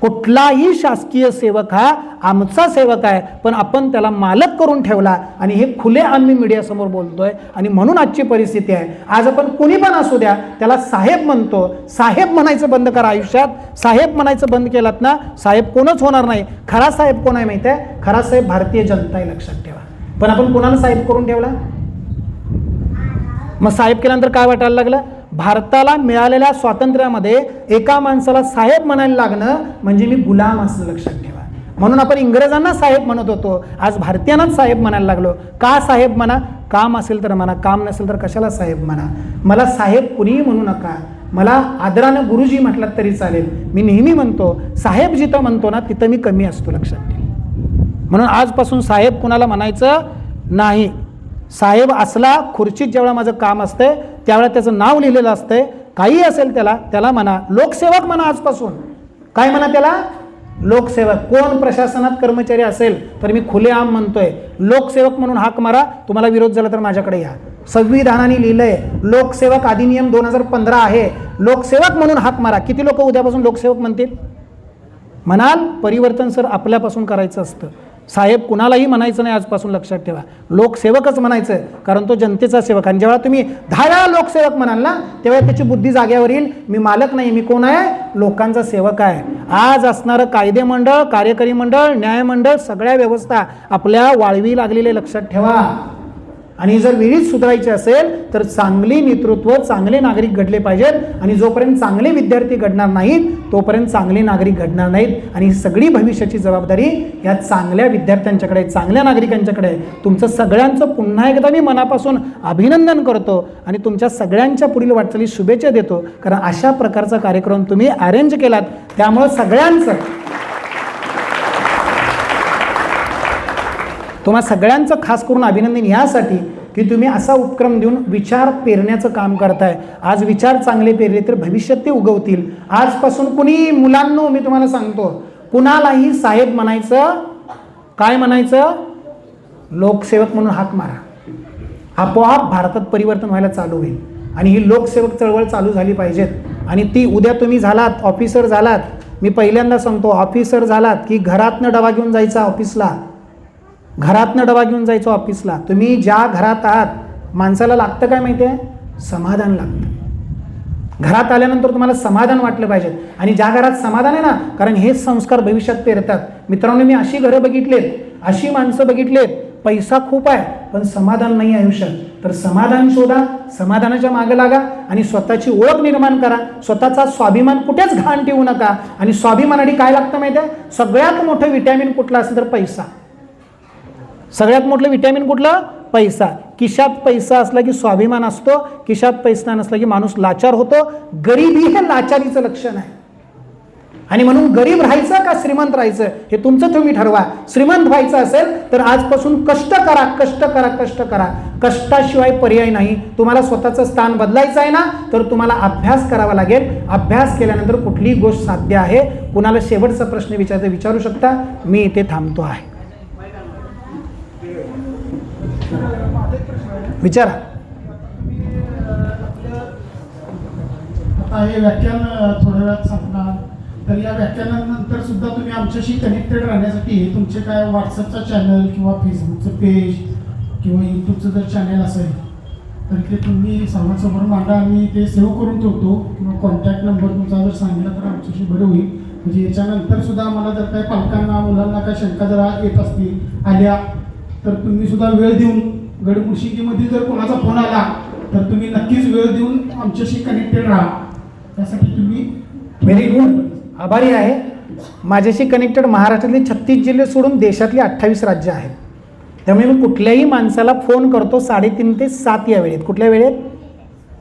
कुठलाही शासकीय सेवक हा आमचा सेवक आहे, पण आपण त्याला मालक करून ठेवला आणि हे खुले आम्ही मीडियासमोर बोलतोय आणि म्हणून आजची परिस्थिती आहे. आज आपण कोणी पण असू द्या त्याला साहेब म्हणतो. साहेब म्हणायचं बंद करा आयुष्यात. साहेब म्हणायचं बंद केलात ना, साहेब कोणच होणार नाही. खरा साहेब कोण आहे माहिती आहे? खरा साहेब भारतीय जनता आहे, लक्षात ठेवा. पण आपण कोणाला साहेब करून ठेवला? मग साहेब केल्यानंतर काय वाटायला लागलं? भारताला मिळालेल्या स्वातंत्र्यामध्ये एका माणसाला साहेब म्हणायला लागणं म्हणजे मी गुलाम असं, लक्षात ठेवा. म्हणून आपण इंग्रजांना साहेब म्हणत होतो, आज भारतीयांनाच साहेब म्हणायला लागलो. का साहेब म्हणा? काम असेल तर म्हणा, काम नसेल तर कशाला साहेब म्हणा. मला साहेब कुणीही म्हणू नका, मला आदरानं गुरुजी म्हटलात तरी चालेल. मी नेहमी म्हणतो, साहेब जिथं म्हणतो ना तिथं मी कमी असतो, लक्षात ठेवा. म्हणून आजपासून साहेब कुणाला म्हणायचं नाही. साहेब असला खुर्चीत जेवढा माझं काम असतंय त्यावेळेला त्याचं नाव लिहिलेलं असतंय, काही असेल त्याला म्हणा लोकसेवक म्हणा. आजपासून काय म्हणा त्याला? लोकसेवक. कोण प्रशासनात कर्मचारी असेल तर मी खुलेआम म्हणतोय लोकसेवक म्हणून हाक मारा. तुम्हाला विरोध झाला तर माझ्याकडे या. संविधानाने लिहिलंय लोकसेवक अधिनियम 2015 आहे, लोकसेवक म्हणून हाक मारा. किती लोक उद्यापासून लोकसेवक म्हणतील? म्हणाल परिवर्तन सर आपल्यापासून करायचं असतं. साहेब कुणालाही म्हणायचं नाही आजपासून, लक्षात ठेवा. लोकसेवकच म्हणायचं, कारण तो जनतेचा सेवक. आणि जेव्हा तुम्ही 10 वेळा लोकसेवक म्हणाल ना तेव्हा त्याची बुद्धी जाग्यावर येईल. मी मालक नाही, मी कोण आहे? लोकांचा सेवक आहे. आज असणारं कायदे मंडळ, कार्यकारी मंडळ, न्यायमंडळ, सगळ्या व्यवस्था आपल्या वाळवी लागलेले, लक्षात ठेवा. आणि जर वेळीच सुधारायचे असेल तर चांगली नेतृत्व, चांगले नागरिक घडले पाहिजेत. आणि जोपर्यंत चांगले विद्यार्थी घडणार नाहीत तोपर्यंत चांगले नागरिक घडणार नाहीत. आणि ही सगळी भविष्याची जबाबदारी या चांगल्या विद्यार्थ्यांच्याकडे, चांगल्या नागरिकांच्याकडे. तुमचं सगळ्यांचं पुन्हा एकदा मी मनापासून अभिनंदन करतो आणि तुमच्या सगळ्यांच्या पुढील वाटचाली शुभेच्छा देतो, कारण अशा प्रकारचा कार्यक्रम तुम्ही अरेंज केलात. त्यामुळं सगळ्यांचं, तुम्हा सगळ्यांचं खास करून अभिनंदन यासाठी की तुम्ही असा उपक्रम देऊन विचार पेरण्याचं काम करताय. आज विचार चांगले पेरले तर भविष्यात ते उगवतील. आजपासून कुणी मुलांनो, मी तुम्हाला सांगतो, कुणालाही साहेब म्हणायचं, काय म्हणायचं? लोकसेवक म्हणून हाक मारा. आपोआप भारतात परिवर्तन व्हायला चालू होईल. आणि ही लोकसेवक चळवळ चालू झाली पाहिजेत. आणि ती उद्या तुम्ही झालात, ऑफिसर झालात, मी पहिल्यांदा सांगतो, ऑफिसर झालात की घरातनं डबा घेऊन जायचा ऑफिसला. घरातनं डबा घेऊन जायचो ऑफिसला. तुम्ही ज्या घरात आहात माणसाला लागतं काय माहिती आहे? समाधान लागतं. घरात आल्यानंतर तुम्हाला समाधान वाटलं पाहिजे. आणि ज्या घरात समाधान आहे ना, कारण हेच संस्कार भविष्यात पेरतात. मित्रांनो, मी अशी घरं बघितलेत, अशी माणसं बघितलेत, पैसा खूप आहे पण समाधान नाही आयुष्यात, तर समाधान शोधा, समाधानाच्या मागे लागा आणि स्वतःची ओळख निर्माण करा. स्वतःचा स्वाभिमान कुठेच घाण ठेवू नका. आणि स्वाभिमानासाठी काय लागतं माहिती आहे? सगळ्यात मोठं विटॅमिन कुठलं असेल तर पैसा. सगळ्यात मोठं विटॅमिन कुठलं? पैसा. खिशात पैसा असला की स्वाभिमान असतो, खिशात पैसा नसला की माणूस लाचार होतो. गरिबी हे लाचारीचं लक्षण आहे. आणि म्हणून गरीब राहायचं का श्रीमंत राहायचं हे तुमचं तुम्ही ठरवा. श्रीमंत व्हायचं असेल तर आजपासून कष्ट करा, कष्ट करा, कष्ट करा. कष्टाशिवाय पर्याय नाही. तुम्हाला स्वतःचं स्थान बदलायचं आहे ना, तर तुम्हाला अभ्यास करावा लागेल. अभ्यास केल्यानंतर कुठलीही गोष्ट साध्य आहे. कुणाला शेवटचा प्रश्न विचारू शकता. मी इथे थांबतो आहे. विचारा. आता हे व्याख्यान थोड्या वेळात संपणार, तर या व्याख्यानानंतर सुद्धा तुम्ही आमच्याशी कनेक्टेड राहण्यासाठी तुमचे काय व्हॉट्सअपचा चॅनल किंवा फेसबुकचं पेज किंवा यूट्यूबचं जर चॅनल असेल तर ते तुम्ही सर्वांसमोर मांडा. आम्ही ते सेव्ह करून ठेवतो किंवा कॉन्टॅक्ट नंबर तुमचा जर सांगितला तर आमच्याशी बरं होईल. म्हणजे याच्यानंतर सुद्धा आम्हाला जर काही पालकांना मुलांना काही शंका जर येत असतील आल्या तर तुम्ही सुद्धा वेळ देऊन, गडमुर्शिदीमध्ये जर कोणाचा फोन आला तर तुम्ही नक्कीच वेळ देऊन आमच्याशी कनेक्टेड राहा. त्यासाठी तुम्ही व्हेरी गुड. आभारी आहे. माझ्याशी कनेक्टेड महाराष्ट्रातले 36 जिल्हे सोडून देशातली 28 राज्य आहेत. त्यामुळे मी कुठल्याही माणसाला फोन करतो 3:30 ते 7 या वेळेत. कुठल्या वेळेत?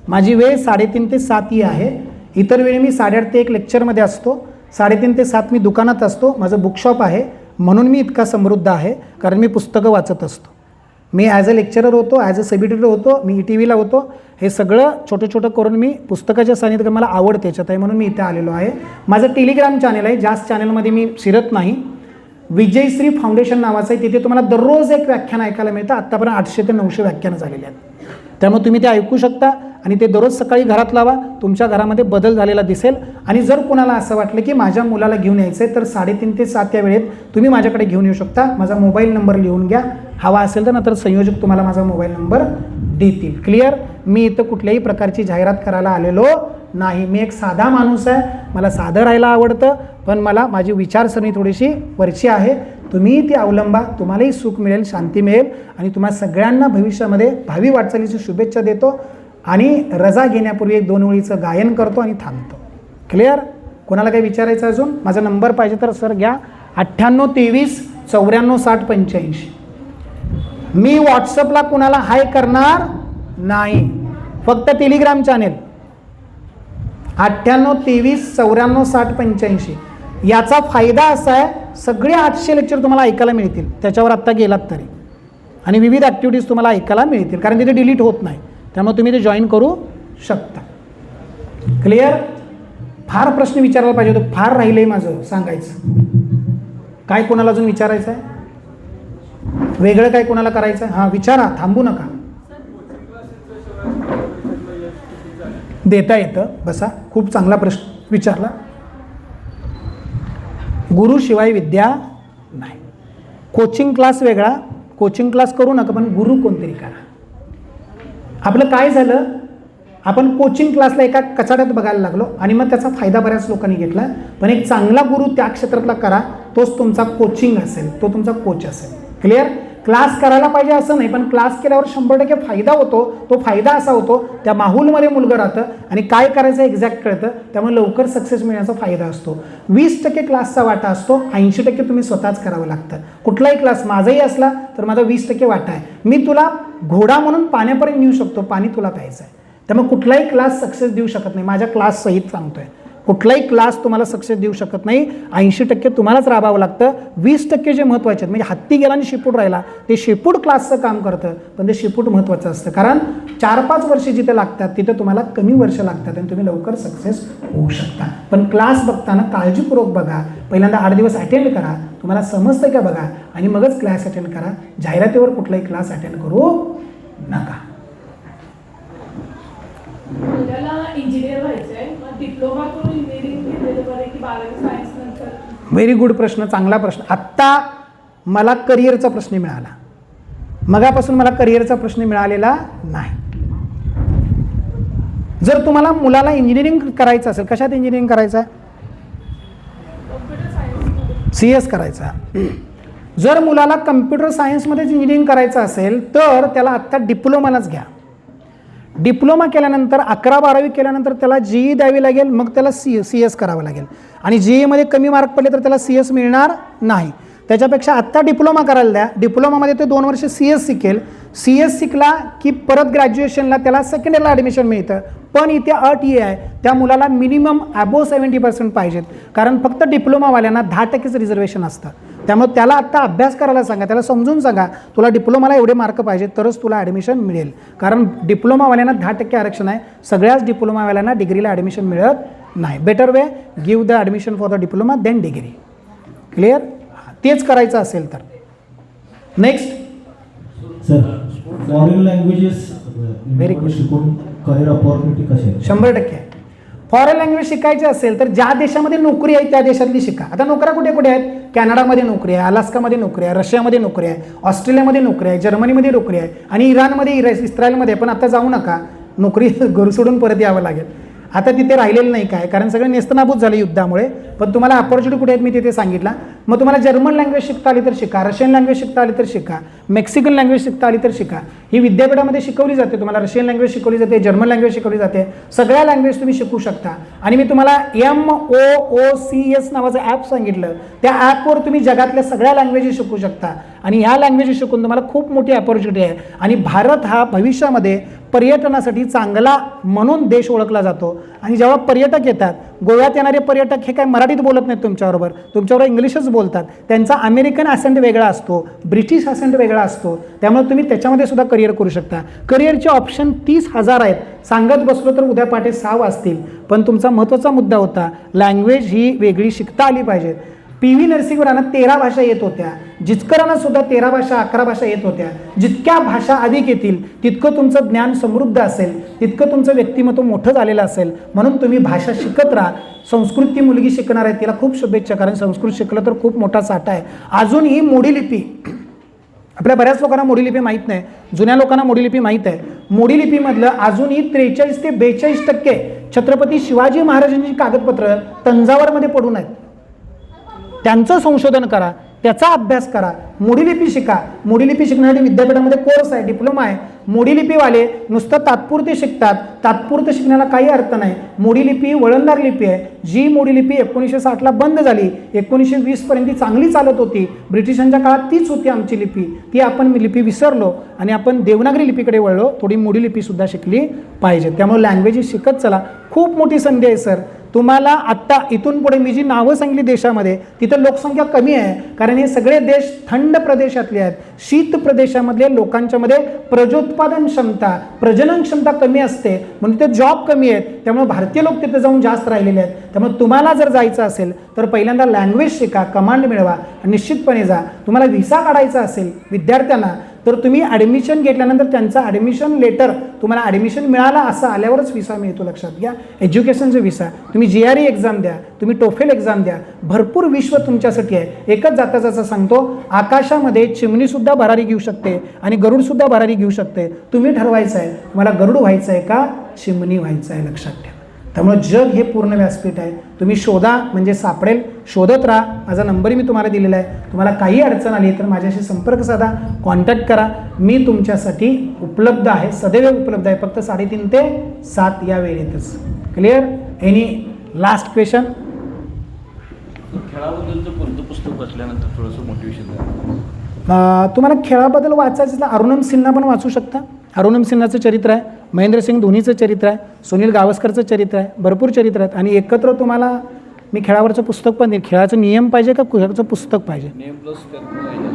माझी वेळ 3:30 ते 7 ही आहे. इतर वेळी मी 8:30 ते 1 लेक्चरमध्ये असतो. 3:30 ते 7 मी दुकानात असतो. माझं बुकशॉप आहे म्हणून मी इतका समृद्ध आहे, कारण मी पुस्तकं वाचत असतो. मी ॲज अ लेक्चरर होतो, ॲज अ सब एडिटर होतो, मी ETVला होतो. हे सगळं छोटं छोटं करून मी पुस्तकाच्या सानिध्यात मला आवड त्याच्यात आहे म्हणून मी इथे आलेलो आहे. माझं टेलिग्राम चॅनल आहे. जास्त चॅनलमध्ये मी शिरत नाही. विजयश्री फाउंडेशन नावाचं आहे. तिथे तुम्हाला दररोज एक व्याख्यान ऐकायला मिळतं. आत्तापर्यंत 800 ते 900 व्याख्यानं झालेली आहेत. त्यामुळे तुम्ही ते ऐकू शकता आणि ते दररोज सकाळी घरात लावा. तुमच्या घरामध्ये बदल झालेला दिसेल. आणि जर कोणाला असं वाटलं की माझ्या मुलाला घेऊन यायचं आहे तर 3:30 ते 7 या वेळेत तुम्ही माझ्याकडे घेऊन येऊ शकता. माझा मोबाईल नंबर लिहून घ्या. हवा असेल तर नंतर संयोजक तुम्हाला माझा मोबाईल नंबर देतील. क्लिअर? मी इथं कुठल्याही प्रकारची जाहिरात करायला आलेलो नाही. मी एक साधा माणूस आहे. मला साधं राहायला आवडतं, पण मला माझी विचारसरणी थोडीशी वरची आहे. तुम्ही ती अवलंबा. तुम्हालाही सुख मिळेल, शांती मिळेल आणि तुम्हा सगळ्यांना भविष्यामध्ये भावी वाटचालीची शुभेच्छा देतो. आणि रजा घेण्यापूर्वी 1-2 ओळीचं गायन करतो आणि थांबतो. क्लिअर? कोणाला काही विचारायचं अजून? माझा नंबर पाहिजे तर सर घ्या. 98 23 94 60 85. मी व्हॉट्सअपला कुणाला हाय करणार नाही, फक्त टेलिग्राम चॅनेल 98 23 94 60 85. याचा फायदा असा आहे, सगळे 800 लेक्चर तुम्हाला ऐकायला मिळतील त्याच्यावर आत्ता गेलात तरी. आणि विविध ॲक्टिव्हिटीज तुम्हाला ऐकायला मिळतील, कारण तिथे डिलीट होत नाही. त्यामुळे तुम्ही ते जॉईन करू शकता. क्लिअर? फार प्रश्न विचारायला पाहिजे होतं, फार राहिलं आहे माझं सांगायचं. काय कोणाला अजून विचारायचं आहे? वेगळं काय कोणाला करायचं आहे? हां विचारा, थांबू नका. देता येतं. बसा. खूप चांगला प्रश्न विचारला. गुरुशिवाय विद्या नाही. कोचिंग क्लास वेगळा, कोचिंग क्लास करू नका, पण गुरु कोणतरी करा. आपलं काय झालं, आपण कोचिंग क्लासला एका कचाड्यात बघायला लागलो आणि मग त्याचा फायदा बऱ्याच लोकांनी घेतला. पण एक चांगला गुरु त्या क्षेत्रातला करा, तोच तुमचा कोचिंग असेल, तो तुमचा कोच असेल. क्लिअर? क्लास करायला पाहिजे असं नाही, पण क्लास केल्यावर 100% फायदा होतो. तो फायदा असा होतो, त्या माहोलमध्ये मुलगा राहतं आणि काय करायचं एक्झॅक्ट कळतं, त्यामुळे लवकर सक्सेस मिळण्याचा फायदा असतो. 20% क्लासचा वाटा असतो, 80% तुम्ही स्वतःच करावं लागतं. कुठलाही क्लास माझाही असला तर माझा 20% वाटा आहे. मी तुला घोडा म्हणून पाण्यापर्यंत नेऊ शकतो, पाणी तुला प्यायचं आहे. त्यामुळे कुठलाही क्लास सक्सेस देऊ शकत नाही. माझ्या क्लास सहित सांगतोय, कुठलाही क्लास तुम्हाला सक्सेस देऊ शकत नाही. 80% तुम्हालाच राबावं लागतं. 20% जे महत्त्वाचे आहेत, म्हणजे हत्ती गेला आणि शेपूट राहिला, ते शेपूट क्लासचं काम करतं, पण ते शेपूट महत्त्वाचं असतं. कारण 4-5 वर्ष जिथे लागतात तिथे तुम्हाला कमी वर्ष लागतात आणि तुम्ही लवकर सक्सेस होऊ शकता. पण क्लास बघताना काळजीपूर्वक बघा. पहिल्यांदा 8 दिवस अटेंड करा, तुम्हाला समजतं का बघा, आणि मगच क्लास अटेंड करा. जाहिरातीवर कुठलाही क्लास अटेंड करू नका. मुलाला इंजिनियर व्हायचं आहे, मग डिप्लोमा करून इंजिनिअरिंग घेतलेलं बरं की 12वी सायन्स नंतर? व्हेरी गुड प्रश्न, चांगला प्रश्न. आत्ता मला करिअरचा प्रश्न मिळाला, मगापासून मला करिअरचा प्रश्न मिळालेला नाही. जर तुम्हाला मुलाला इंजिनिअरिंग करायचं असेल, कशात इंजिनिअरिंग करायचं आहे? Computer science. CS करायचा. जर मुलाला कम्प्युटर सायन्समध्ये इंजिनिअरिंग करायचं असेल तर त्याला आत्ता डिप्लोमालाच घ्या. डिप्लोमा केल्यानंतर 11-12वी केल्यानंतर त्याला जीई द्यावी लागेल, मग त्याला CS करावं लागेल. आणि जीईमध्ये कमी मार्क पडले तर त्याला CS मिळणार नाही. त्याच्यापेक्षा आत्ता डिप्लोमा करायला द्या. डिप्लोमामध्ये ते 2 वर्ष CS शिकेल. CS शिकला की परत ग्रॅज्युएशनला त्याला सेकंड इयरला ॲडमिशन मिळतं. पण इथे अट ही आहे, त्या मुलाला मिनिमम अबोव 70% पाहिजेत, कारण फक्त डिप्लोमावाल्यांना 10% रिझर्वेशन असतं. त्यामुळे त्याला आत्ता अभ्यास करायला सांगा, त्याला समजून सांगा तुला डिप्लोमाला एवढे मार्क पाहिजेत तरच तुला ॲडमिशन मिळेल. कारण डिप्लोमावाल्यांना 10% आरक्षण आहे, सगळ्याच डिप्लोमावाल्यांना डिग्रीला ॲडमिशन मिळत नाही. Better way give the admission for the diploma than degree. Clear? तेच करायचं असेल तर. Next sir, foreign languages Very good. शिकून करिअर अपॉर्च्युनिटी कशी आहे? 100%. फॉरेन लँग्वेज शिकायची असेल तर ज्या देशामध्ये नोकरी आहे त्या देशातली शिका. आता नोकऱ्या कुठे कुठे आहेत? कॅनडामध्ये नोकरी आहे, अलास्कामध्ये नोकरी आहे, रशियामध्ये नोकरी आहे, ऑस्ट्रेलियामध्ये नोकरी आहे, जर्मनीमध्ये नोकरी आहे आणि इराणमध्ये, इस्रायलमध्ये. पण आता जाऊ नका, नोकरी घर सोडून परत यावं लागेल. आता तिथे राहिलेलं नाही काय, कारण सगळे नेस्तनाबूत झाले युद्धामुळे. पण तुम्हाला अपॉर्च्युनिटी कुठे आहेत मी तिथे सांगितलं. मग तुम्हाला जर्मन लँग्वेज शिकता आली तर शिका, रशियन लँग्वेज शिकता आली तर शिका, मेक्सिकन लँग्वेज शिकता आली तर शिका. ही विद्यापीठामध्ये शिकवली जाते. तुम्हाला रशियन लँग्वेज शिकवली जाते, जर्मन लँग्वेज शिकवली जाते. सगळ्या लँग्वेज तुम्ही शिकू शकता. आणि मी तुम्हाला MOOCS नावाचं ॲप सांगितलं, त्या ॲपवर तुम्ही जगातल्या सगळ्या लँग्वेजेस शिकू शकता. आणि ह्या लँग्वेजेस शिकून तुम्हाला खूप मोठी अपॉर्च्युनिटी आहे. आणि भारत हा भविष्यामध्ये पर्यटनासाठी चांगला म्हणून देश ओळखला जातो. आणि जेव्हा पर्यटक येतात, गोव्यात येणारे पर्यटक हे काय मराठीत बोलत नाहीत तुमच्याबरोबर इंग्लिशच बोलतात. त्यांचा अमेरिकन ॲसेंट वेगळा असतो, ब्रिटिश ॲसेंट वेगळा असतो. त्यामुळे तुम्ही त्याच्यामध्ये सुद्धा करिअर करू शकता. करिअरचे ऑप्शन 30,000 आहेत. सांगत बसलो तर उद्या पहाटे 6 वाजतील. पण तुमचा महत्त्वाचा मुद्दा होता, लँग्वेज ही वेगळी शिकता आली पाहिजे. PV नरसिंहरावांना 13 भाषा येत होत्या. जिचकरांना सुद्धा 13 भाषा 11 भाषा येत होत्या. जितक्या भाषा अधिक येतील तितकं तुमचं ज्ञान समृद्ध असेल, तितकं तुमचं व्यक्तिमत्व मोठं झालेलं असेल. म्हणून तुम्ही भाषा शिकत राहा. संस्कृत मुलगी शिकणार आहे, तिला खूप शुभेच्छा, कारण संस्कृत शिकलं तर खूप मोठा साठा आहे. अजून ही मोडी लिपी, आपल्या बऱ्याच लोकांना मोडी लिपी माहीत नाही, जुन्या लोकांना मोडी लिपी माहीत आहे. मोडी लिपीमधलं अजूनही 43 ते 42% छत्रपती शिवाजी महाराजांची कागदपत्र तंजावरमध्ये पडून आहेत. त्यांचं संशोधन करा, त्याचा अभ्यास करा, मोडीलिपी शिका. मोडीलिपी शिकण्यासाठी विद्यापीठामध्ये कोर्स आहे, डिप्लोमा आहे. मोडीलिपीवाले नुसतं तात्पुरते शिकतात, तात्पुरतं शिकण्याला काही अर्थ नाही. मोडीलिपी वळणदार लिपी आहे. जी मोडीलिपी 1960ला बंद झाली, 1920 पर्यंत ती चांगली चालत होती. ब्रिटिशांच्या काळात तीच होती आमची लिपी. ती आपण लिपी विसरलो आणि आपण देवनागरी लिपीकडे वळलो. थोडी मोडीलिपीसुद्धा शिकली पाहिजे. त्यामुळे लँग्वेजेस शिकत चला. खूप मोठी संधी आहे सर तुम्हाला. आत्ता इथून पुढे मी जी नावं सांगली देशामध्ये, तिथं लोकसंख्या कमी आहे, कारण हे सगळे देश थंड प्रदेशातले आहेत. शीत प्रदेशामधले लोकांच्यामध्ये प्रजोत्पादन क्षमता, प्रजनन क्षमता कमी असते, म्हणून ते जॉब कमी आहेत. त्यामुळे भारतीय लोक तिथे जाऊन जास्त राहिलेले आहेत. त्यामुळे तुम्हाला जर जायचं असेल तर पहिल्यांदा लँग्वेज शिका, कमांड मिळवा आणि निश्चितपणे जा. तुम्हाला व्हिसा काढायचा असेल विद्यार्थ्यांना तर तुम्ही ॲडमिशन घेतल्यानंतर त्यांचा ॲडमिशन लेटर, तुम्हाला ॲडमिशन मिळाला असं आल्यावरच व्हिसा मिळतो, लक्षात घ्या. एज्युकेशनचा व्हिसा. तुम्ही GRE एक्झाम द्या, तुम्ही TOEFL एक्झाम द्या. भरपूर विश्व तुमच्यासाठी आहे. एकच जाता सांगतो, आकाशामध्ये चिमणीसुद्धा भरारी घेऊ शकते आणि गरुडसुद्धा भरारी घेऊ शकते. तुम्ही ठरवायचं आहे तुम्हाला गरुड व्हायचं आहे का चिमणी व्हायचं आहे, लक्षात ठेवा. त्यामुळे जग हे पूर्ण व्यासपीठ आहे. तुम्ही शोधा म्हणजे सापडेल. शोधत राहा. माझा नंबरही मी तुम्हाला दिलेला आहे. तुम्हाला काही अडचण आली तर माझ्याशी संपर्क साधा, कॉन्टॅक्ट करा. मी तुमच्यासाठी उपलब्ध आहे, सदैव उपलब्ध आहे. फक्त 3:30 ते 7 या वेळेतच. क्लिअर? Any last question? खेळाबद्दलचं कोणतं पुस्तक वाचल्यानंतर थोडंसं मोटिवेशन आहे? तुम्हाला खेळाबद्दल वाचायचं अरुणम सिन्हा पण वाचू शकता. अरुणम सिन्हाचं चरित्र आहे, महेंद्रसिंग धोनीचं चरित्र आहे, सुनील गावस्करचं चरित्र आहे, भरपूर चरित्र आहेत. आणि एकत्र तुम्हाला मी खेळावरचं पुस्तक पण देईन. खेळाचं नियम पाहिजे का खेळाचं पुस्तक पाहिजे?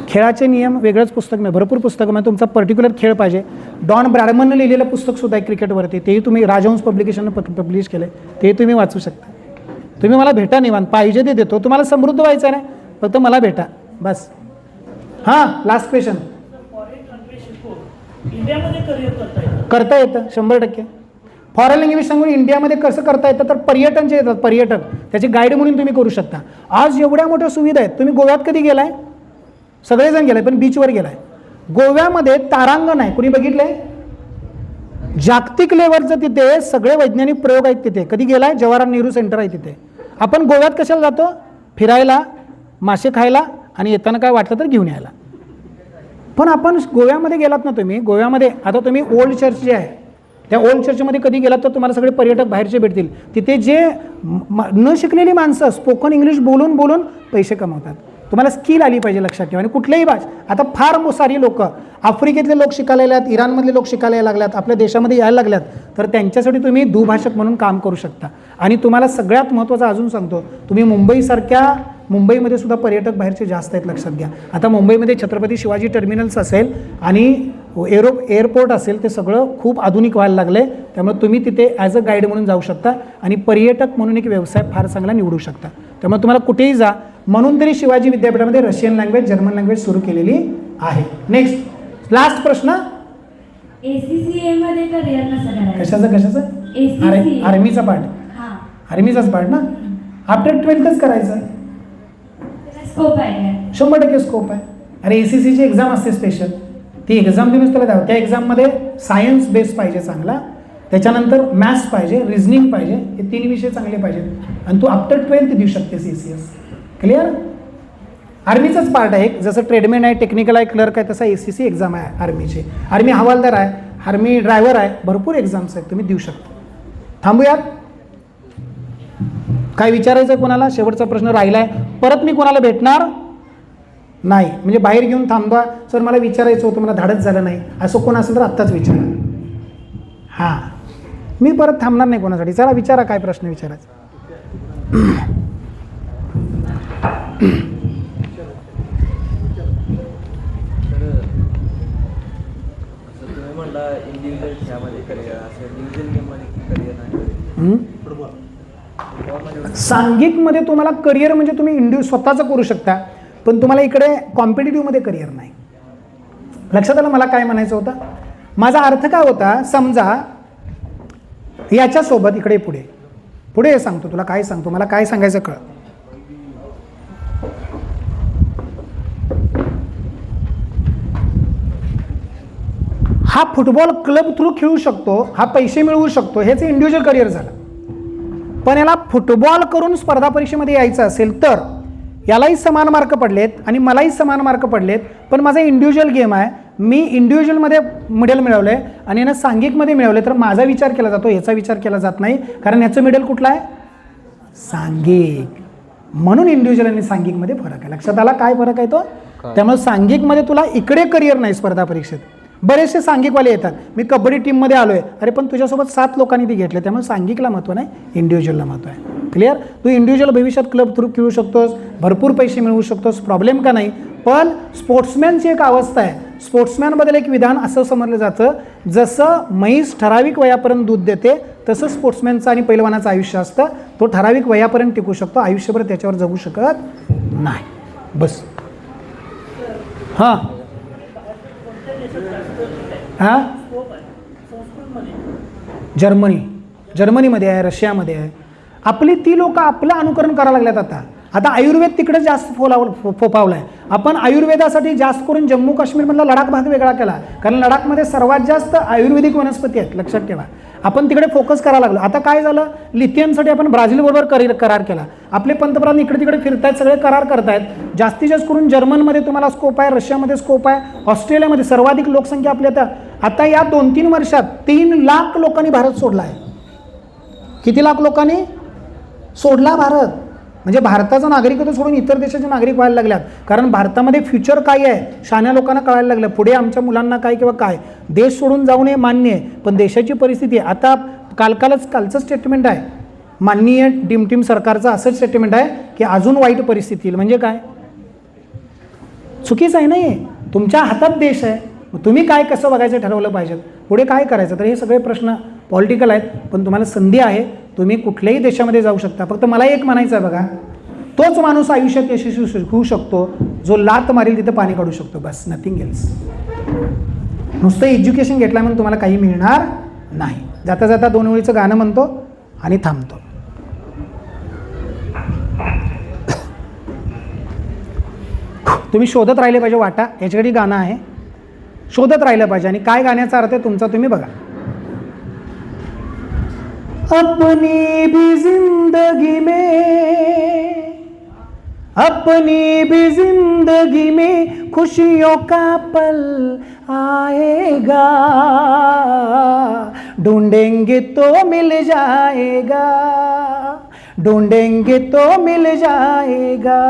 खेळाचे नियम वेगळंच पुस्तक नाही, भरपूर पुस्तकं. म्हणजे तुमचा पर्टिक्युलर खेळ पाहिजे. डॉन ब्रॅडमननं लिहिलेलं पुस्तकसुद्धा आहे क्रिकेटवरती, तेही तुम्ही राजहंस पब्लिकेशननं पब्लिश केलं, ते तुम्ही वाचू शकता. तुम्ही मला भेटा निवांत, पाहिजे ते देतो. तुम्हाला समृद्ध व्हायचं नाही, फक्त मला भेटा बस. हां, लास्ट क्वेश्चन. करता येतं 100%. फॉरेन लँग्वेज सांगून इंडियामध्ये कसं करता येतं तर पर्यटन जे येतात पर्यटक, त्याची गाईड म्हणून तुम्ही करू शकता. आज एवढ्या मोठ्या सुविधा आहेत. तुम्ही गोव्यात कधी गेलाय? सगळेजण गेलाय, पण बीचवर गेलाय. गोव्यामध्ये तारांगण आहे, कुणी बघितलंय? जागतिक लेवलचं तिथे सगळे वैज्ञानिक प्रयोग आहेत तिथे. कधी गेलाय? जवाहरलाल नेहरू सेंटर आहे तिथे. आपण गोव्यात कशाला जातो? फिरायला, मासे खायला आणि येताना काय वाटलं तर घेऊन यायला. पण आपण गोव्यामध्ये गेलात ना तुम्ही, गोव्यामध्ये आता तुम्ही ओल्ड चर्च जे आहे त्या ओल्ड चर्चमध्ये कधी गेलात तर तुम्हाला सगळे पर्यटक बाहेरचे भेटतील. तिथे जे न शिकलेली माणसं स्पोकन इंग्लिश बोलून बोलून पैसे कमवतात. तुम्हाला स्किल आली पाहिजे लक्षात ठेवा. आणि कुठल्याही भाषा, आता फार सारी लोक आफ्रिकेतले लोक शिकायला लागल्यात, इराणमधले लोक शिकायला लागल्यात, आपल्या देशामध्ये यायला लागल्यात, तर त्यांच्यासाठी तुम्ही दुभाषक म्हणून काम करू शकता. आणि तुम्हाला सगळ्यात महत्त्वाचं अजून सांगतो, तुम्ही मुंबईमध्ये सुद्धा पर्यटक बाहेरचे जास्त आहेत लक्षात घ्या. आता मुंबईमध्ये छत्रपती शिवाजी टर्मिनल्स असेल आणि एअरपोर्ट असेल, ते सगळं खूप आधुनिक व्हायला लागलं आहे. त्यामुळे तुम्ही तिथे ॲज अ गाईड म्हणून जाऊ शकता आणि पर्यटक म्हणून एक व्यवसाय फार चांगला निवडू शकता. त्यामुळे तुम्हाला कुठेही जा. म्हणून तरी शिवाजी विद्यापीठामध्ये रशियन लँग्वेज, जर्मन लँग्वेज सुरू केलेली आहे. नेक्स्ट लास्ट प्रश्न, ACCA मध्ये करिअर कसं करायचं? कशाचं आर्मीचा पार्ट, आर्मीचाच पार्ट ना. आफ्टर 12th करायचं, स्कोप आहे? 100% स्कोप आहे. अरे ACCची एक्झाम असते स्पेशल, ती एक्झाम देऊनच तुला द्यावं. त्या एक्झाममध्ये सायन्स बेस पाहिजे चांगला, त्याच्यानंतर मॅथ्स पाहिजे, रिझनिंग पाहिजे, हे 3 विषय चांगले पाहिजेत आणि तू आफ्टर 12th देऊ शकतेस ACS. क्लिअर? आर्मीचाच पार्ट आहे. जसं ट्रेडमॅन आहे, टेक्निकल आहे, क्लर्क आहे, तसा ACC एक्झाम आहे आर्मीची. आर्मी हवालदार आहे, आर्मी ड्रायव्हर आहे, भरपूर एक्झाम्स आहेत, तुम्ही देऊ शकता. थांबूयात. काय विचारायचं आहे कोणाला? शेवटचा प्रश्न राहिला आहे. परत मी कोणाला भेटणार नाही, म्हणजे बाहेर घेऊन थांबवा. सर मला विचारायचं होतं, मला धाडच झालं नाही, असं कोण असेल तर आत्ताच विचारा. हां, मी परत थांबणार नाही कोणासाठी. चला विचारा, काय प्रश्न विचारायचा. सांघिकमध्ये तुम्हाला करिअर म्हणजे तुम्ही स्वतःचं करू शकता, पण तुम्हाला इकडे कॉम्पिटिटिव्हमध्ये करिअर नाही. लक्षात आलं मला काय म्हणायचं होतं? माझा अर्थ काय होता, समजा याच्यासोबत इकडे पुढे सांगतो तुला, काय सांगतो, मला काय सांगायचं कळ. हा फुटबॉल क्लब थ्रू खेळू शकतो, हा पैसे मिळवू शकतो, हेच इंडिव्हिज्युअल करिअर झालं. पण याला फुटबॉल करून स्पर्धा परीक्षेमध्ये यायचं असेल तर यालाही समान मार्क पडलेत आणि मलाही समान मार्क पडलेत, पण माझा इंडिव्हिज्युअल गेम आहे, मी इंडिव्हिज्युअलमध्ये मेडल मिळवलं आहे आणि यानं सांघिकमध्ये मिळवले, तर माझा विचार केला जातो, याचा विचार केला जात नाही. कारण याचं मेडल कुठला आहे? सांघिक. म्हणून इंडिव्हिज्युअल आणि सांघिकमध्ये फरक आहे. लक्षात आला काय फरक आहे तो? त्यामुळे सांघिकमध्ये तुला इकडे करिअर नाही स्पर्धा परीक्षेत. बरेचसे सांघिकवाले येतात, मी कबड्डी टीममध्ये आलो आहे, अरे पण तुझ्यासोबत 7 लोकांनी ती घेतले, त्यामुळे सांघिकला महत्त्व नाही, इंडिव्हिज्युअलला महत्त्व आहे. क्लिअर? तू इंडिव्हिज्युअल भविष्यात क्लब थ्रू खेळू शकतोस, भरपूर पैसे मिळवू शकतोस, प्रॉब्लेम का नाही. पण स्पोर्ट्समॅनची एक अवस्था आहे, स्पोर्ट्समॅनबद्दल एक विधान असं समजलं जातं, जसं म्हैस ठराविक वयापर्यंत दूध देते तसं स्पोर्ट्समॅनचं आणि पैलवानाचं आयुष्य असतं. तो ठराविक वयापर्यंत टिकू शकतो, आयुष्यभर त्याच्यावर जगू शकत नाही. बस. हां हां, जर्मनीमध्ये आहे, रशियामध्ये आहे. आपली ती लोक आपलं अनुकरण करायला लागल्यात. आता आयुर्वेद तिकडे जास्त फोपावला आहे. आपण आयुर्वेदासाठी जास्त करून जम्मू काश्मीरमधला लडाख भाग वेगळा केला, कारण लडाखमध्ये सर्वात जास्त आयुर्वेदिक वनस्पती आहेत, लक्षात ठेवा. आपण तिकडे फोकस करायला लागलो. आता काय झालं, लिथियमसाठी आपण ब्राझीलबरोबर करार केला. आपले पंतप्रधान इकडे तिकडे फिरतायत, सगळे करार करतायत. जास्तीत जास्त करून जर्मनमध्ये तुम्हाला स्कोप आहे, रशियामध्ये स्कोप आहे, ऑस्ट्रेलियामध्ये सर्वाधिक लोकसंख्या आपल्या. आता या 2-3 वर्षात 3 लाख लोकांनी भारत सोडला आहे. किती लाख लोकांनी सोडला भारत? म्हणजे भारताचा नागरिकत्व सोडून इतर देशाचे नागरिक व्हायला लागल्यात. कारण भारतामध्ये फ्युचर काय आहे शाण्या लोकांना कळायला लागलं, पुढे आमच्या मुलांना काय किंवा काय. देश सोडून जाऊ नये मान्य आहे, पण देशाची परिस्थिती आहे. आता कालचं स्टेटमेंट आहे माननीय टीम सरकारचं, असंच स्टेटमेंट आहे की अजून वाईट परिस्थिती येईल. म्हणजे काय? चुकीचं आहे नाही, तुमच्या हातात देश आहे, तुम्ही काय कसं बघायचं ठरवलं पाहिजे, पुढे काय करायचं. तर हे सगळे प्रश्न पॉलिटिकल आहेत, पण तुम्हाला संधी आहे, तुम्ही कुठल्याही देशामध्ये जाऊ शकता. फक्त मला एक म्हणायचं आहे बघा, तोच माणूस आयुष्यात यशस्वी होऊ शकतो जो लात मारेल तिथं पाणी काढू शकतो, बस, नथिंग एल्स. नुसतं एज्युकेशन घेतलं म्हणून तुम्हाला काही मिळणार नाही. जाता जाता 2 ओळीचं गाणं म्हणतो आणि थांबतो. तुम्ही शोधत राहिले पाहिजे वाटा, याच्याकडे गाणं आहे, शोधत राहिलं पाहिजे. आणि काय गाण्याचा अर्थ आहे तुमचा तुम्ही बघा. अपनी भी जिंदगी में अपनी भी जिंदगी में खुशियों का पल आएगा, ढूंढेंगे तो मिल जाएगा, ढूंढेंगे तो मिल जाएगा।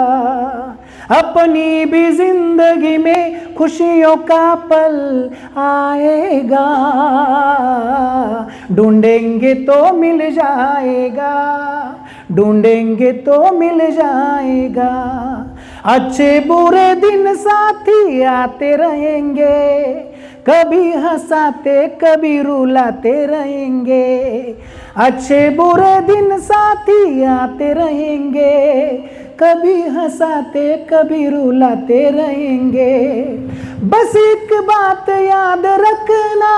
अपनी भी जिंदगी में खुशियों का पल आएगा, ढूंढेंगे तो मिल जाएगा, ढूंढेंगे तो मिल जाएगा। अच्छे बुरे दिन साथी आते रहेंगे, कभी हंसाते कभी रुलाते रहेंगे। अच्छे बुरे दिन साथी आते रहेंगे, कभी हंसाते कभी रुलाते रहेंगे। बस एक बात याद रखना,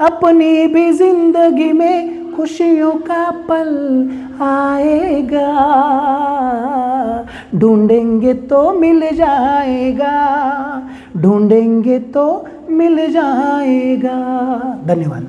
अपनी भी जिंदगी में खुशियों का पल आएगा, ढूंढेंगे तो मिल जाएगा, ढूंढेंगे तो मिल जाएगा। धन्यवाद।